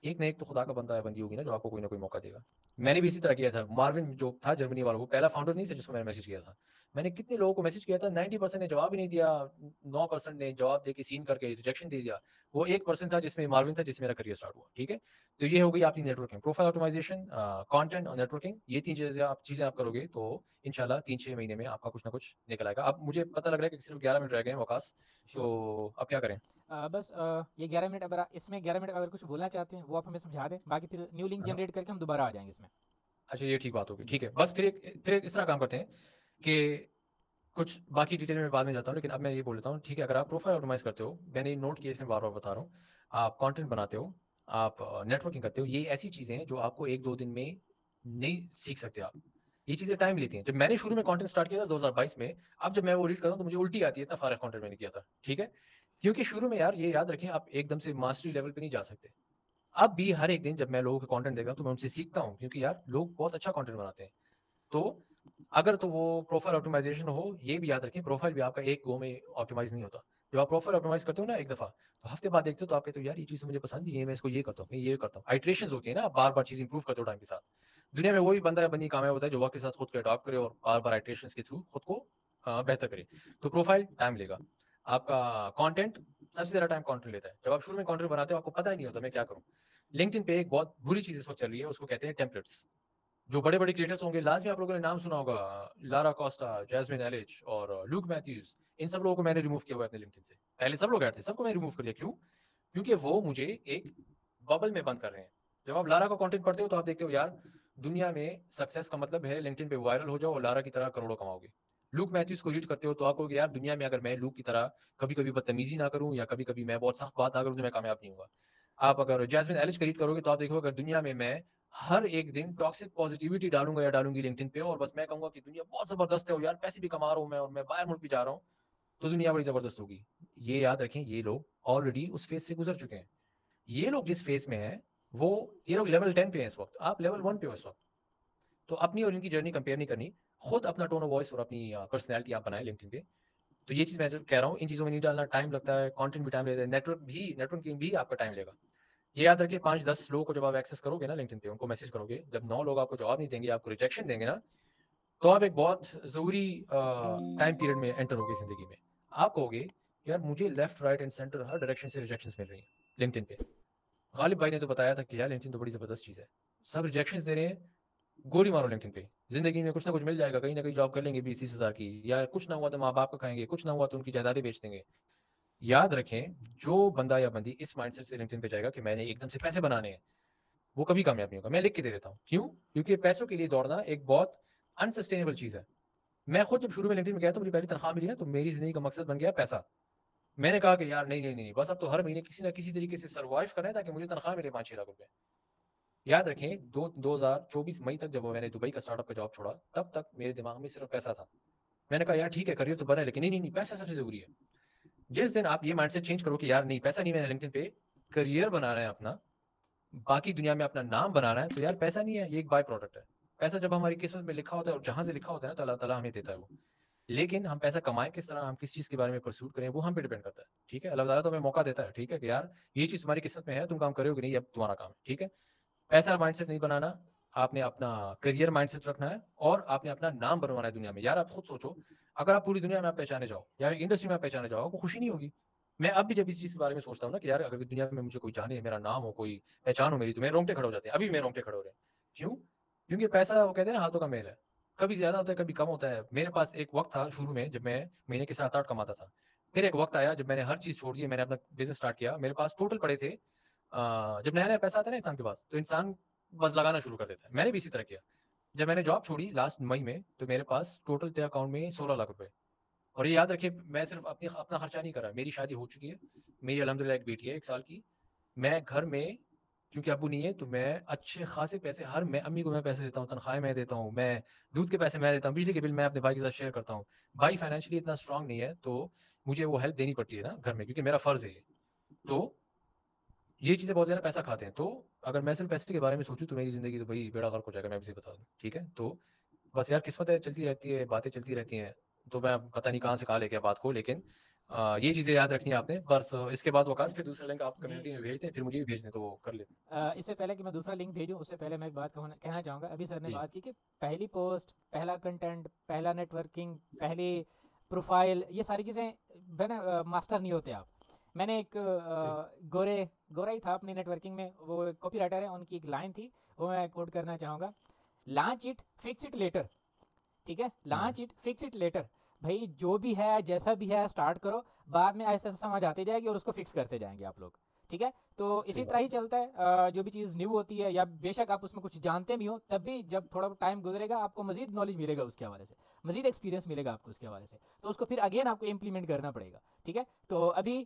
एक ना एक तो खुदा का बंदा है, बंदी होगी ना जो आपको कोई ना कोई मौका देगा। मैंने भी इसी तरह किया था। मार्विन जो था जर्मनी वाला, वो पहला फाउंडर नहीं था जिसको मैंने मैसेज किया था। मैंने कितने लोगों को मैसेज किया था, 90% ने जवाब ही नहीं दिया, 9% ने जवाब देके सीन करके रिजेक्शन दे दिया। वो 1% था जिसमें मार्विन था, जिसमें मेरा करियर स्टार्ट हुआ। ठीक है, तो ये हो गई आपकी नेटवर्किंग, प्रोफाइल ऑप्टिमाइजेशन, कंटेंट और नेटवर्किंग। ये 3 चीज़ें आप करोगे तो इंशाल्लाह 3-6 महीने में आपका कुछ ना कुछ निकल आएगा। अब मुझे पता लग रहा है कि सिर्फ 11 मिनट रह गए हैं वकास, श्योर। तो अब क्या करें? बस ये 11 मिनट, अगर इसमें 11 मिनट अगर कुछ बोलना चाहते हैं वो आप हमें समझा दें, बाकी फिर न्यू लिंक हाँ। जनरेट करके हम दोबारा आ जाएंगे इसमें। अच्छा, ये ठीक बात होगी। ठीक है, बस फिर इस तरह काम करते हैं कि कुछ बाकी डिटेल में बाद में जाता हूँ, लेकिन अब मैं ये बोल लेता हूँ। ठीक है, अगर आप प्रोफाइल ऑप्टिमाइज करते हो, मैंने नोट किया, इसमें बार बार बता रहा हूँ, आप कंटेंट बनाते हो, आप नेटवर्किंग करते हो, ये ऐसी चीज़ें हैं जो आपको 1-2 दिन में नहीं सीख सकते आप। ये चीज़ें टाइम लेती हैं। जब मैंने शुरू में कंटेंट स्टार्ट किया था 2022 में, अब जब मैं वो रीड करता हूँ तो मुझे उल्टी आती है, इतना फारग कंटेंट मैंने किया था। ठीक है, क्योंकि शुरू में यार ये याद रखें, आप एकदम से मास्टरी लेवल पे नहीं जा सकते। अब भी हर एक दिन जब मैं लोगों के कंटेंट देखता हूँ तो मैं उनसे सीखता हूँ, क्योंकि यार लोग बहुत अच्छा कंटेंट बनाते हैं। तो अगर तो वो प्रोफाइल ऑप्टिमाइजेशन हो, ये भी याद रखें, प्रोफाइल भी आपका एक गो में ऑप्टिमाइज नहीं होता। जब आप प्रोफाइल ऑप्टिमाइज करते हो ना एक दफा, तो हफ्ते बाद देखते हो तो आप कहते हो यार ये चीज़ मुझे पसंद नहीं है, मैं इसको ये करता हूँ, मैं ये करता हूँ। आइट्रेशंस होती है ना, आप बार बार चीज़ इंप्रूव करते हो टाइम के साथ। दुनिया में वही बंदा या बंदी कामयाब होता है जो वक्त के साथ खुद को अडॉप्ट करे और बार बार आइट्रेशंस के थ्रू खुद को बेहतर करे। तो प्रोफाइल टाइम लेगा। आपका कंटेंट सबसे ज़्यादा टाइम कंटेंट लेता है। जब आप शुरू में कंटेंट बनाते हो आपको पता ही नहीं होता मैं क्या करूँ। लिंक्डइन पे एक बहुत बुरी चीज़ इस वक्त चल रही है, उसको कहते हैं टेम्पलेट्स। जो बड़े-बड़े क्रिएटर्स होंगे, लाज़मी आप लोगों ने नाम सुना होगा, लारा कोस्टा, जैस्मिन एलिच और लूक मैथ्यूज़। इन सब लोगों को मैंने रिमूव किया हुआ है अपने लिंक्डइन से। पहले सब लोग ऐड थे, सबको मैंने रिमूव कर दिया। क्यों? क्योंकि वो मुझे एक बबल में बंद कर रहे हैं। जब आप लारा का कंटेंट पढ़ते हो तो आप देखते हो यार, दुनिया में सक्सेस का मतलब है लिंक्डइन पे वायरल हो जाओ और लारा की तरह करोड़ों कमाओगे। लूक मैथ्यूज़ को रीड करते हो तो आप कहोगे यार, दुनिया में अगर मैं लूक की तरह कभी-कभी बदतमीज़ी ना करूँ या कभी-कभी मैं बहुत सख्त बात ना करूँ तो मैं कामयाब नहीं होऊँगा। आप अगर जैस्मिन एलिच का रीड करोगे तो आप देखोगे अगर दुनिया में मैं हर एक दिन टॉक्सिक पॉजिटिविटी डालूंगा या डालूंगी लिंक्डइन पे और बस मैं कहूंगा कि दुनिया बहुत जबरदस्त है और यार पैसे भी कमा रहा हूं मैं और मैं बाहर मुल्क भी जा रहा हूं, तो दुनिया बड़ी जबरदस्त होगी। ये याद रखें, ये लोग ऑलरेडी उस फेज से गुजर चुके हैं। ये लोग जिस फेज में हैं, वो ये लोग लेवल 10 पे हैं इस वक्त, आप लेवल 1 पे हो इस वक्त। तो अपनी और इनकी जर्नी कंपेयर नहीं करनी। खुद अपना टोन ऑफ वॉइस और अपनी पर्सनैलिटी आप बनाए लिंक्डइन पे। तो ये चीज़ मैं जो कह रहा हूँ, इन चीज़ों में नहीं डालना, टाइम लगता है, कंटेंट भी टाइम लेता है, नेटवर्किंग भी आपका टाइम लेगा। ये याद रखिए, 5-10 लोगों को जब आप एक्सेस करोगे ना लिंक्डइन पे, उनको मैसेज करोगे, जब 9 लोग आपको जवाब नहीं देंगे, आपको रिजेक्शन देंगे ना, तो आप एक बहुत ज़रूरी टाइम पीरियड में एंटर होगी ज़िंदगी में। आप कहोगे यार मुझे left right and centre her direction से रिजेक्शंस मिल रही हैं लिंक्डइन पे। गालिब भाई ने तो बताया था कि यार लिंक्डइन तो बड़ी ज़बरदस्त चीज़ है, सब रिजेक्शंस दे रहे हैं, गोली मारो लिंक्डइन पे, ज़िंदगी में कुछ ना कुछ मिल जाएगा, कहीं ना कहीं जॉब कर लेंगे 20-30 हज़ार की, या कुछ ना हुआ तो माँ बाप का खाएंगे, कुछ ना हुआ तो उनकी जायदादें बेच देंगे। याद रखें, जो बंदा या बंदी इस माइंडसेट से लिंक्डइन पे जाएगा कि मैंने एकदम से पैसे बनाने हैं, वो कभी कामयाब नहीं होगा। मैं लिख के दे देता हूँ। क्यों? क्योंकि पैसों के लिए दौड़ना एक बहुत अनसस्टेनेबल चीज़ है। मैं खुद जब शुरू में लिंक्डइन में गया तो मुझे पहली तनख्वाह मिली ना, तो मेरी ज़िंदगी का मकसद बन गया पैसा। मैंने कहा कि यार नहीं, बस अब तो हर महीने किसी ना किसी तरीके से सर्वाइव करना है ताकि मुझे तनख्वाह मिले 5-6 लाख रुपए। याद रखें, 2024 मई तक जब मैंने दुबई का स्टार्टअप का जॉब छोड़ा, तब तक मेरे दिमाग में सिर्फ पैसा था। मैंने कहा यार ठीक है, करियर तो बना है, लेकिन नहीं, पैसा सबसे ज़रूरी है। जिस दिन आप ये माइंडसेट चेंज करो कि यार नहीं, पैसा नहीं, मैंने लिंक्डइन पे करियर बनाना है अपना, बाकी दुनिया में अपना नाम बनाना है, तो यार पैसा नहीं है, ये एक बाय प्रोडक्ट है। पैसा जब हमारी किस्मत में लिखा होता है और जहाँ से लिखा होता है ना, तो अल्लाह ताला हमें देता है वो। लेकिन हम पैसा कमाएं किस तरह, हम किस चीज़ के बारे में परसूट करें, वो हम पे डिपेंड करता है। ठीक है, अल्लाह ताला तो हमें मौका देता है, ठीक है, कि यार ये चीज़ तुम्हारी किस्मत में है, तुम काम करोगे नहीं, अब तुम्हारा काम है। ठीक है, पैसा माइंडसेट नहीं बनाना, आपने अपना करियर माइंडसेट रखना है और आपने अपना नाम बनवाना है दुनिया में। यार आप खुद सोचो, अगर आप पूरी दुनिया में आप पहचाने जाओ या इंडस्ट्री में आप पहचाने जाओ, आपको खुशी नहीं होगी। मैं अब भी जब इस चीज़ के बारे में सोचता हूँ ना कि यार अगर दुनिया में मुझे कोई जाने, मेरा नाम हो, कोई पहचान हो मेरी, तो मेरे रोंगटे खड़े हो जाते हैं। अभी मेरे रोंगटे खड़े हो रहे हैं। क्यों? क्योंकि पैसा, वो कहते हैं ना, हाथों का मेल है, कभी ज्यादा होता है कभी कम होता है। मेरे पास एक वक्त था शुरू में जब मैं महीने के 7-8 कमाता था। फिर एक वक्त आया जब मैंने हर चीज़ छोड़ दी, मैंने अपना बिजनेस स्टार्ट किया। मेरे पास टोटल पड़े थे, जब नया नया पैसा आता है ना इंसान के पास, तो इंसान बस लगाना शुरू कर देता है। मैंने भी इसी तरह किया। जब मैंने जॉब छोड़ी लास्ट मई में, तो मेरे पास टोटल थे अकाउंट में 16 लाख रुपए। और ये याद रखिए, मैं सिर्फ अपना खर्चा नहीं कर रहा, मेरी शादी हो चुकी है, मेरी अल्हम्दुलिल्लाह एक बेटी है 1 साल की। मैं घर में, क्योंकि अब्बू नहीं है, तो मैं अच्छे खासे पैसे, हर मैं अम्मी को मैं पैसे देता हूँ, तनख्वाहें मैं देता हूँ, मैं दूध के पैसे मैं देता हूँ, बिजली के बिल मैं अपने भाई के साथ शेयर करता हूँ। भाई फाइनेंशियली इतना स्ट्रांग नहीं है, तो मुझे वो हेल्प देनी पड़ती है ना घर में, क्योंकि मेरा फर्ज है ये। तो ये चीज़ें बहुत ज़्यादा पैसा खाते हैं। तो अगर मैं सिर्फ पैसे के बारे में सोचूं तो मेरी ज़िंदगी तो भाई बेड़ा गर्क हो जाएगा, मैं भी बता दूं। ठीक है, तो बस यार किस्मत है, चलती रहती है, बातें चलती रहती हैं। तो मैं पता नहीं कहाँ से कहाँ ले गया बात को, लेकिन ये चीज़ें याद रखनी है आपने। बस इसके बाद वकास फिर दूसरा लिंक आप जी। कम्युनिटी में भेज दें, फिर मुझे भी भेज दें तो वो कर लेते इससे पहले कि मैं दूसरा लिंक भेजूँ, उससे पहले मैं एक बात कहना चाहूँगा। अभी सर ने जी बात की कि पहली पोस्ट, पहला कंटेंट, पहला नेटवर्किंग, पहली प्रोफाइल, ये सारी चीज़ें मैंने मास्टर नहीं होते आप। मैंने एक सही गोरा ही था अपनी नेटवर्किंग में, वो कॉपी राइटर है, उनकी एक लाइन थी, वो मैं कोट करना चाहूँगा। Launch it fix it later. ठीक है, launch it fix it later. भाई जो भी है जैसा भी है स्टार्ट करो, बाद में ऐसा समझ आती जाएगी और उसको फिक्स करते जाएंगे आप लोग। ठीक है, तो इसी सही तरह बात ही चलता है। जो भी चीज़ न्यू होती है, या बेशक आप उसमें कुछ जानते भी हो, तब भी जब थोड़ा टाइम गुजरेगा आपको मजीद नॉलेज मिलेगा उसके हवाले से, मजीद एक्सपीरियंस मिलेगा आपको उसके हवाले से, तो उसको फिर अगेन आपको इम्प्लीमेंट करना पड़ेगा। ठीक है, तो अभी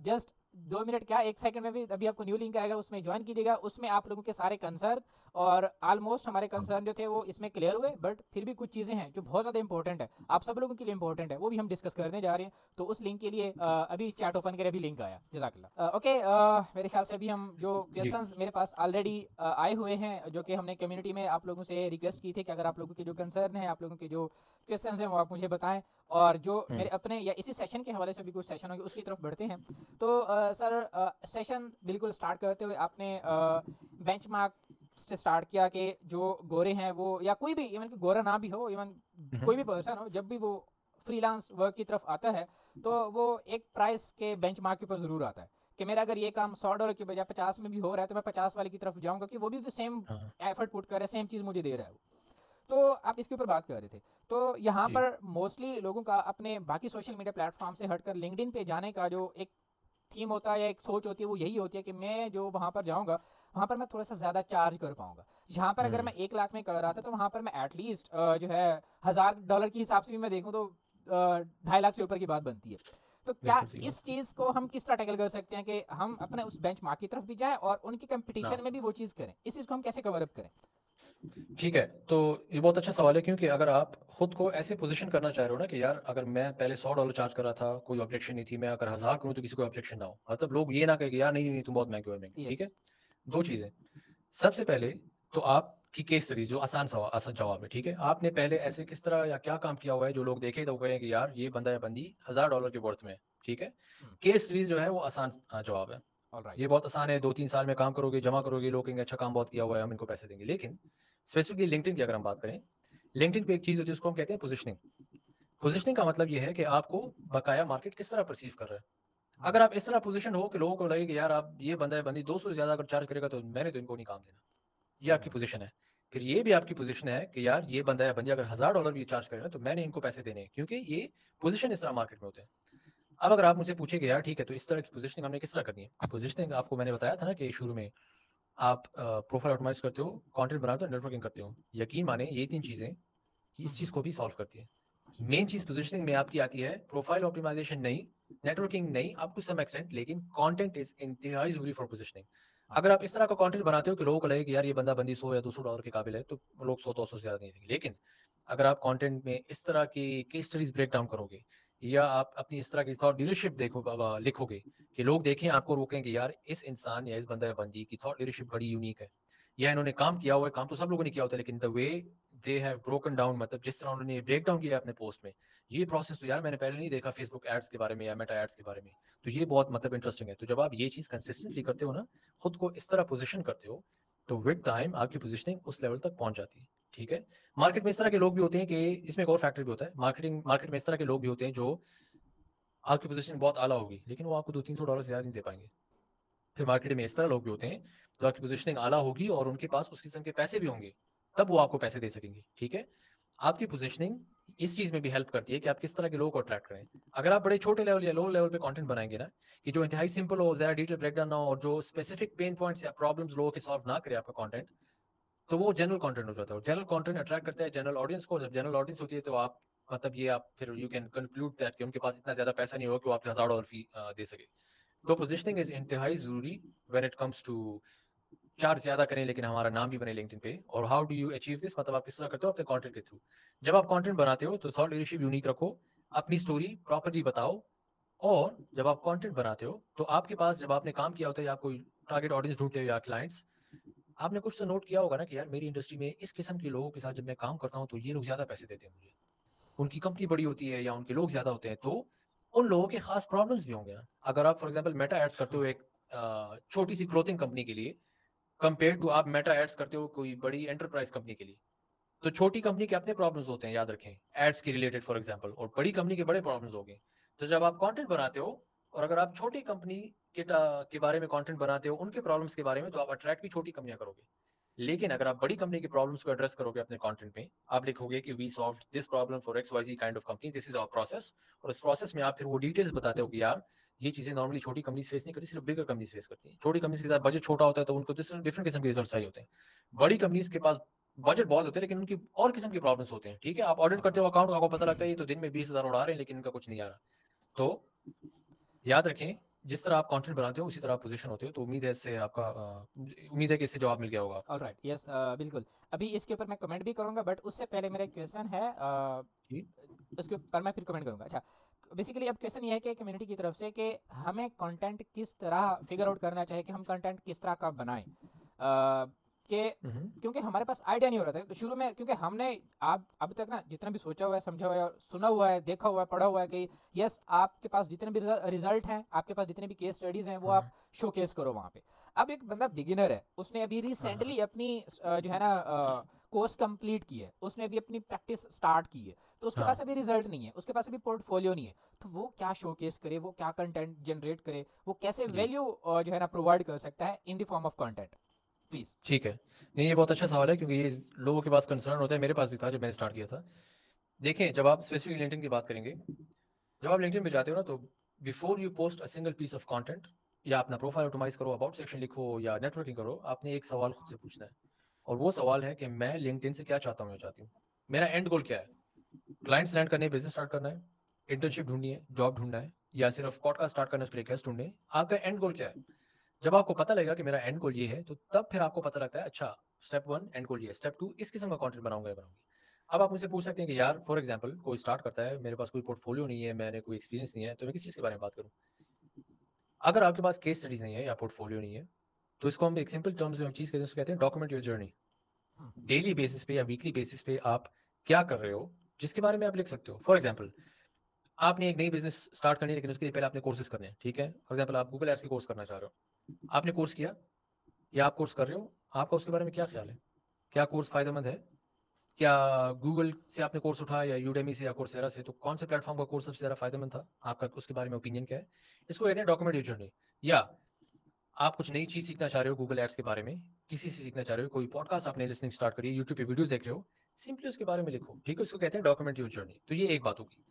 जस्ट 2 मिनट क्या 1 सेकंड में भी अभी आपको न्यू लिंक आएगा, उसमें ज्वाइन कीजिएगा। उसमें आप लोगों के सारे कंसर्न और ऑलमोस्ट हमारे कंसर्न जो थे वो इसमें क्लियर हुए, बट फिर भी कुछ चीज़ें हैं जो बहुत ज़्यादा इंपॉर्टेंट है, आप सब लोगों के लिए इंपॉर्टेंट है, वो भी हम डिस्कस करने जा रहे हैं। तो उस लिंक के लिए अभी चैट ओपन करें, अभी लिंक आया। जज़ाकल्लाह। ओके, मेरे ख्याल से अभी हम जो जी क्वेश्चंस मेरे पास ऑलरेडी आए हुए हैं, जो कि हमने कम्युनिटी में आप लोगों से रिक्वेस्ट की थी कि अगर आप लोगों के जो कंसर्न है, आप लोगों के जो क्वेश्चंस हैं वो आप मुझे बताएं, और जो मेरे अपने या इसी सेशन के हवाले से भी कुछ सेशन होंगे उसकी तरफ बढ़ते हैं। तो सर, सेशन बिल्कुल स्टार्ट करते हुए आपने बेंचमार्क से स्टार्ट किया कि जो गोरे हैं वो, या कोई भी, इवन कि गोरा ना भी हो, इवन कोई भी पर्सन हो, जब भी वो फ्रीलांस वर्क की तरफ आता है तो वो एक प्राइस के बेंचमार्क के ऊपर ज़रूर आता है कि मेरा अगर ये काम $100 की बजाय 50 में भी हो रहा है तो मैं 50 वाले की तरफ जाऊंगा, कि वो भी सेम हाँ एफर्ट पुट कर रहा है, सेम चीज़ मुझे दे रहा है वो। तो आप इसके ऊपर बात कर रहे थे। तो यहाँ जी पर मोस्टली लोगों का अपने बाकी सोशल मीडिया प्लेटफॉर्म से हटकर लिंक्डइन पे जाने का जो एक थीम होता है या एक सोच होती है, वो यही होती है कि मैं जो वहाँ पर जाऊँगा, वहाँ पर मैं थोड़ा सा ज़्यादा चार्ज कर पाऊँगा। जहाँ पर अगर मैं 1 लाख में कर रहा था, तो वहाँ पर मैं एटलीस्ट जो है $1000 के हिसाब से भी मैं देखूँ तो 2.5 लाख से ऊपर की बात बनती है। तो क्या बिल्कुल सही बात। इस चीज़ को हम किस तरह टैकल कर सकते हैं कि हम अपने उस बेंच मार्क की तरफ भी जाएं और उनकी ना कंपटीशन में भी वो चीज़ करें? इस चीज़ को हम कैसे कवर अप करें? ठीक है, तो ये बहुत अच्छा सवाल है, क्योंकि अगर आप खुद को ऐसे पोजीशन करना चाह रहे हो ना कि यार अगर मैं पहले $100 चार्ज कर रहा था कोई ऑब्जेक्शन नहीं थी, मैं अगर 1000 करूँ तो किसी को ऑब्जेक्शन ना हो, मतलब लोग ये ना कहे कि यार नहीं नहीं तुम बहुत महंगे हो, महंगे। ठीक यस। है, दो चीजें। सबसे पहले तो आपकी केस स्टडी जो आसान सवाल, आसान जवाब है। ठीक है, आपने पहले ऐसे किस तरह या क्या काम किया हुआ है जो लोग देखे तो कहें कि यार ये बंदा या बंदी $1000 के वर्थ में है। ठीक है, केस स्टडीज जो है वो आसान जवाब है। ऑल ये राइट। बहुत आसान है, 2-3 साल में काम करोगे, जमा करोगे, लोग कहेंगे अच्छा काम बहुत किया हुआ है, हम इनको पैसे देंगे। लेकिन स्पेसिफिकली लिंक्डइन की अगर हम बात करें, लिंक्डइन पे एक चीज होती है उसको हम कहते हैं पोजिशनिंग। पोजिशनिंग का मतलब ये है कि आपको बकाया मार्केट किस तरह परसीव कर रहा है। अगर आप इस तरह पोजीशन हो कि लोगों को लगे कि यार आप ये बंदा है बंदी 200 से ज्यादा अगर चार्ज करेगा तो मैंने तो इनको नहीं काम देना, ये आपकी पोजीशन है। फिर ये भी आपकी पोजीशन है कि यार ये बंदा है बंदी अगर $1000 भी चार्ज करेगा तो मैंने इनको पैसे देने हैं, क्योंकि ये पोजीशन इस तरह मार्केट में होते हैं। अब अगर आप मुझसे पूछेंगे यार ठीक है तो इस तरह की पोजीशनिंग हमने किस तरह करनी है, पोजीशनिंग आपको मैंने बताया था ना कि शुरू में आप प्रोफाइल ऑप्टिमाइज करते हो, कंटेंट बनाते हो, नेटवर्किंग करते हो। यकीन माने ये 3 चीजें इस चीज को भी सॉल्व करती है। मेन चीज पोजीशनिंग में आपकी आती है, प्रोफाइल ऑप्टिमाइजेशन नहीं, नेटवर्किंग नहीं, अप टू सम एक्सटेंट, लेकिन कंटेंट इज इंतहाई जरूरी फॉर पोजीशनिंग। अगर आप इस तरह का कंटेंट बनाते हो कि लोगों को लगे कि यार ये बंदा बंदी 100 या $200 के काबिल है, तो लोग 100-200 से ज्यादा नहीं देंगे। लेकिन अगर आप कंटेंट में इस तरह की केस स्टडीज ब्रेक डाउन करोगे, या आप अपनी इस तरह की थॉट लीडरशिप लिखोगे कि लोग देखें आपको, रोकें कि यार इस इंसान या इस बंदा या बंदी की थॉट लीडरशिप बड़ी यूनिक है, या इन्होंने काम किया हुआ है, काम तो सब लोगों ने किया होता है, लेकिन the way they have broken down, मतलब जिस तरह उन्होंने ब्रेक डाउन किया अपने पोस्ट में, ये प्रोसेस तो यार मैंने पहले नहीं देखा फेसबुक एड्स के बारे में या मेटा एड्स के बारे में। तो ये बहुत मतलब इंटरेस्टिंग है। तो जब आप ये चीज कंसिस्टेंटली करते हो ना, खुद को इस तरह पोजीशन करते हो, तो विद टाइम आपकी पोजीशनिंग उस लेवल तक पहुंच जाती है। ठीक है, मार्केट में इस तरह के लोग भी होते हैं कि इसमें एक और फैक्टर भी होता है, मार्केट में इस तरह के लोग भी होते हैं जो आपकी पोजीशन बहुत आला होगी लेकिन वो आपको $200-300 से ज्यादा नहीं दे पाएंगे। फिर मार्केट में इस तरह लोग भी होते हैं जो आपकी पोजीशनिंग आला होगी और उनके पास उस किस्म के पैसे भी होंगे, तब वो आपको पैसे दे सकेंगे। ठीक है, आपकी पोजीशनिंग इस चीज में भी हेल्प करती है कि आप किस तरह के लोगों को अट्रैक्ट करें। अगर आप बड़े छोटे लेवल या लो लेवल पे कंटेंट बनाएंगे ना, कि जो इंतहाई सिंपल हो, ज्यादा डिटेल ब्रेकडाउन ना हो, और जो स्पेसिफिक पेन पॉइंट्स या प्रॉब्लम्स लोगों के सॉल्व ना करे आपका कंटेंट, तो वो जनरल कंटेंट हो जाता है। जनरल कंटेंट अट्रैक्ट करता है जनरल ऑडियंस को। जब जनरल ऑडियंस होती है तो आप मतलब ये आप फिर यू कैन कंक्लूड दैट कि उनके पास इतना ज्यादा पैसा नहीं होगा कि वो आपके $1000 फी दे सके। तो पोजीशनिंग इज इंतहाई जरूरी when it comes to charge ज्यादा करें लेकिन हमारा नाम भी बने लिंक्डइन पे। और how do you achieve this, मतलब आप किस तरह करते हो अपने कंटेंट के थ्रू। जब आप कंटेंट बनाते हो तो थॉट लीडरशिप यूनिक रखो, अपनी स्टोरी प्रॉपर्ली बताओ, और जब आप कंटेंट बनाते हो तो आपके पास जब आपने काम किया होता है या कोई टारगेट ऑडियंस ढूंढते हो या क्लाइंट्स, आपने कुछ तो नोट किया होगा ना कि यार मेरी इंडस्ट्री में इस किस्म के लोगों के साथ जब मैं काम करता हूँ तो ये लोग ज्यादा पैसे देते हैं मुझे। उनकी कंपनी बड़ी होती है या उनके लोग ज़्यादा होते हैं, तो उन लोगों के खास प्रॉब्लम्स भी होंगे ना। अगर आप फॉर एग्जांपल मेटा एड्स करते हो एक छोटी सी क्लोथिंग कंपनी के लिए, कंपेयर टू आप मेटा एड्स करते हो कोई बड़ी एंटरप्राइज कंपनी के लिए, तो छोटी कंपनी के अपने प्रॉब्लम्स होते हैं, याद रखें, एड्स के रिलेटेड फॉर एग्जांपल, और बड़ी कंपनी के बड़े प्रॉब्लम्स होंगे। तो जब आप कंटेंट बनाते हो, और अगर आप छोटी कंपनी के बारे में कंटेंट बनाते हो, उनके प्रॉब्लम्स के बारे में, तो आप अट्रैक्ट भी छोटी कंपनियां करोगे। लेकिन अगर आप बड़ी कंपनी के प्रॉब्लम्स को एड्रेस करोगे अपने कंटेंट में, आप लिखोगे कि we solved this problem for X Y Z kind of company, this is our process, और इस प्रोसेस में आप फिर वो डिटेल्स बताते हो कि यार ये चीजें नॉर्मली छोटी कंपनीज फेस नहीं करती, सिर्फ बिगर कंपनीज फेस करती हैं। छोटी कंपनीज के साथ बजट छोटा होता है तो उनको डिफरेंट किस्म के रिजल्ट चाहिए होते हैं। बड़ी कंपनीज के पास बजट बहुत होते हैं लेकिन उनकी और किस्म की प्रॉब्लम्स होते हैं। ठीक है, आप ऑडिट करते हो अकाउंट, आपको पता लगता है ये तो दिन में 20,000 उड़ा रहे हैं लेकिन इनका कुछ नहीं आ रहा। तो याद रखें, जिस तरह आप कंटेंट बनाते हो उसी तरह आप पोजीशन होते हो। तो उम्मीद है इससे आपका उम्मीद है कि इससे जवाब मिल गया होगा। ऑलराइट, यस, बिल्कुल। अभी इसके ऊपर मैं कमेंट भी करूंगा, बट उससे पहले मेरा एक क्वेश्चन है, जी। उसके ऊपर मैं फिर कमेंट करूंगा। अच्छा, बेसिकली अब क्वेश्चन ये है कि कम्युनिटी की तरफ से कि हमें कंटेंट किस तरह फिगर आउट करना चाहिए कि हम कंटेंट किस तरह का बनाएं, कि क्योंकि हमारे पास आइडिया नहीं हो रहा था तो शुरू में, क्योंकि हमने आप अब तक ना जितना भी सोचा हुआ है, समझा हुआ है, सुना हुआ है, देखा हुआ है, पढ़ा हुआ है कि यस आपके पास जितने भी रिजल्ट हैं, आपके पास जितने भी केस स्टडीज़ हैं, वो आप शोकेस करो वहाँ पे। अब एक बंदा बिगिनर है, उसने अभी रिसेंटली अपनी जो है ना कोर्स कंप्लीट की है, उसने अभी अपनी प्रैक्टिस स्टार्ट की है, तो उसके पास अभी रिजल्ट नहीं है, उसके पास अभी पोर्टफोलियो नहीं है, तो वो क्या शोकेस करे, वो क्या कंटेंट जनरेट करे, वो कैसे वैल्यू जो है ना प्रोवाइड कर सकता है in the form of content, please. ठीक है, नहीं ये बहुत अच्छा सवाल है क्योंकि ये लोगों के पास कंसर्न होता है, मेरे पास भी था जब मैंने स्टार्ट किया था। देखें, जब आप स्पेसिफिक लिंक्डइन की बात करेंगे, जब आप लिंक्डइन पे जाते हो ना, तो before you post a single piece of content, या अपना प्रोफाइल ऑटोमाइज करो, अबाउट सेक्शन लिखो या नेटवर्किंग करो, आपने एक सवाल खुद से पूछना है, और वो सवाल है कि मैं लिंक्डइन से क्या चाहता हूँ या चाहती हूँ, मेरा एंड गोल क्या है। क्लाइंट्स लैंड करने, बिजनेस स्टार्ट करना है, इंटर्नशिप ढूंढनी है, जॉब ढूंढना है, या सिर्फ पॉडकास्ट स्टार्ट करना है, उसके लिए गेस्ट ढूंढने, आपका एंड गोल क्या है। जब आपको पता लगेगा कि मेरा एंड गोल ये है, तो तब फिर आपको पता लगता है अच्छा स्टेप 1 एंड गोल ये है, स्टेप 2 इस किस्म का कंटेंट बनाऊंगा या बनाऊंगी। अब आप मुझसे पूछ सकते हैं कि यार फॉर एग्जांपल कोई स्टार्ट करता है, मेरे पास कोई पोर्टफोलियो नहीं है, मैंने कोई एक्सपीरियंस नहीं है, तो मैं किस चीज़ के बारे में बात करूँ। अगर आपके पास केस स्टडीज नहीं है या पोर्टफोलियो नहीं है, तो इसको हम एक सिंपल टर्म्स में चीज़ कहते हैं document your journey. Daily basis पे या वीकली बेसिस पे आप क्या कर रहे हो, जिसके बारे में आप लिख सकते हो। फॉर एग्जाम्पल, आपने एक नई बिजनेस स्टार्ट करनी है लेकिन उसके लिए पहले आपने कोर्सेज करने हैं। ठीक है, फॉर एग्जाम्पल आप गूगल एड्स के कोर्स करना चाह रहे हो, आपने कोर्स किया या आप कोर्स कर रहे हो, आपका उसके बारे में क्या ख्याल है, क्या कोर्स फायदेमंद है, क्या गूगल से आपने कोर्स उठाया या यूडेमी से या कोर्सेरा से, तो कौन से प्लेटफॉर्म का कोर्स सबसे ज़्यादा फायदेमंद था, आपका उसके बारे में ओपिनियन क्या है। इसको कहते हैं डॉक्यूमेंट योर जर्नी। या आप कुछ नई चीज़ सीखना चाह रहे हो गूगल एड्स के बारे में, किसी से सीखना चाह रहे हो, कोई पॉडकास्ट आपने लिसनिंग स्टार्ट करी है, यूट्यूब पे वीडियोस देख रहे हो, सिंपली उसके बारे में लिखो। ठीक है, उसको कहते हैं डॉक्यूमेंट योर जर्नी। तो ये एक बात होगी।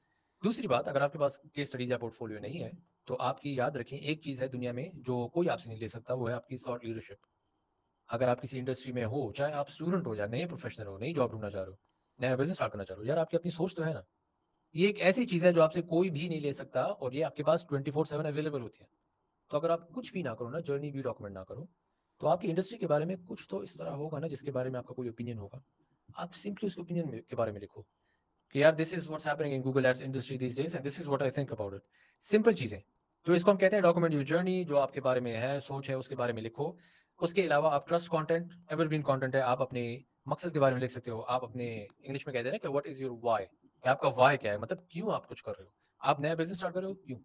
दूसरी बात, अगर आपके पास केस स्टडीज या पोर्टफोलियो नहीं है, तो आपकी याद रखें एक चीज़ है दुनिया में जो कोई आपसे नहीं ले सकता, वो है आपकी थॉट लीडरशिप। अगर आप किसी इंडस्ट्री में हो, चाहे आप स्टूडेंट हो या नए प्रोफेशनल हो, नई जॉब ढूंढना चाह रहे हो, नया बिजनेस स्टार्ट करना चाह रहे हो, यार आपकी अपनी सोच तो है ना। ये एक ऐसी चीज़ है जो आपसे कोई भी नहीं ले सकता, और ये आपके पास 24/7 अवेलेबल होती है। तो अगर आप कुछ भी ना करो ना, जर्नी भी डॉक्यूमेंट ना करो, तो आपकी इंडस्ट्री के बारे में कुछ तो इस तरह होगा ना जिसके बारे में आपका कोई ओपिनियन होगा। आप सिंपली उस ओपिनियन के बारे में लिखो कि यार this is what's happening in Google ads industry these days and this is what I think about it. Simple चीज़ें। तो इसको हम कहते हैं डॉक्यूमेंट योर जर्नी। जो आपके बारे में है, सोच है, उसके बारे में लिखो। उसके अलावा आप ट्रस्ट कंटेंट, एवरग्रीन कंटेंट है, आप अपने मकसद के बारे में लिख सकते हो। आप अपने इंग्लिश में कहते हैं ना कि व्हाट इज योर वाई, आपका वाई क्या है, मतलब क्यों आप कुछ कर रहे हो। आप नया बिजनेस स्टार्ट कर रहे हो, क्यों।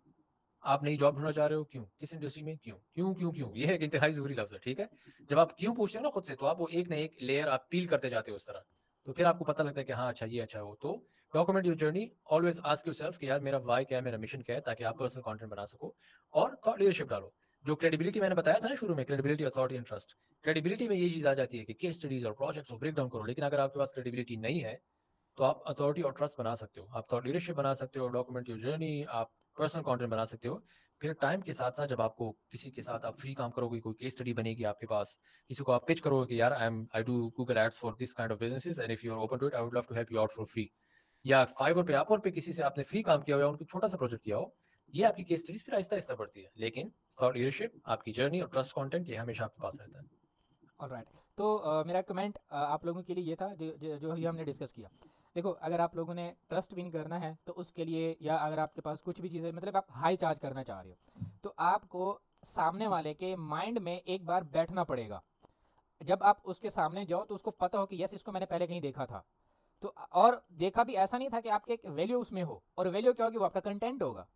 आप नई जॉब ढूंढना चाह रहे हो, क्यों। किस इंडस्ट्री में, क्यों क्यों क्यों क्यों। ये एक इंतहाई जरूरी लफ्ज है। ठीक है, जब आप क्यों पूछते हो ना खुद से, तो आप वो एक ना एक लेयर आप पील करते जाते हो उस तरह। तो फिर आपको पता लगता है कि हाँ अच्छा ये अच्छा हो। तो document your journey, always ask yourself कि यार मेरा वाई क्या है, मेरा मिशन क्या है, ताकि आप पर्सनल कंटेंट बना सको। और थॉट लीडरशिप डालो। जो क्रेडिबिलिटी मैंने बताया था ना शुरू में, credibility, authority and trust. Credibility में ये चीज आ जाती है कि केस स्टडीज और प्रोजेक्ट्स को ब्रेक डाउन करो, लेकिन अगर आपके पास क्रेडिबिलिटी नहीं है, तो आप अथॉरिटी और ट्रस्ट बना सकते हो, आप थॉट लीडरशिप बना सकते हो, डॉक्यूमेंट योर जर्नी, आप पर्सनल कंटेंट बना सकते हो। फिर टाइम के साथ साथ जब आपको किसी के साथ आप फ्री काम करोगे, कोई केस स्टडी बनेगी आपके पास, किसी को आप पिच करोगे कि यार I do Google ads for this kind of businesses and if you are open to it I would love to help you out for free. या फाइवर पे, अपवर पे किसी से आपने फ्री काम किया हो या उनको छोटा सा प्रोजेक्ट किया हो, ये आपकी केस स्टडीज फिर आहिस्ता आहिस्ता बढ़ती है। लेकिन थॉट लीडरशिप, आपकी जर्नी और ट्रस्ट कंटेंट, ये हमेशा आपके पास रहता है। ऑलराइट, तो मेरा कमेंट आप लोगों के लिए ये था जो अभी हमने डिस्कस किया। देखो, अगर आप लोगों ने ट्रस्ट विन करना है तो उसके लिए, या अगर आपके पास कुछ भी चीज़ें, मतलब आप हाई चार्ज करना चाह रहे हो, तो आपको सामने वाले के माइंड में एक बार बैठना पड़ेगा। जब आप उसके सामने जाओ तो उसको पता हो कि यस इसको मैंने पहले कहीं देखा था, तो और देखा भी ऐसा नहीं था कि आपके एक वैल्यू उसमें हो, और वैल्यू क्या होगी, वो आपका कंटेंट होगा।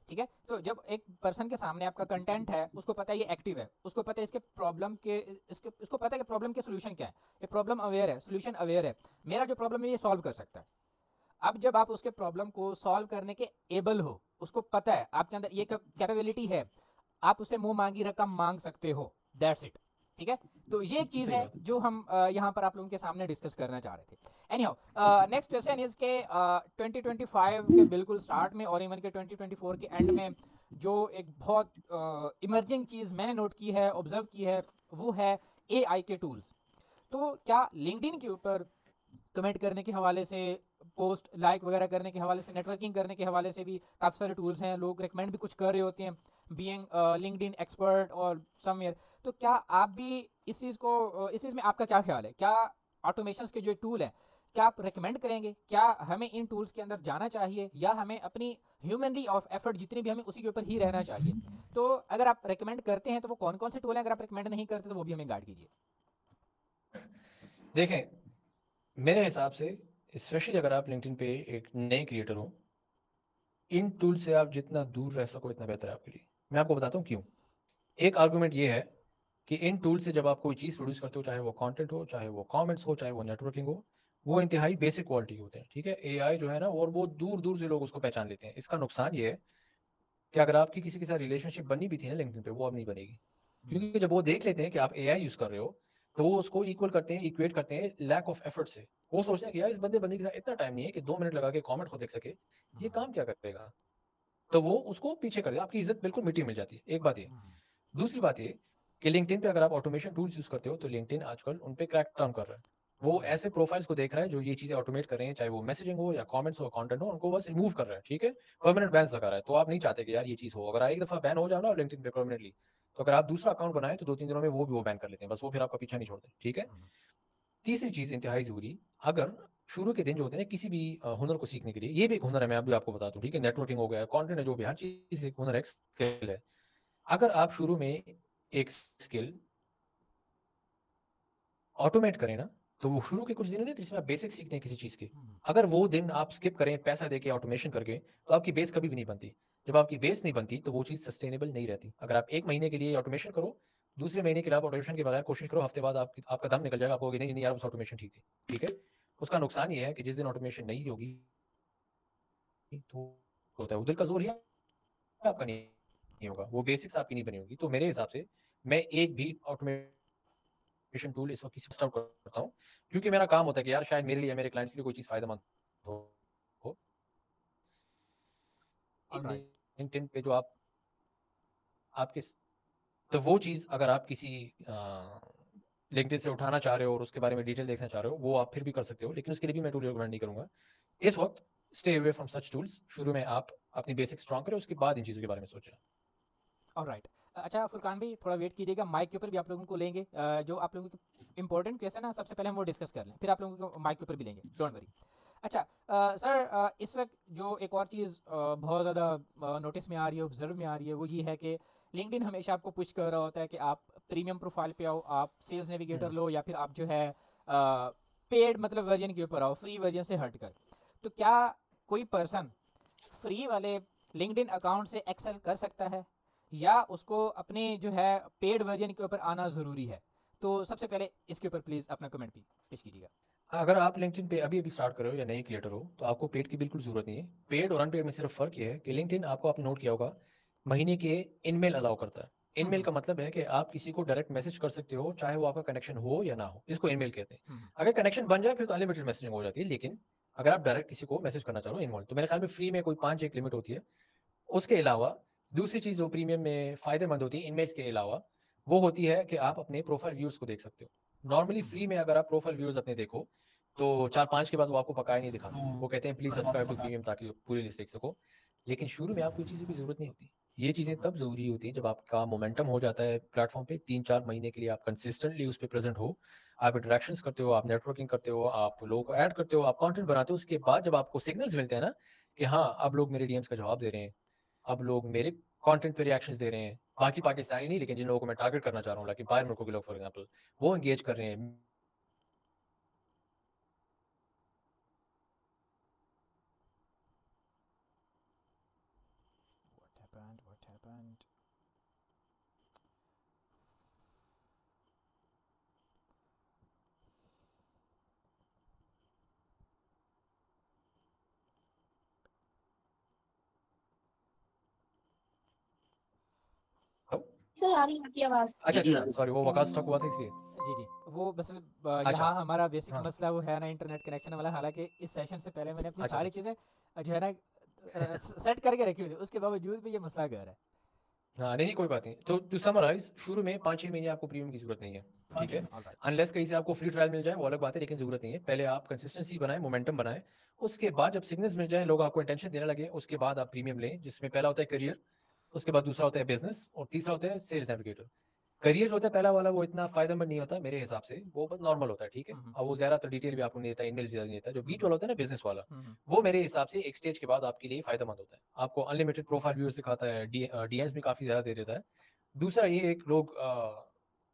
ठीक है, तो जब एक पर्सन के सामने आपका कंटेंट है, उसको पता है ये एक्टिव है, उसको पता है इसके प्रॉब्लम के, इसको पता है कि प्रॉब्लम के सोल्यूशन क्या है, ये प्रॉब्लम अवेयर है, सोल्यूशन अवेयर है, मेरा जो प्रॉब्लम है ये सॉल्व कर सकता है। अब जब आप उसके प्रॉब्लम को सॉल्व करने के एबल हो, उसको पता है आपके अंदर ये कैपेबिलिटी है, आप उसे मुंह मांगी रकम मांग सकते हो, दैट्स इट। ठीक है, तो ये एक चीज़ सही है बात है। जो हम यहाँ पर आप लोगों के सामने डिस्कस करना चाह रहे थे। Any how, next question is के 2025 के बिल्कुल स्टार्ट में और इवन के 2024 के एंड में जो एक बहुत इमर्जिंग चीज़ मैंने नोट की है, ऑब्जर्व की है, वो है एआई के टूल्स। तो क्या लिंक्डइन के ऊपर कमेंट करने के हवाले से, पोस्ट लाइक वगैरह करने के हवाले से, नेटवर्किंग करने के हवाले से भी काफ़ी सारे टूल्स हैं, लोग रिकमेंड भी कुछ कर रहे होते हैं, बीइंग लिंक्डइन एक्सपर्ट और समवेयर। तो क्या आप भी इस चीज़ को इस चीज़ में आपका क्या ख्याल है, क्या ऑटोमेशंस के जो टूल हैं क्या आप रिकमेंड करेंगे, क्या हमें इन टूल्स के अंदर जाना चाहिए, या हमें अपनी ह्यूमनली ऑफ एफर्ट जितनी भी हमें उसी के ऊपर ही रहना चाहिए? तो अगर आप रिकमेंड करते हैं तो वो कौन कौन से टूल हैं, अगर आप रिकमेंड नहीं करते तो वो भी हमें गाइड कीजिए। देखें, मेरे हिसाब से स्पेशली अगर आप लिंक्डइन पे एक नए क्रिएटर हो, इन टूल से आप जितना दूर रह सको इतना बेहतर है आपके लिए। मैं आपको बताता हूँ क्यों। एक आर्गुमेंट ये है कि इन टूल से जब आप कोई चीज़ प्रोड्यूस करते हो, चाहे वो कंटेंट हो, चाहे वो कमेंट्स हो, चाहे वो नेटवर्किंग हो, वो इंतहाई बेसिक क्वालिटी होते हैं। ठीक है, एआई जो है ना, और वो दूर दूर से लोग उसको पहचान लेते हैं। इसका नुकसान ये है कि अगर आपकी किसी के साथ रिलेशनशिप बनी भी थी ना लिंक्डइन पे, वो अब नहीं बनेगी, क्योंकि जब वो देख लेते हैं कि आप एआई यूज़ कर रहे हो, तो वो उसको इक्वल करते हैं, इक्वेट करते हैं लैक ऑफ एफर्ट से। वो सोचते हैं कि यार इस बंदे के साथ इतना टाइम नहीं है कि 2 मिनट लगा के कमेंट को देख सके, ये काम क्या करेगा, तो वो उसको पीछे कर दे, आपकी इज्जत बिल्कुल मिट्टी मिल जाती है। एक बात ये। दूसरी बात ये कि लिंक्डइन पे अगर आप ऑटोमेशन टूल्स यूज करते हो, तो लिंक्डइन आजकल उन पे क्रैक डाउन कर रहा है। वो ऐसे प्रोफाइल्स को देख रहा है जो ये चीजें ऑटोमेट कर रहे हैं, चाहे वो मैसेजिंग हो या कमेंट्स हो, कंटेंट हो, उनको बस रिमूव कर रहा है। ठीक है, परमानेंट बैन्स लगा रहा है। तो आप नहीं चाहते कि यार ये चीज हो। अगर एक दफा बैन हो जाओ ना लिंक्डइन पे परमानेंटली, तो अगर आप दूसरा अकाउंट बनाए तो 2-3 दिनों में वो भी वो बैन कर लेते हैं, बस वो फिर आपका पीछा नहीं छोड़ते। ठीक है, तीसरी चीज इंतहाई जरूरी, अगर शुरू के दिन जो होते हैं ना किसी भी हुनर को सीखने के लिए, ये भी एक हुनर है, मैं अभी आपको बताता हूँ। ठीक है, नेटवर्किंग हो गया, कंटेंट है, जो भी हर चीज एक हुनर है, स्किल है। अगर आप शुरू में एक स्किल ऑटोमेट करें ना, तो वो शुरू के कुछ दिन नहीं, जिसमें आप बेसिक सीखते हैं किसी चीज के, अगर वो दिन आप स्किप करें पैसा देके ऑटोमेशन करके, तो आपकी बेस कभी भी नहीं बनती। जब आपकी बेस नहीं बनती तो वो चीज सस्टेनेबल नहीं रहती। अगर आप 1 महीने के लिए ऑटोमेशन करो, दूसरे महीने के लिए आप ऑटोमेशन के बगैर कोशिश करो, हफ्ते बाद आपका दम निकल जाएगा, आप कहोगे नहीं नहीं यार, उस ऑटोमेशन ठीक थी। ठीक है, उसका नुकसान ये है कि जिस दिन ऑटोमेशन नहीं होगी, तो होता है वो दिल का जोर ही आपका नहीं होगा, वो बेसिक्स आपकी नहीं बनी होगी। तो मेरे हिसाब से मैं एक भी ऑटोमेशन टूल इस वक्त किसी आउट करता हूँ, क्योंकि मेरा काम होता है कि यार शायद मेरे लिए, मेरे क्लाइंट्स के लिए कोई चीज़ फायदेमंद हो। ऑलराइट। लिंक्डइन पे जो आपके, तो वो चीज़ अगर आप किसी लिंक्डइन से उठाना चाह रहे हो और उसके बारे में डिटेल देखना चाह रहे हो, वो आप फिर भी कर सकते हो, लेकिन उसके लिए भी मैं टूल रिकमेंड नहीं करूंगा इस वक्त। Stay away from such tools. शुरू में आप अपनी बेसिक स्ट्रॉन्ग करें, उसके बाद इन चीज़ों के बारे में सोचें। ऑलराइट। अच्छा फुरकान भाई, थोड़ा वेट कीजिएगा, माइक के ऊपर भी आप लोगों को लेंगे। जो आप लोगों के इंपॉर्टेंट क्वेश्चन है सबसे पहले हम वो डिस्कस कर लें, फिर आप लोगों को माइक के ऊपर भी लेंगे, डोंट वरी। अच्छा सर, इस वक्त जो एक और चीज़ बहुत ज़्यादा नोटिस में आ रही है, ऑब्जर्व में आ रही है, वो ये है कि लिंक्डइन हमेशा आपको पुश कर रहा होता है कि आप प्रीमियम प्रोफाइल पे आओ, आप सेल्स नेविगेटर लो, या फिर आप जो है पेड मतलब वर्जन के ऊपर आओ, फ्री वर्जन से हट कर। तो क्या कोई पर्सन फ्री वाले लिंक्डइन अकाउंट से एक्सेल कर सकता है, या उसको अपने जो है पेड वर्जन के ऊपर आना ज़रूरी है? तो सबसे पहले इसके ऊपर प्लीज़ अपना कमेंट पेश कीजिएगा। अगर आप लिंक्डइन पे अभी अभी स्टार्ट कर रहे हो या नए क्रिएटर हो, तो आपको पेड की बिल्कुल जरूरत नहीं है। पेड और अनपेड में सिर्फ फर्क ये है कि लिंक्डइन, आपको आपने नोट किया होगा, महीने के इनमेल अलाउ करता है। इनमेल का मतलब है कि आप किसी को डायरेक्ट मैसेज कर सकते हो, चाहे वो आपका कनेक्शन हो या ना हो, इसको इनमेल कहते हैं। अगर कनेक्शन बन जाए फिर तो अनलिमिटेड मैसेजिंग हो जाती है, लेकिन अगर आप डायरेक्ट किसी को मैसेज करना चाह रहे हो इनमेल, तो मेरे ख्याल में फ्री में कोई 5 एक लिमिट होती है। उसके अलावा दूसरी चीज़ जो प्रीमियम में फ़ायदेमंद होती है इनमेल्स के अलावा, वो होती है कि आप अपने प्रोफाइल व्यूज़ को देख सकते हो। नॉर्मली फ्री में अगर आप प्रोफाइल व्यूज़ अपने देखो, तो 4-5 के बाद वो आपको पकाए नहीं दिखाते। वो कहते हैं प्लीज़ सब्सक्राइब टू प्रीमियम, ताकि पूरी लिस्ट देख सको। लेकिन शुरू में आपको ये चीज़ें की ज़रूरत नहीं होती। ये चीज़ें तब ज़रूरी होती हैं जब आपका मोमेंटम हो जाता है प्लेटफ़ॉर्म पे, 3-4 महीने के लिए आप कंसिस्टेंटली उस पे प्रेज़ेंट हो, आप इंटरैक्शंस करते हो, आप नेटवर्किंग करते हो, आप लोगों को ऐड करते हो, आप कंटेंट बनाते हो। उसके बाद जब आपको सिग्नल्स मिलते हैं ना कि हाँ, अब लोग मेरे डीएम्स का जवाब दे रहे हैं, अब लोग मेरे कंटेंट पे रिएक्शंस दे रहे हैं, बाकी पाकिस्तानी नहीं, लेकिन जिन लोगों को मैं टारगेट करना चाह रहा हूँ, लाइक बाहर मुल्कों के लोग फॉर एग्जांपल, वो एंगेज कर रहे हैं happened? सर आ रही है आपकी आवाज? अच्छा अच्छा सॉरी, वो वकास स्टॉक हुआ था इसलिए। जी जी, वो बस अच्छा यहाँ हमारा बेसिक हाँ मसला वो है ना इंटरनेट कनेक्शन वाला। हालांकि इस सेशन से पहले मैंने अपनी अच्छा सारी अच्छा चीज़ें जो है ना सेट करके रखी हुई थी, उसके बावजूद भी ये मसला गया है। हाँ नहीं नहीं कोई बात नहीं। तो टू समराइज, शुरू में 5-6 महीने आपको प्रीमियम की जरूरत नहीं है, ठीक है। ऑलराइट। अनलेस कहीं से आपको फ्री ट्रायल मिल जाए वो अलग बात है, लेकिन जरूरत नहीं है। पहले आप कंसिस्टेंसी बनाएं, मोमेंटम बनाएं, उसके बाद जब सिग्नल्स मिल जाए, लोग आपको इंटेंशन देने लगे, उसके बाद आप प्रीमियम लें, जिसमें पहला होता है करियर, उसके बाद दूसरा होता है बिजनेस, और तीसरा होता है सेल्स नेविगेटर। करियर जो होता है पहला वाला, वो इतना फायदेमंद नहीं होता मेरे हिसाब से, वो बस नॉर्मल होता है, ठीक है। अब वो ज्यादातर डिटेल भी आपको नहीं देता, ईमेल नहीं देता। जो बीच वाला होता है ना, बिजनेस वाला, वो मेरे हिसाब से एक स्टेज के बाद आपके लिए फायदेमंद होता है। आपको अनलिमिटेड प्रोफाइल व्यूअर्स दिखाता है, डीएम्स भी काफी ज्यादा दे देता है। दूसरा ये एक लोग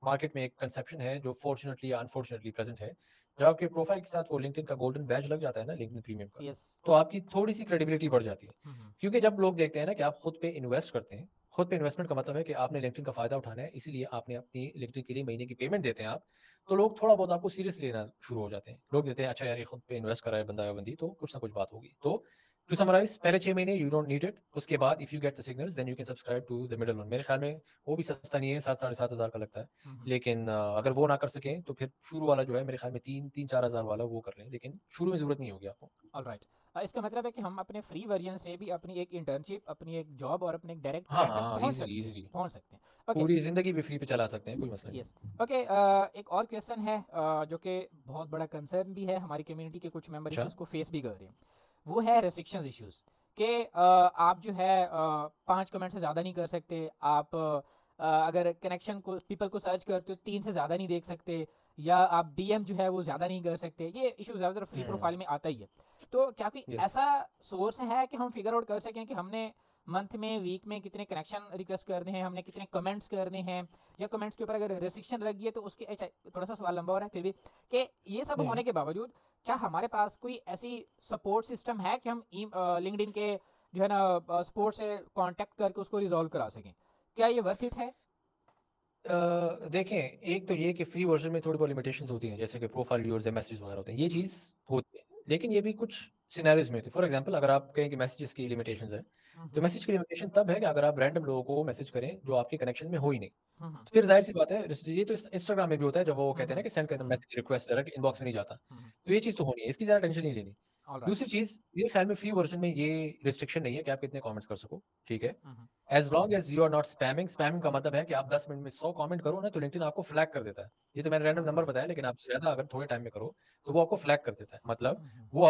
मार्केट में एक कंसेप्शन है जो फॉर्चुनेटली या अनफॉर्चुनेटली प्रेजेंट है, जब आपके प्रोफाइल के साथ वो लिंक्डइन का गोल्डन बैज लग जाता है ना, लिंक्डइन प्रीमियम का, यस। तो आपकी थोड़ी सी क्रेडिबिलिटी बढ़ जाती है। क्योंकि जब लोग देखते हैं ना कि आप खुद पे इन्वेस्ट करते हैं, खुद पे इन्वेस्टमेंट का मतलब है कि आपने लिंक्डइन का फायदा उठाना है, इसीलिए आपने अपनी लिंक्डइन के लिए महीने की पेमेंट देते हैं आप, तो लोग थोड़ा बहुत आपको सीरियस लेना शुरू हो जाते हैं। लोग देते हैं अच्छा यार ये खुद पे इन्वेस्ट कर रहा है बंदा या बंदी, तो कुछ ना कुछ बात होगी। तो टू समराइज, पहले 6 महीने यू डोंट नीड इट, उसके बाद if you get the signals then you can subscribe to the middle one. मेरे ख्याल में वो भी सस्ता नहीं है, 7-7.5 हज़ार का लगता है। लेकिन अगर वो ना कर सकें तो फिर शुरू वाला जो है मेरे ख्याल में 3-4 हज़ार वाला वो कर लें, लेकिन शुरू में जरूरत नहीं होगी आपको। ऑलराइट। इसका मतलब है कि हम अपने फ्री वर्जन से भी अपनी एक इंटर्नशिप, अपनी एक जॉब और अपने एक डायरेक्ट हाँ क्लाइंट तक हाँ इजीली इजीली पहुंच सकते हैं। ओके। पूरी जिंदगी भी फ्री पे चला सकते हैं, कोई मसला नहीं। यस। ओके। एक और क्वेश्चन है जो कि बहुत बड़ा कंसर्न भी है, हमारी कम्युनिटी के कुछ मेंबर अच्छा इसको फेस भी कर रहे हैं। वो है रेस्ट्रिक्शंस इश्यूज के आप जो है 5 कमेंट से ज़्यादा नहीं कर सकते आप। अगर कनेक्शन को पीपल को सर्च करते हो 3 से ज़्यादा नहीं देख सकते, या आप डीएम जो है वो ज़्यादा नहीं कर सकते। ये इशू ज़्यादातर फ्री प्रोफाइल में आता ही है। तो क्या कोई यस ऐसा सोर्स है कि हम फिगर आउट कर सकें कि हमने मंथ में, वीक में कितने कनेक्शन रिक्वेस्ट करने हैं, हमने कितने कमेंट्स करने हैं, या कमेंट्स के ऊपर अगर रेस्ट्रिक्शन लग गई है तो उसके थोड़ा सा सवाल लंबा हो रहा है फिर भी, कि ये सब नहीं होने के बावजूद क्या हमारे पास कोई ऐसी सपोर्ट सिस्टम है कि हम लिंक्डइन के जो है ना सपोर्ट से कांटेक्ट करके उसको रिजॉल्व करा सकें? क्या ये वर्थ इट है? देखें, एक तो ये कि फ्री वर्जन में थोड़ी बहुत लिमिटेशंस होती हैं, जैसे कि प्रोफाइल व्यूअर्स या मैसेज वगैरह होते हैं, ये चीज़ होती है। लेकिन ये भी कुछ सिनेरियोज में होती है। फॉर एग्जांपल, अगर आप कहें कि मैसेजेस की लिमिटेशंस है, तो मैसेज की लिमिटेशन तब है कि अगर आप रैंडम लोगों को मैसेज करें जो आपके कनेक्शन में हो ही नहीं, तो फिर जाहिर सी बात है, ये तो इंस्टाग्राम में भी होता है, जब वो कहते हैं ना कि सेंड करना मैसेज रिक्वेस्ट डायरेक्ट इनबॉक्स में नहीं जाता, तो ये चीज़ तो होनी है, इसकी ज़्यादा टेंशन नहीं लेनी। दूसरी चीज़, मेरे ख्याल में फ्री वर्जन में ये रिस्ट्रिक्शन नहीं है कि आप कितने कमेंट्स कर सको, ठीक है। As long as you are not spamming, spamming का मतलब है कि आप 10 मिनट में 100 कमेंट करो ना, तो लिंक्डइन आपको फ्लैग कर देता है। ये तो मैंने रैंडम नंबर बताया, लेकिन आप ज्यादा अगर थोड़े टाइम में करो तो वो आपको फ्लैग कर देता है। मतलब वो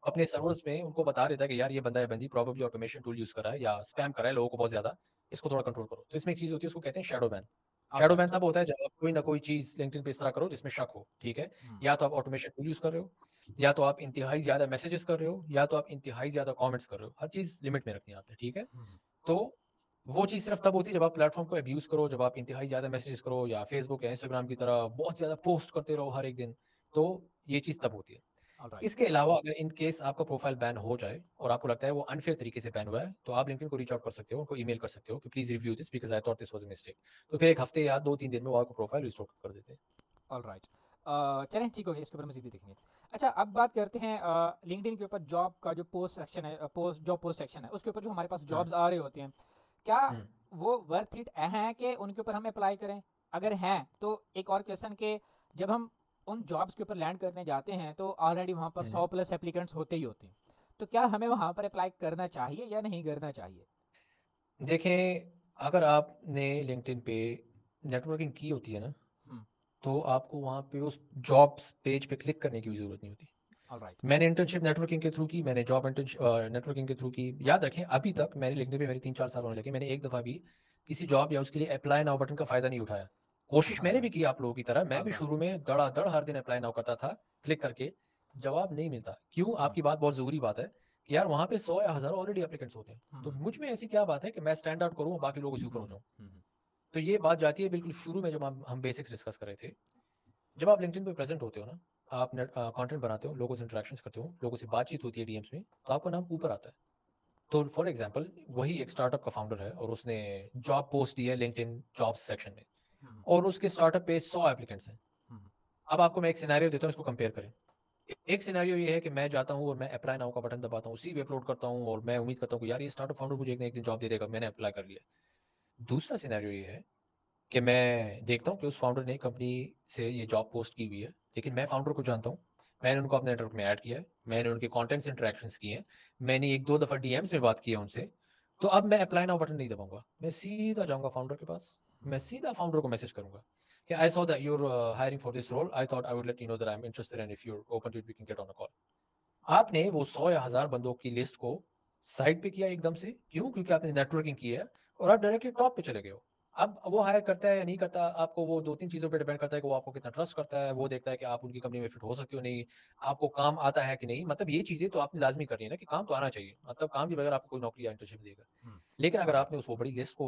अपने सर्वर्स में उनको बता देता है कि यार ये बंदा या बंदी प्रोबेबली ऑटोमेशन टूल यूज कर रहा है या स्पैम कर रहा है लोगों को बहुत ज्यादा, इसको थोड़ा कंट्रोल करो। तो इसमें एक चीज होती है, उसको कहते हैं शैडो बैन। शैडो बैन तब होता है जब आप कोई ना कोई चीज लिंक्डइन पे इस तरह करो जिसमें शक हो, ठीक है। या तो आप ऑटोमेशन टूल यूज कर रहे हो, या तो आप इंतहाई ज्यादा मैसेजेस कर रहे हो, या तो आप इंतहाई ज्यादा कमेंट्स कर रहे हो। हर चीज लिमिट में रखनी है आपने, ठीक है। तो वो चीज़ सिर्फ तब होती है जब आप प्लेटफॉर्म को अब्यूज करो, जब आप इंतहाई ज़्यादा मैसेजेस करो, या फेसबुक या इंस्टाग्राम की तरह बहुत ज़्यादा पोस्ट करते रहो हर एक दिन, तो ये चीज़ तब होती है। इसके अलावा अगर इन केस आपका प्रोफाइल बैन हो जाए और आपको लगता है वो अनफेयर तरीके से बैन हुआ है, तो आप लिंक्डइन को रीच आउट कर सकते हो, उनको ईमेल कर सकते हो कि please review this because I thought this was a mistake. तो फिर 1 हफ्ते या 2-3 दिन में वो आपको प्रोफाइल रिस्टोर कर देते हैं। ऑलराइट। चलें, ठीक हो गया, इसके ऊपर मजीद भी देखेंगे। अच्छा, अब बात करते हैं लिंक्डइन के ऊपर जॉब का जो पोस्ट सेक्शन है, जॉब पोस्ट सेक्शन है, उसके ऊपर जो हमारे पास हाँ जॉब्स आ रहे होते हैं, क्या हम्म, वो वर्थ इट हैं कि उनके ऊपर हम अप्लाई करें? अगर हैं तो एक और क्वेश्चन के, जब हम उन जॉब्स के ऊपर लैंड करने जाते हैं तो ऑलरेडी वहाँ पर हम्म। 100 प्लस एप्लीकेंट्स होते ही होते हैं, तो क्या हमें वहाँ पर अप्लाई करना चाहिए या नहीं करना चाहिए? देखें, अगर आपने लिंक्डइन पे नेटवर्किंग की होती है ना, हम्म। तो आपको वहाँ पे उस जॉब्स पेज पे क्लिक करने की भी जरूरत नहीं होती। ऑलराइट। मैंने इंटर्नशिप नेटवर्किंग के थ्रू की, मैंने जॉब इंटर्नशिप नेटवर्किंग के थ्रू की। याद रखें, अभी तक मैंने लिखने पे मेरे 3-4 साल होने लगे, मैंने एक दफ़ा भी किसी जॉब या उसके लिए अप्लाई नाउ बटन का फ़ायदा नहीं उठाया। कोशिश मैंने भी की आप लोगों की तरह, मैं भी शुरू में धड़ाधड़ हर दिन अप्लाई नाउ करता था, क्लिक करके जवाब नहीं मिलता। क्यों? आपकी बात बहुत ज़रूरी बात है कि यार वहाँ पे 100 या हज़ारों ऑलरेडी एप्लीकेंट्स होते हैं, तो मुझ में ऐसी क्या बात है कि मैं स्टैंड आउट करूँ और बाकी लोगों से ऊपर हो जाऊँ। तो ये बात जाती है बिल्कुल शुरू में जब हम बेसिक्स डिस्कस कर रहे थे। जब आप लिंक्डइन पे प्रेजेंट होते हो ना, आप कंटेंट बनाते हो, लोगों से इंटरेक्शंस करते हो, लोगों से बातचीत होती है डीएम्स में, तो आपका नाम ऊपर आता है। तो फॉर एग्जांपल वही एक स्टार्टअप का फाउंडर है और उसने जॉब पोस्ट दी है लिंक्डइन जॉब्स सेक्शन में, और उसके स्टार्टअप पे 100 एप्लीकेंट्स हैं। अब आपको मैं एक सिनेरियो देता हूँ, इसको कंपेयर करें। एक सिनेरियो ये है कि मैं जाता हूँ और मैं अप्लाई नाउ का बटन दबाता हूँ, सीवी अपलोड करता हूँ और मैं उम्मीद करता हूँ कि यार ये स्टार्टअप फाउंडर मुझे एक ना एक दिन जॉब दे देगा, मैंने अप्लाई कर लिया। दूसरा सिनेरियो ये है कि मैं देखता हूँ कि उस फाउंडर ने कंपनी से ये जॉब पोस्ट की हुई है, लेकिन मैं फाउंडर को जानता हूँ, मैंने उनको अपने नेटवर्क में ऐड किया है, मैंने उनके कॉन्टेंट्स इंटरेक्शंस किए हैं, मैंने 1-2 दफ़ा डीएम्स में बात की है उनसे। तो अब मैं अप्लाई नाउ बटन नहीं दबाऊंगा, मैं सीधा जाऊंगा फाउंडर के पास, मैं सीधा फाउंडर को मैसेज करूंगा कि I saw that you are hiring for this role, I thought I would let you know that I am interested and if you are open to it we can get on a call. आपने वो 100 या 1000 बंदों की list को side पे किया एकदम से, क्यों? क्योंकि आपने नेटवर्किंग की है और आप डायरेक्टली टॉप पे चले गए हो। अब वो हायर करता है या नहीं करता, आपको वो 2-3 चीज़ों पे डिपेंड करता है कि वो आपको कितना ट्रस्ट करता है, वो देखता है कि आप उनकी कंपनी में फिट हो सकते हो नहीं, आपको काम आता है कि नहीं। मतलब ये चीज़ें तो आपने लाज़मी करनी है ना कि काम तो आना चाहिए, मतलब काम के बगैर आपको कोई नौकरी या इंटर्नशिप देगा। लेकिन अगर आपने उस वो बड़ी लिस्ट को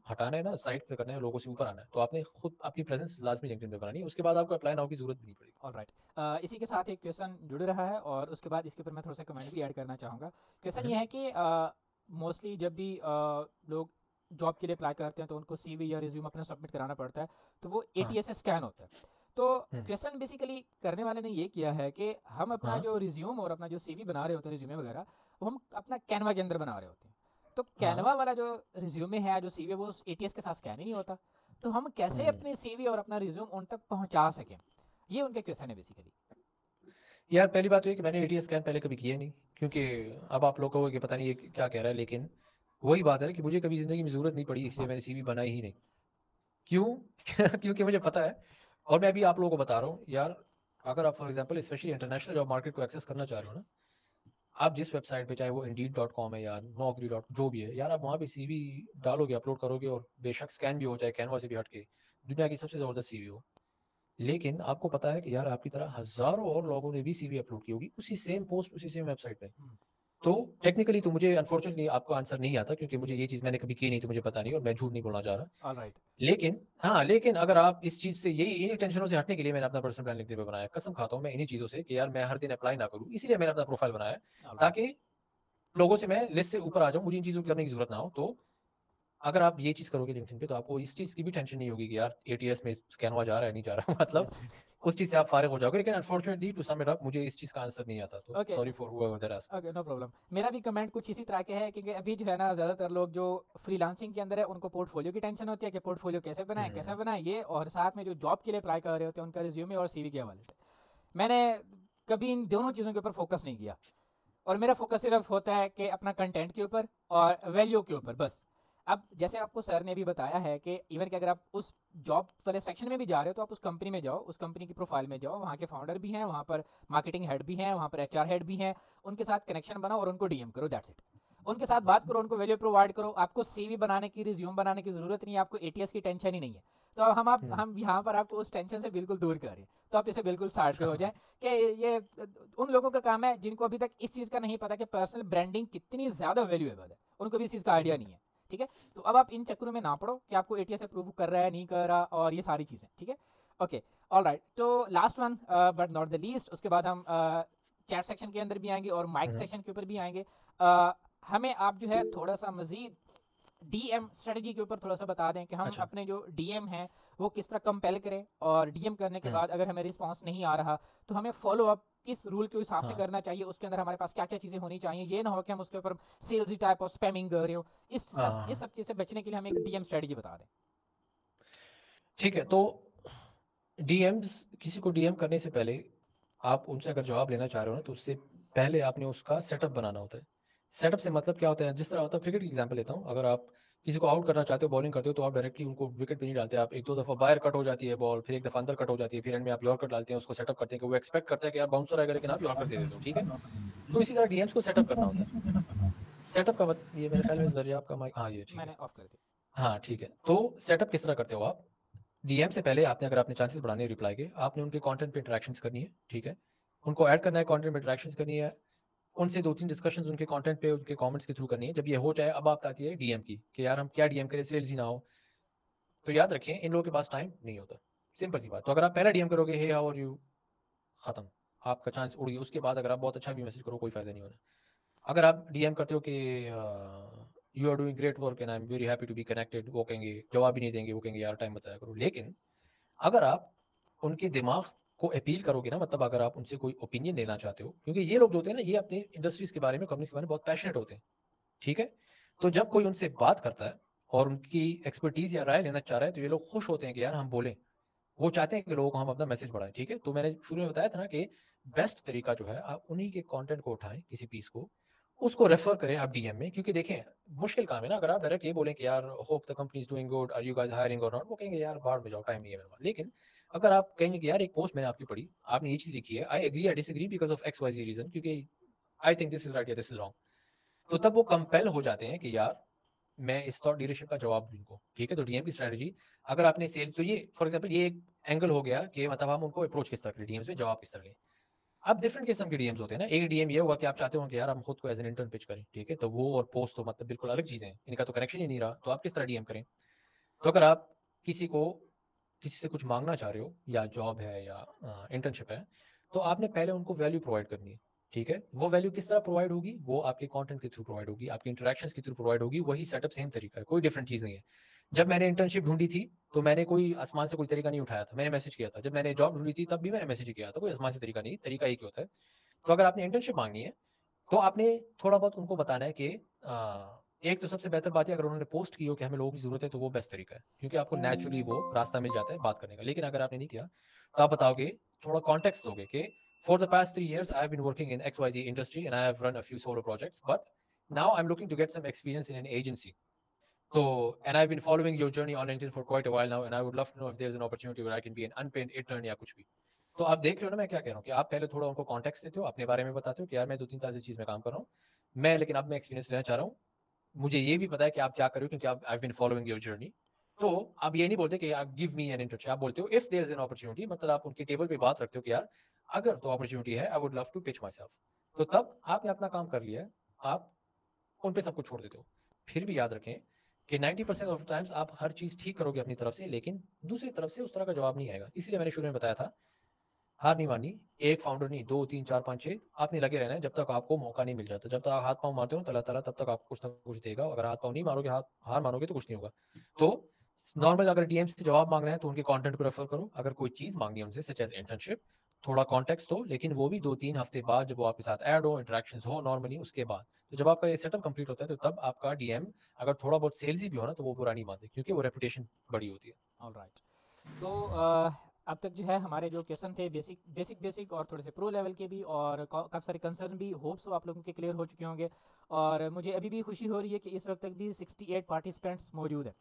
हटाना है ना, साइड पे करना है, लोगों से ऊपर आना है, तो आपने खुद अपनी प्रेजेंस लाज़मी लिंक्डइन पे बनानी है, उसके बाद आपको अप्लाई नाउ की ज़रूरत भी नहीं पड़ेगी। ऑलराइट, इसी के साथ एक क्वेश्चन जुड़ रहा है और उसके बाद इसके ऊपर मैं थोड़ा सा कमेंट भी ऐड करना चाहूँगा। क्वेश्चन ये है कि मोस्टली जब भी लोग जॉब के लिए अप्लाई करते हैं तो उनको सीवी या रिज्यूम अपना सबमिट कराना पड़ता है, तो वो हाँ। एटीएस से स्कैन होता है। तो क्वेश्चन बेसिकली करने वाले ने ये किया है कि हम अपना हाँ। जो रिज्यूम और अपना जो सीवी बना रहे होते हैं, रिज्यूमे वगैरह, वो हम अपना कैनवा के अंदर बना रहे होते हैं। तो हाँ। कैनवा वाला जो रिज्यूमे है, जो सीवी, वो एटीएस के साथ स्कैन ही नहीं होता। तो हम कैसे अपने सीवी और अपना रिज्यूम उन तक पहुंचा सकें, ये उनके क्वेश्चन है बेसिकली। यार पहली बात तो ये कि मैंने एटीएस स्कैन पहले कभी किया नहीं, क्योंकि अब आप लोग कहोगे कि पता नहीं ये क्या कह रहा है, लेकिन वही बात है ना कि मुझे कभी ज़िंदगी में ज़रूरत नहीं पड़ी, इसलिए मैंने सीवी बनाई ही नहीं। क्यों? क्योंकि मुझे पता है, और मैं अभी आप लोगों को बता रहा हूँ यार, अगर आप for example specially international job market को एक्सेस करना चाह रहे हो ना, आप जिस वेबसाइट पे, चाहे वो indeed.com है या नौकरी डॉट जो भी है, यार आप वहाँ पे सीवी डालोगे, अपलोड करोगे और बेशक स्कैन भी हो जाए, कैनवा से भी हट के, दुनिया की सबसे ज़बरदस्त सीवी हो, लेकिन आपको पता है कि यार आपकी तरह हज़ारों और लोगों ने भी सीवी अपलोड की होगी उसी सेम पोस्ट, उसी सेम वेबसाइट पे। तो टेक्निकली तो मुझे अनफॉर्चुनेटली आपको आंसर नहीं आता, क्योंकि मुझे ये चीज़ मैंने कभी की नहीं, तो मुझे पता नहीं और मैं झूठ नहीं बोलना चाह रहा। ऑलराइट, लेकिन हाँ, लेकिन अगर आप इस चीज़ से, यही इन्हीं टेंशनों से हटने के लिए मैंने अपना पर्सनल ब्रांड लिंक्डइन पे बनाया है। कसम खाता हूँ मैं इन्हीं चीज़ों से कि यार मैं हर दिन अप्लाई ना करूँ, इसीलिए मैंने अपना प्रोफाइल बनाया है, ऑलराइट, ताकि लोगों से मैं लिस्ट से ऊपर आ जाऊँ, मुझे इन चीज़ों की करने की ज़रूरत ना हो। तो अगर आप ये चीज़ करोगे लिंक्डइन पे, तो आपको इस चीज़ की भी टेंशन नहीं होगी कि यार एटीएस में कैनवा जा रहा है, नहीं जा रहा। मतलब यस। उस चीज़ से आप फारिग हो जाओगे। लेकिन unfortunately to sum it up, मुझे इस चीज़ का आंसर नहीं आता, तो okay, sorry for whoever that asked. Okay, no problem. मेरा भी कमेंट कुछ इसी तरह के है, क्योंकि अभी जो है ना, ज़्यादातर लोग जो फ्रीलांसिंग के अंदर है उनको पोर्टफोलियो की टेंशन होती है कि पोर्टफोलियो कैसे बनाएं ये, और साथ में जो जॉब के लिए अप्लाई कर रहे होते हैं उनका रिज्यूमे और सीवी के हवाले से। मैंने कभी इन दोनों चीज़ों के ऊपर फोकस नहीं किया, और मेरा फोकस सिर्फ होता है कि अपना कंटेंट के ऊपर और वैल्यू के ऊपर, बस। अब जैसे आपको सर ने भी बताया है कि इवन कि अगर आप उस जॉब वाले सेक्शन में भी जा रहे हो तो आप उस कंपनी में जाओ, उस कंपनी की प्रोफाइल में जाओ, वहाँ के फाउंडर भी हैं, वहाँ पर मार्केटिंग हेड भी हैं, वहाँ पर एचआर हेड भी हैं, उनके साथ कनेक्शन बनाओ और उनको डीएम करो, दैट्स इट। उनके साथ बात करो, उनको वैल्यू प्रोवाइड करो। आपको सीवी बनाने की, रिज्यूम बनाने की ज़रूरत नहीं है, आपको एटीएस की टेंशन ही नहीं है। तो हम यहाँ पर आपको उस टेंशन से बिल्कुल दूर करें, तो आप इसे बिल्कुल साइड पे हो जाए कि ये उन लोगों का काम है जिनको अभी तक इस चीज़ का नहीं पता कि पर्सनल ब्रांडिंग कितनी ज़्यादा वैल्यूएबल है, उनको भी इस चीज़ का आइडिया नहीं है। ठीक है, तो अब आप इन चक्करों में ना पड़ो कि आपको एटीएस अप्रूव कर रहा है नहीं कर रहा और ये सारी चीज़ें। ठीक है, ओके, ऑलराइट। तो last one but not the least, उसके बाद हम चैट सेक्शन के अंदर भी आएंगे और माइक सेक्शन के ऊपर भी आएंगे। हमें आप जो है थोड़ा सा मजीद डीएम स्ट्रेटजी के ऊपर थोड़ा सा बता दें कि हम अच्छा। अपने जो डीएम हैं वो किस तरह कंपेल करें, और डीएम करने के बाद अगर हमें रिस्पांस नहीं आ रहा तो हमें फॉलो अप किस रूल के हिसाब से हाँ। करना चाहिए, उसके अंदर हमारे पास क्या क्या चीज़ें होनी चाहिए। ये ना हो कि हम उसके ऊपर सेल्सी टाइप और स्पैमिंग कर रहे हो। इस सब चीज़ से बचने के लिए हम एक डीएम स्ट्रेटजी बता दें। ठीक है, तो डीएम्स, किसी को डीएम करने से पहले आप उनसे अगर जवाब लेना चाह रहे हो ना, तो उससे पहले आपने उसका सेटअप बनाना होता है। सेटअप से मतलब क्या होता है, जिस तरह होता है, क्रिकेट की एग्जांपल लेता हूँ, अगर आप किसी को आउट करना चाहते हो, बॉलिंग करते हो, तो आप डायरेक्टली उनको विकेट पे नहीं डालते, आप 1-2 दफ़ा बाहर कट हो जाती है बॉल, फिर एक दफ़ा अंदर कट हो जाती है, फिर एंड में आप यॉर्कर डालते हैं, उसको सेटअप करते हैं कि वो एक्सपेक्ट करता है कि यार बाउंसर आएगा, लेकिन आप यॉर्कर दे देते हो। ठीक है, तो इसी तरह डीएम्स को सेटअप करना होता है। सेटअप का मतलब, ये मेरे ख्याल में जरिए आपका माइक, हाँ ये ठीक है, मैंने ऑफ कर दिया। हाँ ठीक है। तो सेटअप किस तरह करते हो आप, डीएम से पहले आपने, अगर आपने चांसेस बढ़ाने हैं रिप्लाई के, आपने उनके कंटेंट पे इंटरेक्शंस करनी है। ठीक है, उनको ऐड करना है, कंटेंट पे इंटरेक्शंस करनी है, उनसे 2-3 डिस्कशंस उनके कंटेंट पे, उनके कमेंट्स के थ्रू करनी है। जब ये हो जाए, अब बात आती है डीएम की कि यार हम क्या डीएम करें, सेल्स ही ना हो। तो याद रखें, इन लोगों के पास टाइम नहीं होता, सिंपल सी बात। तो अगर आप पहला डीएम करोगे, हे हाउ आर यू, खत्म, आपका चांस उड़ गया। उसके बाद अगर आप बहुत अच्छा भी मैसेज करो, कोई फायदा नहीं होना। अगर आप डीएम करते हो कि you are doing great work and I am very happy to be connected, वो कहेंगे, जवाब ही नहीं देंगे, वो कहेंगे यार टाइम बताया करो। लेकिन अगर आप उनके दिमाग को अपील करोगे ना, मतलब अगर आप उनसे कोई ओपिनियन लेना चाहते हो, क्योंकि ये लोग जो होते हैं ना, ये अपने इंडस्ट्रीज के बारे में, कंपनीज के बारे में बहुत पैशनेट होते हैं, ठीक है। तो जब कोई उनसे बात करता है और उनकी एक्सपर्टीज या राय लेना चाह रहा है, तो ये लोग खुश होते हैं कि यार हम बोलें। वो चाहते हैं कि लोगों को हम अपना मैसेज बढ़ाएं, ठीक है। तो मैंने शुरू में बताया था ना कि बेस्ट तरीका जो है, आप उन्हीं के कंटेंट को उठाएं, किसी पीस को, उसको रेफर करें आप डीएम में। क्योंकि देखें, मुश्किल काम है ना, अगर आप डायरेक्ट ये बोलें कि यार hope the company is doing good, are you guys hiring or not, वो कहेंगे यार बाहर में जाओ, टाइम नहीं है मेरे पास। लेकिन अगर आप कहेंगे कि यार एक पोस्ट मैंने आपकी पढ़ी, आपने ये चीज लिखी है, I agree I disagree because of X Y Z reason, क्योंकि I think this is right या दिस इज रॉन्ग, तो तब वो कंपेल हो जाते हैं कि यार मैं इस थॉट लीडरशिप का जवाब दूं इनको, ठीक है। तो डीएम की स्ट्रेटजी, अगर आपने सेल्स, तो ये फॉर एग्जांपल ये एक एंगल हो गया कि मतलब हम उनको अप्रोच किस तरह करें, डीएम्स में जवाब किस तरह लें। अब डिफरेंट किस्म के डीएम्स होते हैं ना। एक डीएम ये हुआ कि आप चाहते हो कि यार हम खुद को एज एन इंटर्न पिच करें, ठीक है। तो वो और पोस्ट तो मतलब बिल्कुल अलग चीजें हैं, इनका तो कनेक्शन ही नहीं रहा, तो आप किस तरह डीएम करें। तो अगर आप किसी को, किसी से कुछ मांगना चाह रहे हो, या जॉब है या इंटर्नशिप है, तो आपने पहले उनको वैल्यू प्रोवाइड करनी है, ठीक है। वो वैल्यू किस तरह प्रोवाइड होगी, वो आपके कंटेंट के थ्रू प्रोवाइड होगी, आपके इंटरेक्शंस के थ्रू प्रोवाइड होगी। वही सेटअप, सेम तरीका है, कोई डिफरेंट चीज नहीं है। जब मैंने इंटर्नशिप ढूंढी थी, तो मैंने कोई आसमान से कोई तरीका नहीं उठाया था, मैंने मैसेज किया था। जब मैंने जॉब ढूंढी थी, तब भी मैंने मैसेज किया था, कोई आसमान से तरीका नहीं, तरीका एक ही होता है। तो अगर आपने इंटर्नशिप मांगनी है, तो आपने थोड़ा बहुत उनको बताना है कि एक तो सबसे बेहतर बात है, अगर उन्होंने पोस्ट की हो कि हमें लोगों की जरूरत है, तो वो बेस्ट तरीका है, क्योंकि आपको नेचुरली वो रास्ता मिल जाता है बात करने का। लेकिन अगर आपने नहीं किया, तो आप बताओगे, थोड़ा कॉन्टेक्स्ट दोगे कि for the past 3 years I have been working in XYZ industry and I have run a few solo projects, but now I am looking to get some experience in an agency. So, and I've been following your journey on LinkedIn for quite a while now, and I would love to know if there's an opportunity where I can be an unpaid intern या कुछ भी। तो आप देख रहे हो ना मैं क्या कह रहा हूँ, कि आप पहले थोड़ा उनको कॉन्टेक्स्ट देते हो, अपने बारे में बताते हो कि यार मैं 2-3 साल से चीज में काम कर रहा हूँ मैं, लेकिन अब मैं एक्सपीरियंस लेना चाह रहा हूँ, मुझे ये भी पता है कि आप क्या कर रहे हो, क्योंकि आप I been following your journey. तो आप ये नहीं बोलते कि आप गिव मी एन इंटर्नशिप, आप बोलते हो if there is an opportunity, मतलब आप उनके टेबल पे बात रखते हो कि यार अगर तो अपॉर्चुनिटी है, I would love to pitch myself. तो तब आपने अपना काम कर लिया है, आप उन पे सब कुछ छोड़ देते हो। फिर भी याद रखें कि 90% ऑफ टाइम्स आप हर चीज ठीक करोगे अपनी तरफ से, लेकिन दूसरी तरफ से उस तरह का जवाब नहीं आएगा। इसलिए मैंने शुरू में बताया था, हार नहीं माननी, एक फाउंडर नहीं, 2 3 4 5 6 आपने लगे रहना है, जब तक आपको मौका नहीं मिल जाता। जब तक आप हाथ पांव मारते हो अल्लाह ताला, तब तक आपको कुछ ना कुछ देगा। अगर हाथ पांव नहीं मारोगे, हार मानोगे, तो कुछ नहीं होगा। तो नॉर्मल अगर डीएम से जवाब मांगना है, तो उनके कंटेंट को रेफर करो। अगर कोई चीज मांगनी है उनसे, सच एज इंटर्नशिप, थोड़ा कॉन्टेक्स्ट हो, लेकिन वो भी 2-3 हफ्ते बाद, जब वो आपके साथ ऐड हो, इंटरेक्शन हो नॉर्मली, उसके बाद। तो जब आपका ये सेटअप कंप्लीट होता है, तो तब आपका डीएम अगर थोड़ा बहुत सेल्स ही भी हो ना, तो वो बुरा नहीं मानते, क्योंकि वो रेपुटेशन बड़ी होती है। ऑलराइट। तो अब तक जो है हमारे जो क्वेश्चन थे बेसिक और थोड़े से प्रो लेवल के भी, और काफ़ी सारे कंसर्न भी, होप्स आप लोगों के क्लियर हो चुके होंगे। और मुझे अभी भी खुशी हो रही है कि इस वक्त तक भी 68 पार्टिसिपेंट्स मौजूद हैं।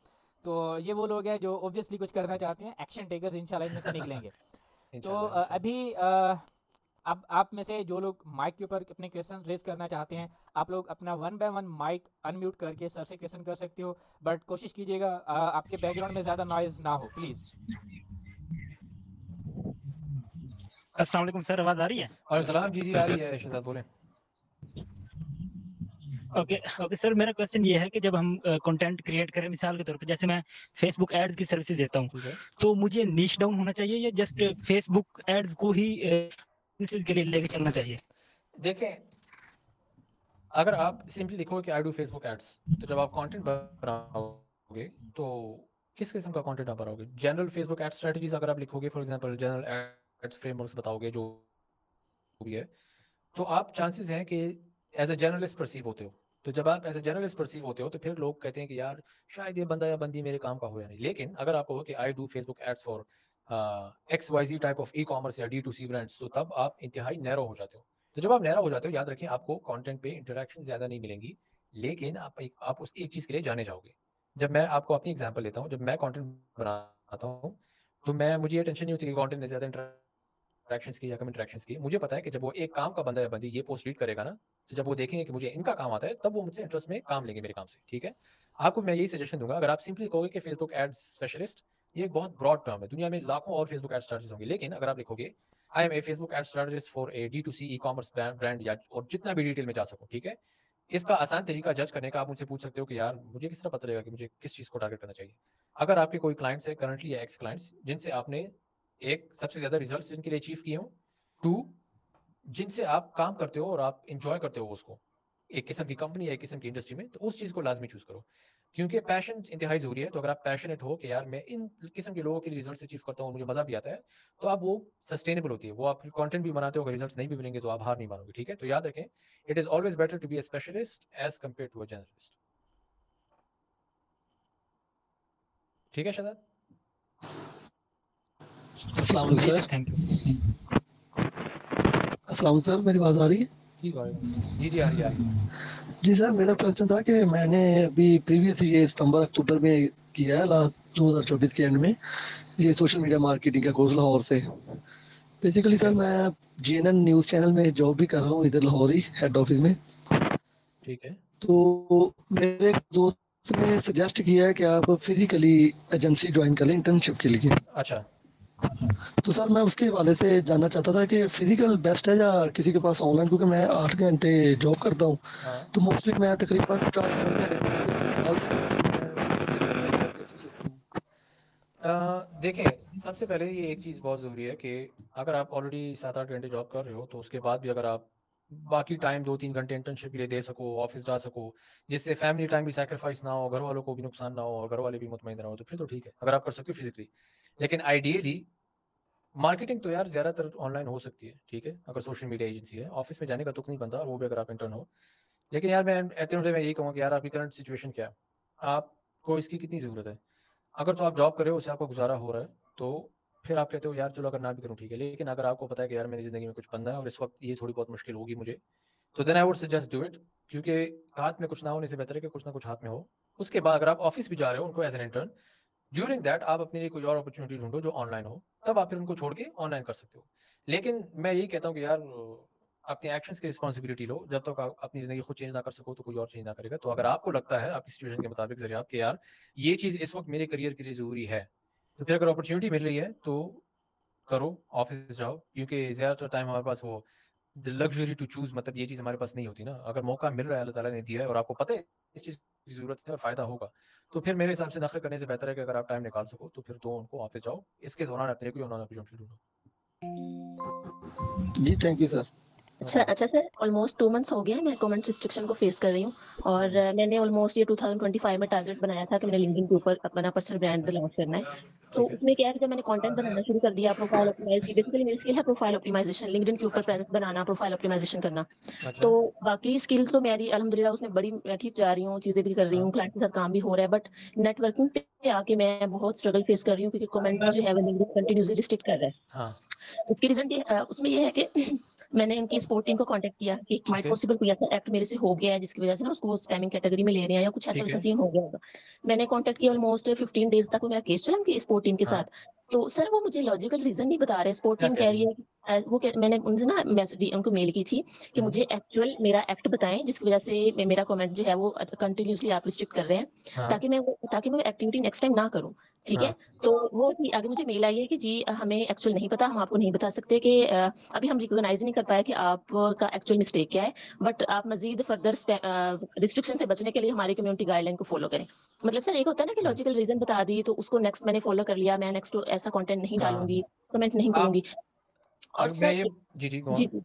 तो ये वो लोग हैं जो ऑब्वियसली कुछ करना चाहते हैं, एक्शन टेकर्स इंशाल्लाह इनमें से निकलेंगे। तो इंशाल्लाह, अभी अब आप में से जो लोग माइक के ऊपर अपने क्वेश्चन रेज करना चाहते हैं, आप लोग अपना 1 बाय 1 माइक अनम्यूट करके सर से क्वेश्चन कर सकते हो, बट कोशिश कीजिएगा आपके बैकग्राउंड में ज़्यादा नॉइज़ ना हो, प्लीज़। अस्सलाम वालेकुम सर, आवाज़ आ रही है? और सलाम, जी जी आ रही है, शहजाद बोले। ओके ओके सर, मेरा क्वेश्चन ये है कि जब हम कंटेंट क्रिएट करें, मिसाल के तौर पे जैसे मैं फेसबुक एड्स की सर्विसेज देता हूँ, ठीक है, तो मुझे नीश डाउन होना चाहिए या जस्ट फेसबुक एड्स को ही बिजनेस के लिए लेके चलना चाहिए? देखें, अगर आप सिंपली लिखोगे कि आई डू फेसबुक एड्स, तो जब आप कंटेंट बनाओगे, तो किस किस्म का कंटेंट आप बनाओगे? जनरल फेसबुक एड स्ट्रेटजीज अगर आप लिखोगे, for example general ads frameworks बताओगे जो भी है, तो आप चांसेस हैं कि एज अ जर्नलिस्ट परसीव होते हो। तो जब आप एज अ जर्नलिस्ट परसीव होते हो, तो फिर लोग कहते हैं कि यार शायद ये बंदा या बंदी मेरे काम का हो या नहीं। लेकिन अगर आप कहो कि I do Facebook ads for XYZ type of e commerce या D2C ब्रांड्स, तो तब आप इंतहाई नैरो हो जाते हो। तो जब आप नैरो हो जाते हो, याद रखें, आपको कंटेंट पे इंटरेक्शन ज्यादा नहीं मिलेंगी, लेकिन आप उस एक चीज के लिए जाने जाओगे। जब मैं आपको अपनी एग्जांपल लेता हूँ, जब मैं कंटेंट बनाता हूँ, तो मुझे ये टेंशन नहीं होती कि कंटेंट में ज्यादा इंटरेक्शंस की या कम इंटरेक्शंस की। मुझे पता है कि जब वो एक काम का बंदा या बंदी ये पोस्ट रीड करेगा ना, तो जब वो देखेंगे कि मुझे इनका काम आता है, तब वो मुझसे इंटरेस्ट में काम लेंगे मेरे काम से, ठीक है। आपको मैं यही सजेशन दूंगा, अगर आप सिंपली कहोगे कि फेसबुक एड्स स्पेशलिस्ट, ये एक बहुत ब्रॉड टर्म है, दुनिया में लाखों और फेसबुक एड स्ट्रेटजिस्ट होंगे। लेकिन अगर आप लिखोगे I am a Facebook ad strategist for a D2C e commerce brand, या और जितना भी डिटेल में जा सको, ठीक है। इसका आसान तरीका जज करने का, आप उनसे पूछ सकते हो कि यार मुझे किस तरह पता लगेगा कि मुझे किस चीज को टारगेट करना चाहिए। अगर आपके कोई क्लाइंट्स है करंटली या एक्स क्लाइंट्स, जिनसे आपने एक सबसे ज्यादा रिजल्ट जिनके लिए अचीव किए हो, 2 जिनसे आप काम करते हो और आप इंजॉय करते हो उसको, एक किस्म की कंपनी है, एक किस्म की इंडस्ट्री में, तो उस चीज़ को लाजमी चूज़ करो, क्योंकि पैशन इंतहाई ज़रूरी है। तो अगर आप पैशनेट हो कि यार मैं इन किस्म के लोगों के रिजल्ट अचीव करता हूँ, मुझे मज़ा भी आता है, तो आप वो सस्टेनेबल होती है, वो आप कंटेंट भी बनाते हो, अगर रिजल्ट्स नहीं भी मिलेंगे तो आप हार नहीं मानोगे, ठीक है? तो याद रखें, it is always better to be a specialist as compared to a generalist. ठीक है शहजाद? अस्सलाम वालेकुम जी सर। Sir, thank you. अस्सलाम सर, मेरी आवाज़ आ रही है? जी वालेकुम सलाम। जी आ रही है। जी सर, मेरा क्वेश्चन था कि मैंने अभी प्रीवियस ये सितंबर अक्टूबर में किया है, लास्ट 2024 के एंड में, ये सोशल मीडिया मार्केटिंग का कोर्स लाहौर से। बेसिकली ठीक सर है, मैं जीएनएन न्यूज़ चैनल में जॉब भी कर रहा हूँ, इधर लाहौर ही हेड ऑफिस में। ठीक है, तो मेरे एक दोस्त ने सजेस्ट किया है कि आप फिजिकली एजेंसी ज्वाइन कर लें इंटर्नशिप के लिए। अच्छा। तो सर मैं उसके हवाले से जानना चाहता था कि फिजिकल बेस्ट है या किसी के पास ऑनलाइन, क्योंकि मैं 8 घंटे जॉब करता हूँ, हाँ, तो मोस्टली मैं तकरीबन 4 घंटे। देखें, सबसे पहले ये एक चीज़ बहुत ज़रूरी है कि अगर आप ऑलरेडी 7-8 घंटे जॉब कर रहे हो, तो उसके बाद भी अगर आप बाकी टाइम 2-3 घंटे इंटर्नशिप के लिए दे सको, ऑफिस जा सको, जिससे फैमिली टाइम भी सैक्रिफाइस ना हो, घर वालों को भी नुकसान ना हो और घर वाले भी मुतमईन ना हो, तो फिर तो ठीक है, अगर आप कर सकते हो फिजिकली। लेकिन आइडियली मार्केटिंग तो यार ज़्यादातर ऑनलाइन हो सकती है, ठीक है? अगर सोशल मीडिया एजेंसी है, ऑफिस में जाने का तुक नहीं बनता, और वो भी अगर आप इंटर्न हो। लेकिन यार मैं एट द एंड मैं यही कहूँगा कि यार आपकी करंट सिचुएशन क्या है? आपको इसकी कितनी ज़रूरत है? अगर तो आप जॉब कर रहे हो, उससे आपका गुज़ारा हो रहा है, तो फिर आप कहते हो यार चलो अगर ना भी करूँ ठीक है। लेकिन अगर आपको पता है कि यार मेरी ज़िंदगी में कुछ बनना है और इस वक़्त ये थोड़ी बहुत मुश्किल होगी मुझे, तो then I would suggest do it, क्योंकि हाथ में कुछ ना होने से बेहतर है कि कुछ ना कुछ हाथ में हो। उसके बाद अगर आप ऑफ़िस भी जा रहे हो उनको as an intern, during that आप अपने लिए कोई और अपॉर्च्युनिटी ढूँढो जो ऑनलाइन हो, तब आप फिर उनको छोड़ के ऑनलाइन कर सकते हो। लेकिन मैं यही कहता हूँ कि यार अपने एक्शंस की रिस्पॉन्सिबिलिटी लो, जब तक आप अपनी ज़िंदगी खुद चेंज ना कर सको तो कोई और चेंज ना करेगा। तो अगर आपको लगता है आपकी सिचुएशन के मुताबिक ज़रिए कि यार ये चीज़ इस वक़्त मेरे करियर के लिए ज़रूरी है, तो फिर अगर अपॉर्च्युनिटी मिल रही है तो करो, ऑफ़िस जाओ, क्योंकि ज़्यादातर टाइम हमारे पास वो द लग्ज़री टू चूज़, मतलब ये चीज़ हमारे पास नहीं होती ना। अगर मौका मिल रहा है, अल्लाह ताला ने दिया है और आपको पता है इस चीज़ की ज़रूरत है और फ़ायदा होगा, तो फिर मेरे हिसाब से नखरे करने से बेहतर है कि अगर आप टाइम निकाल सको तो फिर तो उनको ऑफ़िस जाओ। इसके दौरान अपने लिए कोई ऑनलाइन अपॉर्च्युनिटी ढूँढो। जी थैंक यू सर। नो अच्छा प्रॉब्लम। अच्छा सर, ऑलमोस्ट 2 मंथ्स हो गए हैं मैं कमेंट रिस्ट्रिक्शन को फेस कर रही हूँ, और मैंने ऑलमोस्ट ये 2025 में टारगेट बनाया था कि मैंने लिंक्डइन के ऊपर अपना पर्सनल ब्रांड लॉन्च करना है। तो ठीक है। उसमें क्या है कि जब मैंने कंटेंट बनाना शुरू कर दिया, प्रोफाइल ऑप्टिमाइज की, बेसिकली मेरी स्किल है प्रोफाइल ऑप्टिमाइजेशन, लिंक्डइन के ऊपर प्रेजेंस बनाना, प्रोफाइल ऑप्टिमाइजेशन करना। अच्छा। तो बाकी स्किल तो मेरी अल्हम्दुलिल्लाह उसमें बड़ी ठीक जा रही हूँ, चीजें भी कर रही हाँ, हूँ, क्लाइंट के साथ काम भी हो रहा है, बट नेटवर्किंग पे आके मैं बहुत स्ट्रगल फेस कर रही हूँ, क्योंकि कमेंट जो है वो लिंक्डइन कंटिन्यूसली रिस्ट्रिक्ट कर रहा है। हाँ, उसकी रीज़न उसमें ये है कि मैंने इनकी सपोर्ट टीम को कॉन्टैक्ट किया कि ठीक माइट है, पॉसिबल कोई ऐसा एक्ट मेरे से हो गया है जिसकी वजह से ना उसको वो स्पैमिंग कैटेगरी में ले रहे हैं या कुछ ऐसा ठीक वैसा है। सीन हो गया होगा। मैंने कॉन्टैक्ट किया, ऑलमोस्ट 15 डेज़ तक वो मेरा केस चला उनकी सपोर्ट टीम के हाँ, साथ। तो सर वो मुझे लॉजिकल रीज़न नहीं बता रहे। सपोर्ट क्या टीम कह कह रही रही है? है कि वो मैंने उनसे ना मैसेज उनको मेल की थी कि हुँ, मुझे एक्चुअल मेरा एक्ट बताएँ जिसकी वजह से मेरा कमेंट जो है वो कंटिन्यूअसली आप रिस्ट्रिक्ट कर रहे हैं, हाँ, ताकि मैं वो एक्टिविटी नेक्स्ट टाइम ना करूँ। ठीक है? हाँ, तो वो थी आगे मुझे मेल आई है कि जी हमें एक्चुअल नहीं पता, हम आपको नहीं बता सकते कि अभी हम रिकॉग्नाइज नहीं कर पाए कि आपका एक्चुअल मिस्टेक क्या है, बट आप मजीद फर्दर रिस्ट्रिक्शन से बचने के लिए हमारी कम्युनिटी गाइडलाइन को फॉलो करें। मतलब सर एक होता है ना कि हुँ, लॉजिकल रीजन बता दी तो उसको नेक्स्ट मैंने फॉलो कर लिया, मैं नेक्स्ट ऐसा कंटेंट नहीं हाँ। डालूंगी, कमेंट नहीं आप करूंगी। और अब मैं सर ये जी, गो जी ऑन।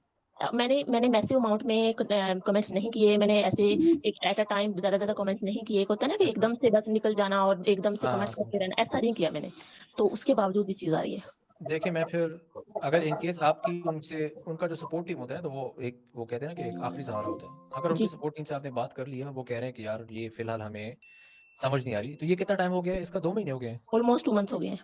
मैंने मैंने मैसिव अमाउंट में कमेंट्स नहीं किए, मैंने ऐसे एक एट अ टाइम ज्यादा ज्यादा कमेंट नहीं किए। एक होता है ना कि अच्छा, एकदम से बस निकल जाना और एकदम से हाँ, कमेंट्स समझ करते गया। रहना, ऐसा नहीं किया मैंने। तो उसके बावजूद भी चीज आ रही है। देखिए, मैं फिर अगर इन केस आपकी उनसे उनका जो सपोर्ट टीम होता है ना, तो वो कहते हैं ना कि एक आखिरी सहारा होता है। अगर उनकी जी सपोर्ट टीम से आपने बात कर ली है, वो कह रहे हैं कि यार ये फ़िलहाल हमें समझ नहीं आ रही, तो ये कितना टाइम हो गया है? इसका 2 महीने हो गए हैं? ऑलमोस्ट 2 मंथ्स हो गए हैं।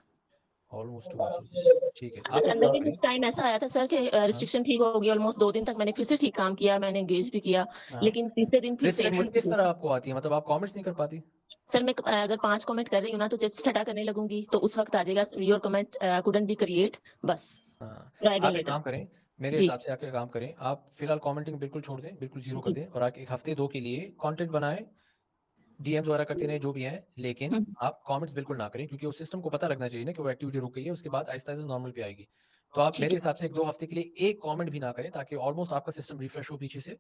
ऑलमोस्ट 2 मंथ्स हो गए हैं। ठीक है, आप एक काम लेकिन करें। उस टाइम ऐसा आया था सर कि हाँ, रिस्ट्रिक्शन ठीक हो गई, ऑलमोस्ट 2 दिन तक मैंने फिर से ठीक काम किया, मैंने एंगेज भी किया, हाँ। लेकिन तीसरे दिन फिर सेम रिस्ट्रिक्शन वही किस तरह situation। आपको आती है? मतलब आप कमेंट्स नहीं कर पाती? सर मैं अगर 5 कमेंट कर रही हूँ ना तो जस्ट छठा करने लगूंगी तो उस वक्त आ जाएगा your comment couldn't be create, बस हाँ, ट्राई अगेन आप एक लेटर। काम करें, मेरे जी हिसाब से आप एक काम करें, आप फिलहाल कमेंटिंग बिल्कुल छोड़ दें, बिल्कुल ज़ीरो कर जी। दें और आप 1 हफ़्ते 2 के लिए कंटेंट बनाएँ, डीएम्स वगैरह करते रहें जो भी हैं, लेकिन हम्म, आप कमेंट्स बिल्कुल ना करें, क्योंकि उस सिस्टम को पता लगना चाहिए ना कि वो एक्टिविटी रुक गई है, उसके बाद आहिस्ता-आहिस्ता नॉर्मल पे आएगी। तो आप ठीक मेरे है। हिसाब से 1-2 हफ़्ते के लिए एक कमेंट भी ना करें, ताकि ऑलमोस्ट आपका सिस्टम रिफ्रेश हो पीछे से,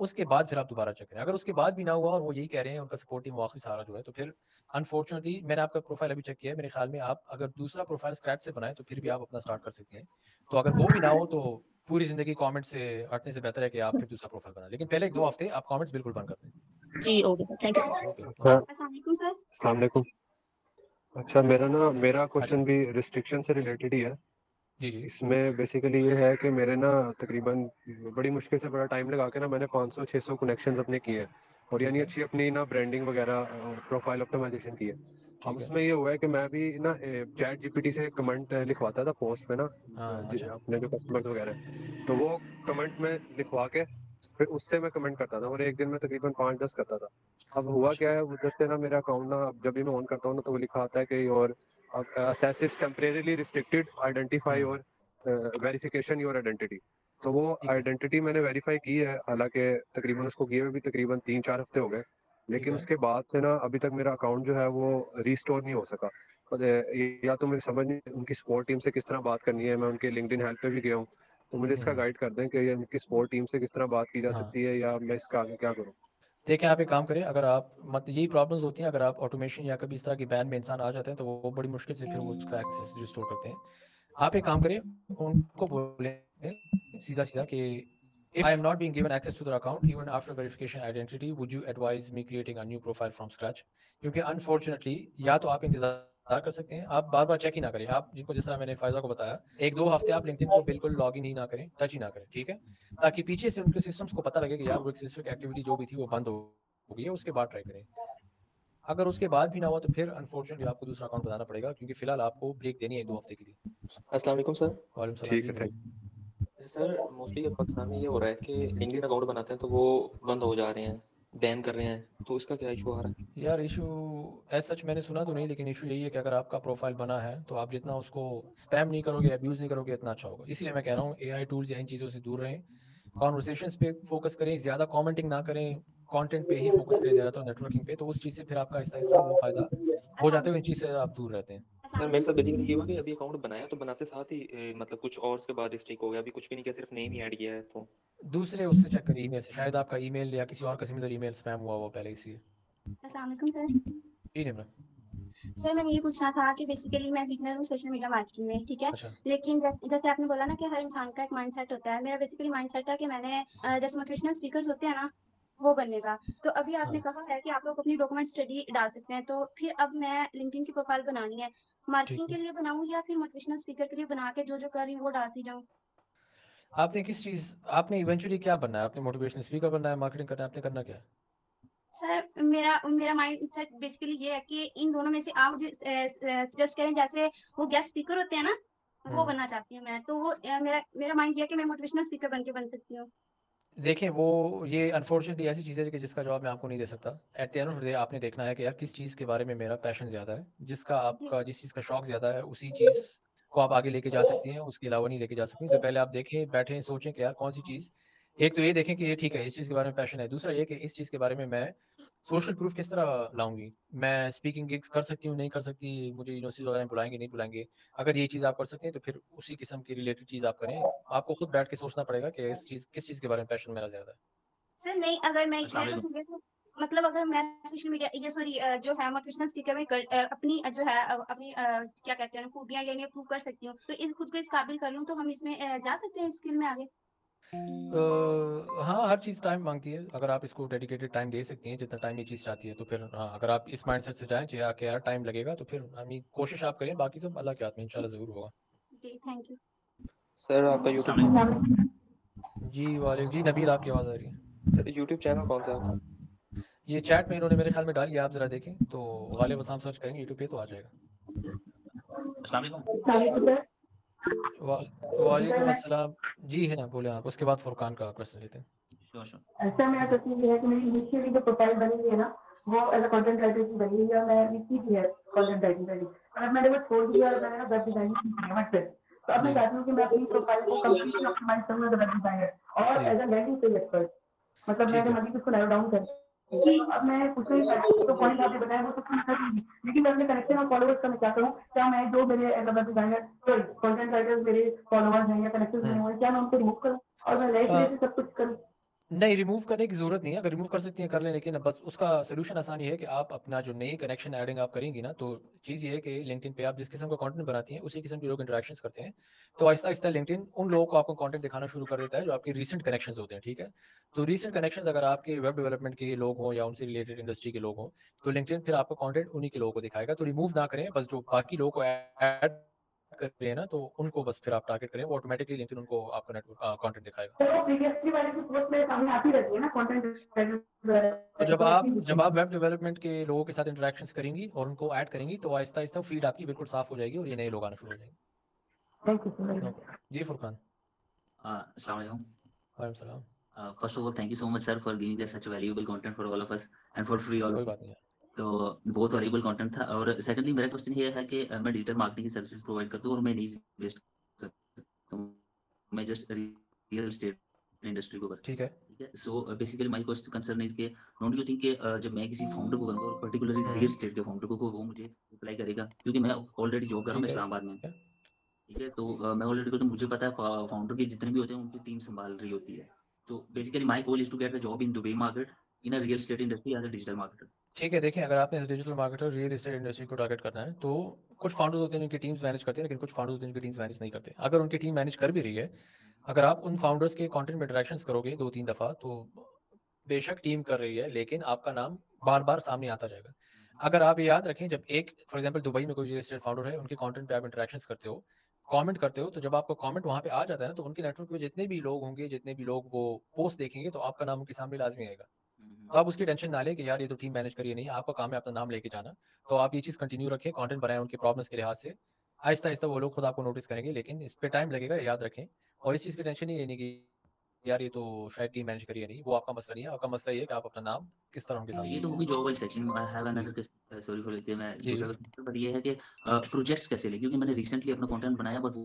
उसके बाद फिर आप दोबारा चेक करें। अगर उसके बाद भी ना हुआ और वो यही कह रहे हैं, उनका सपोर्ट टीम वो आखिरी सहारा जो है, तो फिर अनफॉर्चुनेटली मैंने आपका प्रोफाइल अभी चेक किया है, मेरे ख्याल में आप अगर दूसरा प्रोफाइल स्क्रैच से बनाएँ, तो फिर भी आप अपना स्टार्ट कर सकती हैं। तो अगर वो भी ना हो तो पूरी ज़िंदगी कमेंट से हटने से बेहतर है कि आप फिर दूसरा प्रोफाइल बनाएं। लेकिन पहले 2 हफ्ते आप कमेंट्स बिल्कुल बंद कर दें। जी, okay sir, thank you. Okay. अस्सलाम वालेकुम सर। अस्सलाम वालेकुम। अच्छा, मेरा क्वेश्चन भी रिस्ट्रिक्शन से रिलेटेड ही है। जी, जी। इसमें बेसिकली ये है कि मेरे ना तकरीबन बड़ी मुश्किल से बड़ा टाइम लगा के ना मैंने 500-600 कनेक्शंस अपने किए हैं और यानी अच्छी अपनी ना ब्रांडिंग वगैरह प्रोफाइल ऑप्टिमाइजेशन की है। अब उसमें ये हुआ है कि मैं भी ना चैट जीपीटी से कमेंट लिखवाता था पोस्ट में ना अच्छा। अपने जो कस्टमर्स वगैरह, तो वो कमेंट में लिखवा के फिर उससे मैं कमेंट करता था और एक दिन में तकरीबन 5-10 करता था। अब हुआ क्या है, उधर से ना मेरा अकाउंट ना जब भी मैं ऑन करता हूँ ना तो वो लिखा आता है कि और access is temporarily restricted, identify और वेरिफिकेशन योर आइडेंटिटी। तो वो आइडेंटिटी मैंने वेरीफाई की है, हालांकि तकरीबन उसको किए हुए भी तकरीबन 3-4 हफ्ते हो गए, लेकिन उसके बाद से ना अभी तक मेरा अकाउंट जो है वो रिस्टोर नहीं हो सका। या तो मुझे समझ नहीं उनकी सपोर्ट टीम से किस तरह बात करनी है, मैं उनके लिंक्डइन हेल्प पे भी गया हूँ, तो मुझे इसका गाइड कर दें कि उनकी सपोर्ट टीम से किस तरह बात की जा सकती है या मैं इसका आगे क्या करूँ। देखिए, आप एक काम करें, अगर आप यही प्रॉब्लम्स होती हैं, अगर आप ऑटोमेशन या कभी इस तरह की बैन में इंसान आ जाते हैं तो वो बड़ी मुश्किल से फिर वो उसका एक्सेस रिस्टोर करते हैं। आप एक काम करें, उनको बोलें सीधा-सीधा कि if I am not being given access to the account even after verification identity would you advise me creating a new profile from scratch. क्योंकि अनफॉर्चुनेटली या तो आप इंतजार कर सकते हैं, आप बार-बार चेक ही ना करें। आप जिनको जिस तरह मैंने फ़ायज़ा को बताया, 1-2 हफ्ते आप लिंक्डइन को बिल्कुल लॉगिन ही ना करें, टच ही ना करें, ठीक है? ताकि पीछे से उनके सिस्टम्स को पता लगे कि यार वो एक स्पेसिफिक एक्टिविटी जो भी थी वो बंद हो गई है, उसके बाद ट्राई करें। अगर उसके बाद भी ना हुआ तो फिर अनफॉर्चुनेटली आपको दूसरा अकाउंट बनाना पड़ेगा, क्योंकि फिलहाल आपको ब्रेक देनी है 1-2 हफ्ते के लिए। अस्सलाम वालेकुम सर। वालेकुम सलाम ठीक जी, है, बोलिए। जैसे सर मोस्टली पाकिस्तान में ये हो रहा है कि लिंक्डइन अकाउंट बनाते हैं तो वो बंद हो जा रहे हैं, बैन कर रहे हैं, तो इसका क्या इशू आ रहा है? यार इशू एज सच मैंने सुना तो नहीं, लेकिन इशू यही है कि अगर आपका प्रोफाइल बना है तो आप जितना उसको स्पैम नहीं करोगे, अब्यूज़ नहीं करोगे, इतना अच्छा होगा। इसलिए मैं कह रहा हूँ एआई टूल्स या इन चीज़ों से दूर रहें, कॉन्वर्सेशंस पे फोकस करें, ज़्यादा कमेंटिंग ना करें, कंटेंट पे ही फोकस करें ज़्यादातर, नेटवर्किंग पे, तो उस चीज़ से फिर आपका आहिस्ता-आहिस्ता वो फ़ायदा हो जाता है, इन चीज़ से आप दूर रहते हैं। सर मेरे साथ बेसिकली ये हुआ कि अभी अकाउंट बनाया तो बनाते साथ ही मतलब कुछ और उसके बाद रिस्ट्रिक्ट हो गया, अभी कुछ भी नहीं किया, सिर्फ नेम ही ऐड किया है। तो दूसरे उससे चेक करिए ईमेल से, शायद आपका ईमेल या किसी और का सिमिलर ईमेल स्पैम हुआ हो पहले, इसलिए। अस्सलाम वालेकुम सर। जी निम्रा। सर मैंने ये पूछना था कि बेसिकली मैं बिगनर हूँ सोशल मीडिया मार्केटिंग में, ठीक है? अच्छा। लेकिन जैसे आपने बोला ना कि हर इंसान का एक माइंडसेट होता है, मेरा बेसिकली माइंडसेट था कि मैंने जैसे मोटिवेशनल स्पीकर्स होते हैं ना, वो बनने का। तो अभी आपने कहा है कि आप लोग अपनी डॉक्यूमेंट स्टडी डाल सकते हैं, तो फिर अब मैं लिंक्डइन की प्रोफाइल बनानी है, मार्केटिंग के लिए बनाऊँ या फिर मोटिवेशनल स्पीकर के लिए बना के जो कर रही हूँ वो डालती जाऊँ? आपने इवेंचुअली क्या बनना है? आपने मोटिवेशनल स्पीकर बनना है, मार्केटिंग करना है, आपने करना क्या है? सर मेरा माइंडसेट बेसिकली ये है कि इन दोनों में से आप मुझे सजेस्ट करें। जैसे वो गेस्ट स्पीकर होते हैं ना, वो बनना चाहती हूँ मैं, तो वो मेरा माइंड ये है कि मैं मोटिवेशनल स्पीकर बन के बन सकती हूँ। देखिए, ये अनफॉर्चुनेटली ऐसी चीज़ है कि जिसका जवाब मैं आपको नहीं दे सकता। At the end of the day आपने देखना है कि यार किस चीज़ के बारे में मेरा पैशन ज़्यादा है, जिस चीज़ का शौक ज़्यादा है, उसी चीज़ को आप आगे लेके जा सकती हैं, उसके अलावा नहीं लेके जा सकती। तो पहले आप देखें, बैठें, सोचें कि यार कौन-सी चीज़, एक तो ये देखें कि ये ठीक है, इस चीज़ के बारे में पैशन है। दूसरा ये कि इस चीज़ के बारे में मैं सोशल प्रूफ किस तरह लाऊँगी? मैं स्पीकिंग गिग्स कर सकती हूँ, नहीं कर सकती, मुझे यूनिवर्सिटीज़ वगैरह में बुलाएँगे, नहीं बुलाएँगे। अगर ये चीज़ आप कर सकती हैं तो फिर उसी किस्म की रिलेटेड चीज़ आप करें। आपको खुद बैठ के सोचना पड़ेगा कि किस चीज़ के बारे में पैशन मेरा ज़्यादा है। सर नहीं, अगर मैं तो सीधे तो मतलब अगर मैं सोशल मीडिया ये सॉरी जो है मोटिवेशनल स्पीकर में अपनी जो है अपनी क्या कहते हैं खूबियाँ यानी प्रूव कर सकती हूँ, तो खुद को इस काबिल कर लूँ तो हम इसमें जा सकते हैं, इस स्किल में आगे? हाँ, हर चीज़ टाइम माँगती है। अगर आप इसको डेडिकेटेड टाइम दे सकती हैं, जितना टाइम ये चीज़ चाहती है, तो फिर हाँ, अगर आप इस माइंडसेट से जाएँ कि यार टाइम लगेगा, तो फिर कोशिश आप करें, बाकी सब अल्लाह के हाथ में, इंशाल्लाह ज़रूर होगा। जी, थैंक यू। सर आपका यूट्यूब जी, नबील आपकी आवाज़ आ रही है। सर यूट्यूब चैनल कौन सा है आपका? ये चैट में इन्होंने मेरे ख्याल में डाल दिया, आप ज़रा देखें, तो गालिब असाम सर्च करेंगे यूट्यूब पे तो आ जाएगा। वालेकुम अस्सलाम। जी है ना, बोले आप, उसके बाद फुरकान का क्वेश्चन लेते हैं। ऐसा मेरा क्वेश्चन ये है कि मेरी इनिशियली जो प्रोफाइल बनी हुई है ना, वो एज अ कंटेंट राइटर की बनी हुई है, मैं लिखी थी है कंटेंट राइटिंग वाली, और अब मैंने वो छोड़ दिया और मैंने ना वेब डिजाइनिंग की है। तो अब मैं चाहती हूँ कि मैं अपनी प्रोफाइल को कंप्लीटली ऑप्टिमाइज करूँ एज अ वेब डिजाइनर और as a landing page expert, मतलब मैंने मजीद उसको नैरो डाउन कर। अब मैं कुछ नहीं करती, जो पॉइंट आपने बताया वो तो मैं कर दूंगी, लेकिन मैं अपने कनेक्शन और फॉलोअर्स का मैं क्या करूँ? क्या मैं जो मेरे as a web designer sorry content writers मेरे फॉलोअर्स हैं या कनेक्शन हैं, क्या मैं उनको रिमूव करूँ और मैं नए सिरे से सब कुछ करूँ? नहीं, रिमूव करने की ज़रूरत नहीं है, अगर रिमूव कर सकती हैं कर लें, लेकिन बस उसका सॉल्यूशन आसान ये है कि आप अपना जो नई कनेक्शन एडिंग आप करेंगी ना, तो चीज़ ये है कि लिंक्डइन पे आप जिस किस्म का कंटेंट बनाती हैं, उसी किस्म के लोग इंटरेक्शंस करते हैं। तो आहिस्ता-आहिस्ता लिंक्डइन उन लोगों को आपको कंटेंट दिखाना शुरू कर देता है, जो आपके रीसेंट कनेक्शंस होते हैं, ठीक है? तो रीसेंट कनेक्शंस अगर आपके वेब डेवलपमेंट के लोग हों या उनसे रिलेटेड इंडस्ट्री के लोग हों, तो लिंक्डइन फिर आपका कंटेंट उन्हीं के लोगों को दिखाएगा। तो रिमूव ना करें, बस जो बाकी लोगों को ऐड कर रहे हैं ना, तो उनको बस फिर आप टारगेट करें, वो ऑटोमैटिकली लिंक्डइन उनको आपका नेटवर्क कंटेंट दिखाएगा। तो प्रीवियसली वाली की पोस्ट मेरे सामने आती रहती है ना कंटेंट तो जब आप वेब डेवलपमेंट के लोगों के साथ इंटरेक्शंस करेंगी और उनको ऐड करेंगी, तो आहिस्ता-आहिस्ता फीड आपकी बिल्कुल साफ हो जाएगी और ये नए लोग आना शुरू हो जाएंगे। Thank you so much. Okay, जी फुरकान। Assalamu alaikum. वालेकुम सलाम। First of all, thank you so much, sir, for giving us such a valuable content for all of us and for free all कोई of us. बात नहीं है। तो बहुत valuable content था। और सेकंडली मेरा क्वेश्चन ये है कि मैं डिजिटल मार्केटिंग की सर्विसेज प्रोवाइड करता हूँ और मैं नीज बेस्ड करता हूँ, मैं जस्ट रियल एस्टेट इंडस्ट्री को ठीक है। ठीक है। So basically my question concern is के डोंट यू थिंक कि जब मैं किसी फाउंडर को करूँगा और पर्टिकुलरली रियल एस्टेट के फाउंडर को वो मुझे रिप्लाई करेगा, क्योंकि मैं ऑलरेडी जॉब कर रहा हूँ ठीक है। इस्लामाबाद में, ठीक है। तो मैं ऑलरेडी, तो मुझे पता है फाउंडर के जितने भी होते हैं उनकी टीम संभाल रही होती है। तो basically my goal is to get a job in Dubai market in a real estate industry as a digital marketer. ठीक है, देखिए अगर आपने digital marketer real estate industry को टारगेट करना है, तो कुछ फाउंडर्स होते हैं जिनकी टीम्स मैनेज करते हैं, लेकिन कुछ फाउंडर्स होते हैं जिनकी टीम्स मैनेज नहीं करते। अगर उनकी टीम मैनेज कर भी रही है, अगर आप उन फाउंडर्स के कंटेंट में इंटरेक्शंस करोगे 2-3 दफ़ा, तो बेशक टीम कर रही है, लेकिन आपका नाम बार-बार सामने आता जाएगा। अगर आप ये याद रखें, जब एक फॉर एग्जांपल दुबई में कोई रियल एस्टेट फाउंडर है, उनके कंटेंट पे आप इंटरेक्शंस करते हो, कमेंट करते हो, तो जब आपका कमेंट वहाँ पे आ जाता है ना, तो उनके नेटवर्क में जितने भी लोग होंगे, जितने भी लोग वो पोस्ट देखेंगे, तो आपका नाम उनके सामने लाज़मी आएगा। तो आप उसकी टेंशन ना लें कि यार ये तो टीम मैनेज कर रही है, नहीं, आपका काम है अपना नाम लेके जाना। तो आप ये चीज़ कंटिन्यू रखें, कंटेंट बनाएँ उनकी प्रॉब्लम्स के लिहाज से। आहिस्ता-आहिस्ता वो लोग खुद आपको नोटिस करेंगे, लेकिन इस पे टाइम लगेगा, याद रखें। और इस चीज़ की टेंशन नहीं लेनी कि यार ये तो शायद टीम मैनेज कर रही है, नहीं, वो आपका मसला नहीं है। आपका मसला ये है कि आप अपना नाम किस तरह उनके साथ ये तो होगी जॉब वाली section. I have another question, sorry for it, मैं जी, दूसरा जी। क्वेश्चन, बट ये है कि प्रोजेक्ट्स कैसे ले, क्योंकि मैंने रिसेंटली अपना कंटेंट बनाया, बट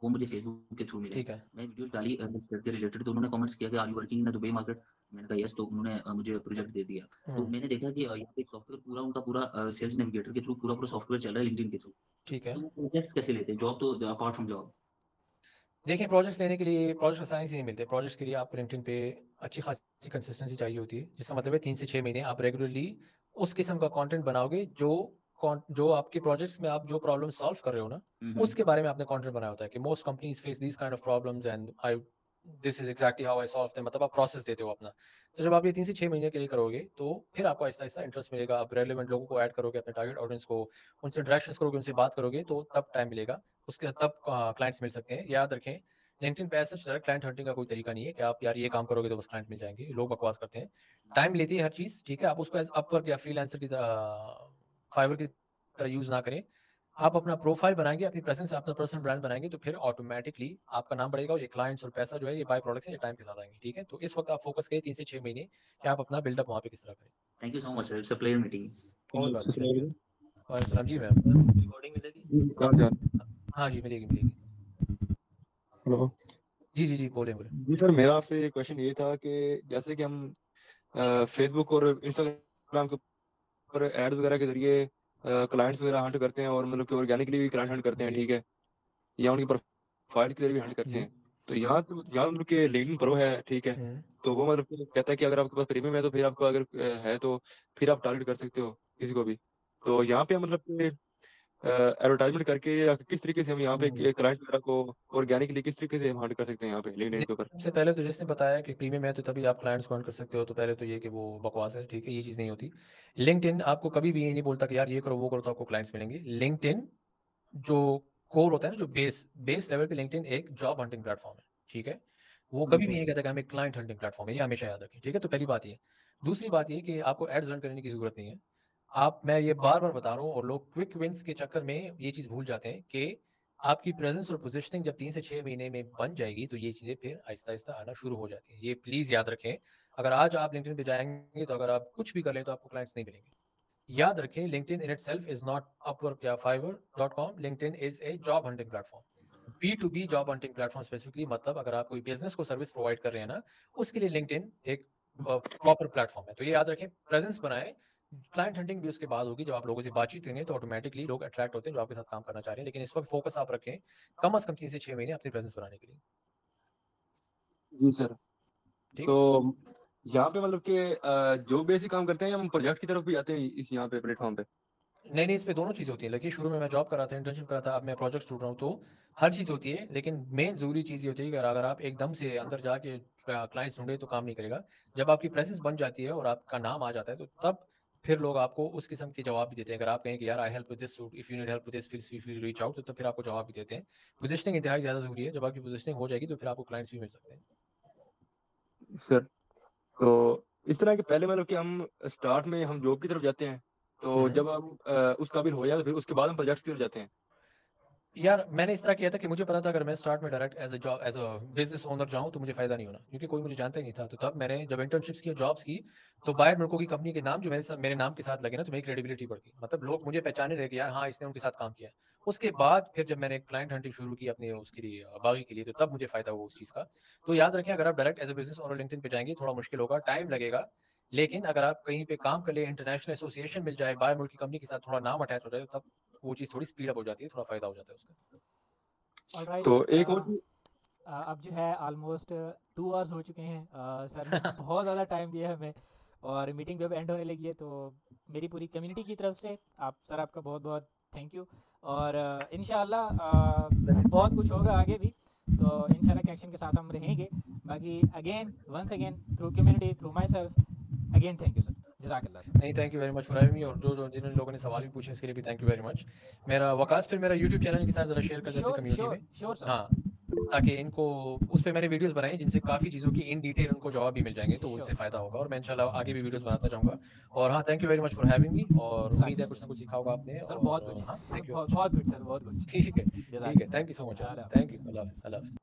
वो मुझे फेसबुक के थ्रू मिला। ठीक है। मैं वीडियोस डाली के रिलेटेड, तो उन्होंने कमेंट्स किया कि are you working in Dubai market, मैंने कहा यस, तो उन्होंने मुझे प्रोजेक्ट दे दिया। तो मैंने देखा कि यहाँ पे एक सॉफ्टवेयर पूरा उनका पूरा सेल्स नेविगेटर के थ्रू पूरा सॉफ्टवेयर चल रहा है लिंक्डइन के थ्रू। ठीक है। तो प्रोजेक्ट्स कैसे लेते हैं, जॉब तो अपार्ट फ्रॉम जॉब? देखिए, प्रोजेक्ट्स लेने के लिए प्रोजेक्ट आसानी से नहीं मिलते। प्रोजेक्ट्स के लिए आपको लिंक्डइन पे अच्छी खासी कंसिस्टेंसी चाहिए होती है, जिसका मतलब है 3 से 6 महीने आप रेगुलरली उस किस्म का कंटेंट बनाओगे जो आपके प्रोजेक्ट्स में आप जो प्रॉब्लम सॉल्व कर रहे हो ना, उसके बारे में आपने कंटेंट बनाया होता है कि most companies face this kind of problems and this is exactly how I solve them, मतलब आप प्रोसेस देते हो अपना। तो जब आप ये 3 से 6 महीने के लिए करोगे, तो फिर आपको आहिस्ता-आहिस्ता इंटरेस्ट मिलेगा, आप रेलेवेंट लोगों को ऐड करोगे, अपने टारगेट ऑडियंस को, उनसे इंटरेक्शंस करोगे, उनसे बात करोगे, तो तब टाइम मिलेगा। उसके तब क्लाइंट्स मिल सकते हैं। याद रखें, लिंक्डइन पे ऐसा डायरेक्ट क्लाइंट हंटिंग का कोई तरीका नहीं है कि आप यार ये काम करोगे तो बस क्लाइंट मिल जाएंगे। लोग बकवास करते हैं, टाइम लेती है हर चीज़, ठीक है। आप उसको एज अपवर्क या फ्रीलांसर की तरह, फाइवर की तरह यूज़ ना करें। आप अपना प्रोफाइल बनाएंगे, अपनी प्रेजेंस, अपना पर्सनल ब्रांड बनाएंगे, तो फिर ऑटोमेटिकली आपका नाम बढ़ेगा और ये क्लाइंट्स और पैसा जो है ये बाय प्रोडक्ट्स है, ये टाइम के साथ आएंगे, ठीक है। तो इस वक्त आप फोकस करें 3 से 6 महीने कि आप अपना बिल्डअप वहाँ पे किस तरह करें। Thank you so much sir, it's a player meeting. कोई बात नहीं, थैंक यू। वालेकुम सलाम जी मैम। रिकॉर्डिंग मिलेगी? हाँ जी, मिलेगी। हेलो जी, बोले। जी सर, मेरा आपसे क्वेश्चन ये था कि जैसे कि हम फेसबुक और इंस्टाग्राम के ऊपर एड्स वगैरह के जरिए क्लाइंट्स वगैरह हंट करते हैं और मतलब कि ऑर्गेनिकली भी क्लाइंट हंट करते हैं, ठीक है, या उनकी प्रोफाइल के जरिए भी हंट करते हैं। तो यहाँ मतलब कि लिंक्डइन प्रो है, ठीक है, तो वो मतलब कहता है कि अगर आपके पास प्रीमियम है तो फिर आपको अगर है तो फिर आप टारगेट कर सकते हो किसी को भी। तो यहाँ पे मतलब कि एडवर्टाइजमेंट करके या किस तरीके से हम यहाँ पे क्लाइंट वगैरह को ऑर्गेनिकली किस तरीके से हम हंट कर सकते हैं यहाँ पे लिंक्डइन के ऊपर? सबसे पहले तो जिसने बताया कि प्रीमियम है तो तभी आप क्लाइंट्स को अर्न कर सकते हो, तो पहले तो ये कि वो बकवास है, ठीक है, ये चीज़ नहीं होती। लिंक्डइन आपको कभी भी ये नहीं बोलता कि यार ये करो वो करो तो आपको क्लाइंट्स मिलेंगे। लिंक्डइन जो कोर होता है ना, जो बेस लेवल पे लिंक्डइन एक जॉब हंटिंग प्लेटफॉर्म है, ठीक है। वो कभी भी नहीं कहता कि हम एक क्लाइंट हंटिंग प्लेटफॉर्म है, ये हमेशा याद रखें, ठीक है। तो पहली बात ये। दूसरी बात ये कि आपको एड्स रन करने की जरूरत नहीं है। मैं ये बार-बार बता रहा हूँ और लोग क्विक विन्स के चक्कर में ये चीज़ भूल जाते हैं कि आपकी प्रेजेंस और पोजीशनिंग जब 3 से 6 महीने में बन जाएगी, तो ये चीज़ें फिर आहिस्ता-आहिस्ता आना शुरू हो जाती हैं। ये प्लीज़ याद रखें। अगर आज आप लिंक्डइन पे जाएँगे, तो अगर आप कुछ भी कर लें, तो आपको क्लाइंट्स नहीं मिलेंगे। याद रखें, LinkedIn in itself is not Upwork या fiverr.com। LinkedIn is a job hunting platform. B2B job hunting platform specifically, मतलब अगर आप कोई बिज़नेस को सर्विस प्रोवाइड कर रहे हैं ना, उसके लिए लिंक्डइन एक प्रॉपर प्लेटफॉर्म है। तो ये याद रखें, प्रेजेंस बनाएँ। क्लाइंट हंटिंग भी उसके बाद होगी, जब आप लोगों से बातचीत करेंगे तो ऑटोमेटिकली लोग अट्रैक्ट होते हैं जो आपके साथ काम करना चाह रहे हैं। लेकिन इस वक्त फोकस आप रखें कम से कम 3 से 6 महीने अपनी प्रेजेंस बनाने के लिए। जी सर। ठीक। तो यहाँ पे मतलब कि जो बेसिक काम करते हैं हम प्रोजेक्ट की तरफ भी आते हैं इस यहाँ पे प्लेटफॉर्म पे? नहीं, इस पे दोनों चीज़ होती है। देखिए शुरू में मैं जॉब कर रहा था, इंटर्नशिप कर रहा था, अब मैं प्रोजेक्ट्स ढूँढ रहा हूँ, तो हर चीज़ होती है, लेकिन मेन ज़रूरी चीज़ ये होती है कि अगर आप एकदम से अंदर जाके क्लाइंट्स ढूँढे तो काम नहीं करेगा। जब आपकी प्रेज़ेंस बन जाती है और आपका नाम आ जाता है, तो तब फिर लोग आपको उस किस्म के जवाब भी देते हैं। अगर आप कहें कि यार I help with this suit, if you need help with this please reach out, तो तब फिर आपको जवाब भी देते हैं। पोज़ीशनिंग इंतहाई ज़्यादा ज़रूरी है। जब आपकी पोज़ीशनिंग हो जाएगी तो फिर आपको क्लाइंट्स भी मिल सकते हैं। सर, तो इस तरह के पहले मतलब कि हम स्टार्ट में हम जॉब की तरफ जाते हैं, तो जब हम उस काबिल हो जाए तो फिर उसके बाद हम प्रोजेक्ट्स की तरफ जाते हैं? यार मैंने इस तरह किया था कि मुझे पता था अगर मैं स्टार्ट में direct as a business owner जाऊं तो मुझे फायदा नहीं होना, क्योंकि कोई मुझे जानता ही नहीं था। तो तब मैंने जब इंटर्नशिप्स की, जॉब्स की, तो बाहर मुल्कों की कंपनी के नाम जो मेरे नाम के साथ लगे ना, तो मेरी क्रेडिबिलिटी बढ़ गई। मतलब लोग मुझे पहचाने लगे कि यार हाँ इसने उनके साथ काम किया है। उसके बाद फिर जब मैंने क्लाइंट हंटिंग शुरू की अपने उसके लिए, बागी के लिए, तो तब मुझे फायदा हुआ उस चीज़ का। तो याद रखें, अगर आप direct as a business owner LinkedIn पे जाएंगे थोड़ा मुश्किल होगा, टाइम लगेगा, लेकिन अगर आप कहीं पे काम कर ले, इंटरनेशनल एसोसिएशन मिल जाए, बाहर मुल्क की कंपनी के साथ थोड़ा नाम अटैच हो जाए, तो तब वो चीज़ थोड़ी स्पीड अप हो जाती है, थोड़ा फायदा हो जाता है उसका। ऑलराइट, तो एक और अब जो है ऑलमोस्ट 2 आवर्स हो चुके हैं। सर ने बहुत ज़्यादा टाइम दिया है हमें, और मीटिंग भी अब एंड होने लगी है। तो मेरी पूरी कम्युनिटी की तरफ से सर आपका बहुत बहुत थैंक यू। और इंशाल्लाह बहुत कुछ होगा आगे भी, तो इंशाल्लाह के एक्शन के साथ हम रहेंगे। बाकी again once again through community, through myself, again thank you sir, जज़ाकल्लाह सर। नहीं, thank you very much for having me. और जिन लोगों ने सवाल भी पूछे उसके लिए भी थैंक यू वेरी मच। मेरा वकास फिर मेरा यूट्यूब चैनल के साथ ज़रा शेयर कर देते कम्युनिटी में। Sure sir. हाँ, ताकि इनको उस पे मैंने वीडियोस बनाई जिनसे काफ़ी चीज़ों की इन डिटेल उनको जवाब भी मिल जाएंगे, तो उससे फ़ायदा होगा। और मैं इंशाल्लाह आगे भी वीडियोस बनाता जाऊँगा। और हाँ, thank you very much for having me, और उम्मीद है कुछ ना कुछ सीखा होगा आपने। सर और बहुत कुछ, हाँ, थैंक यू। बहुत कुछ सर, बहुत कुछ। ठीक है, thank you so much. Thank you, अल्लाह हाफ़िज़।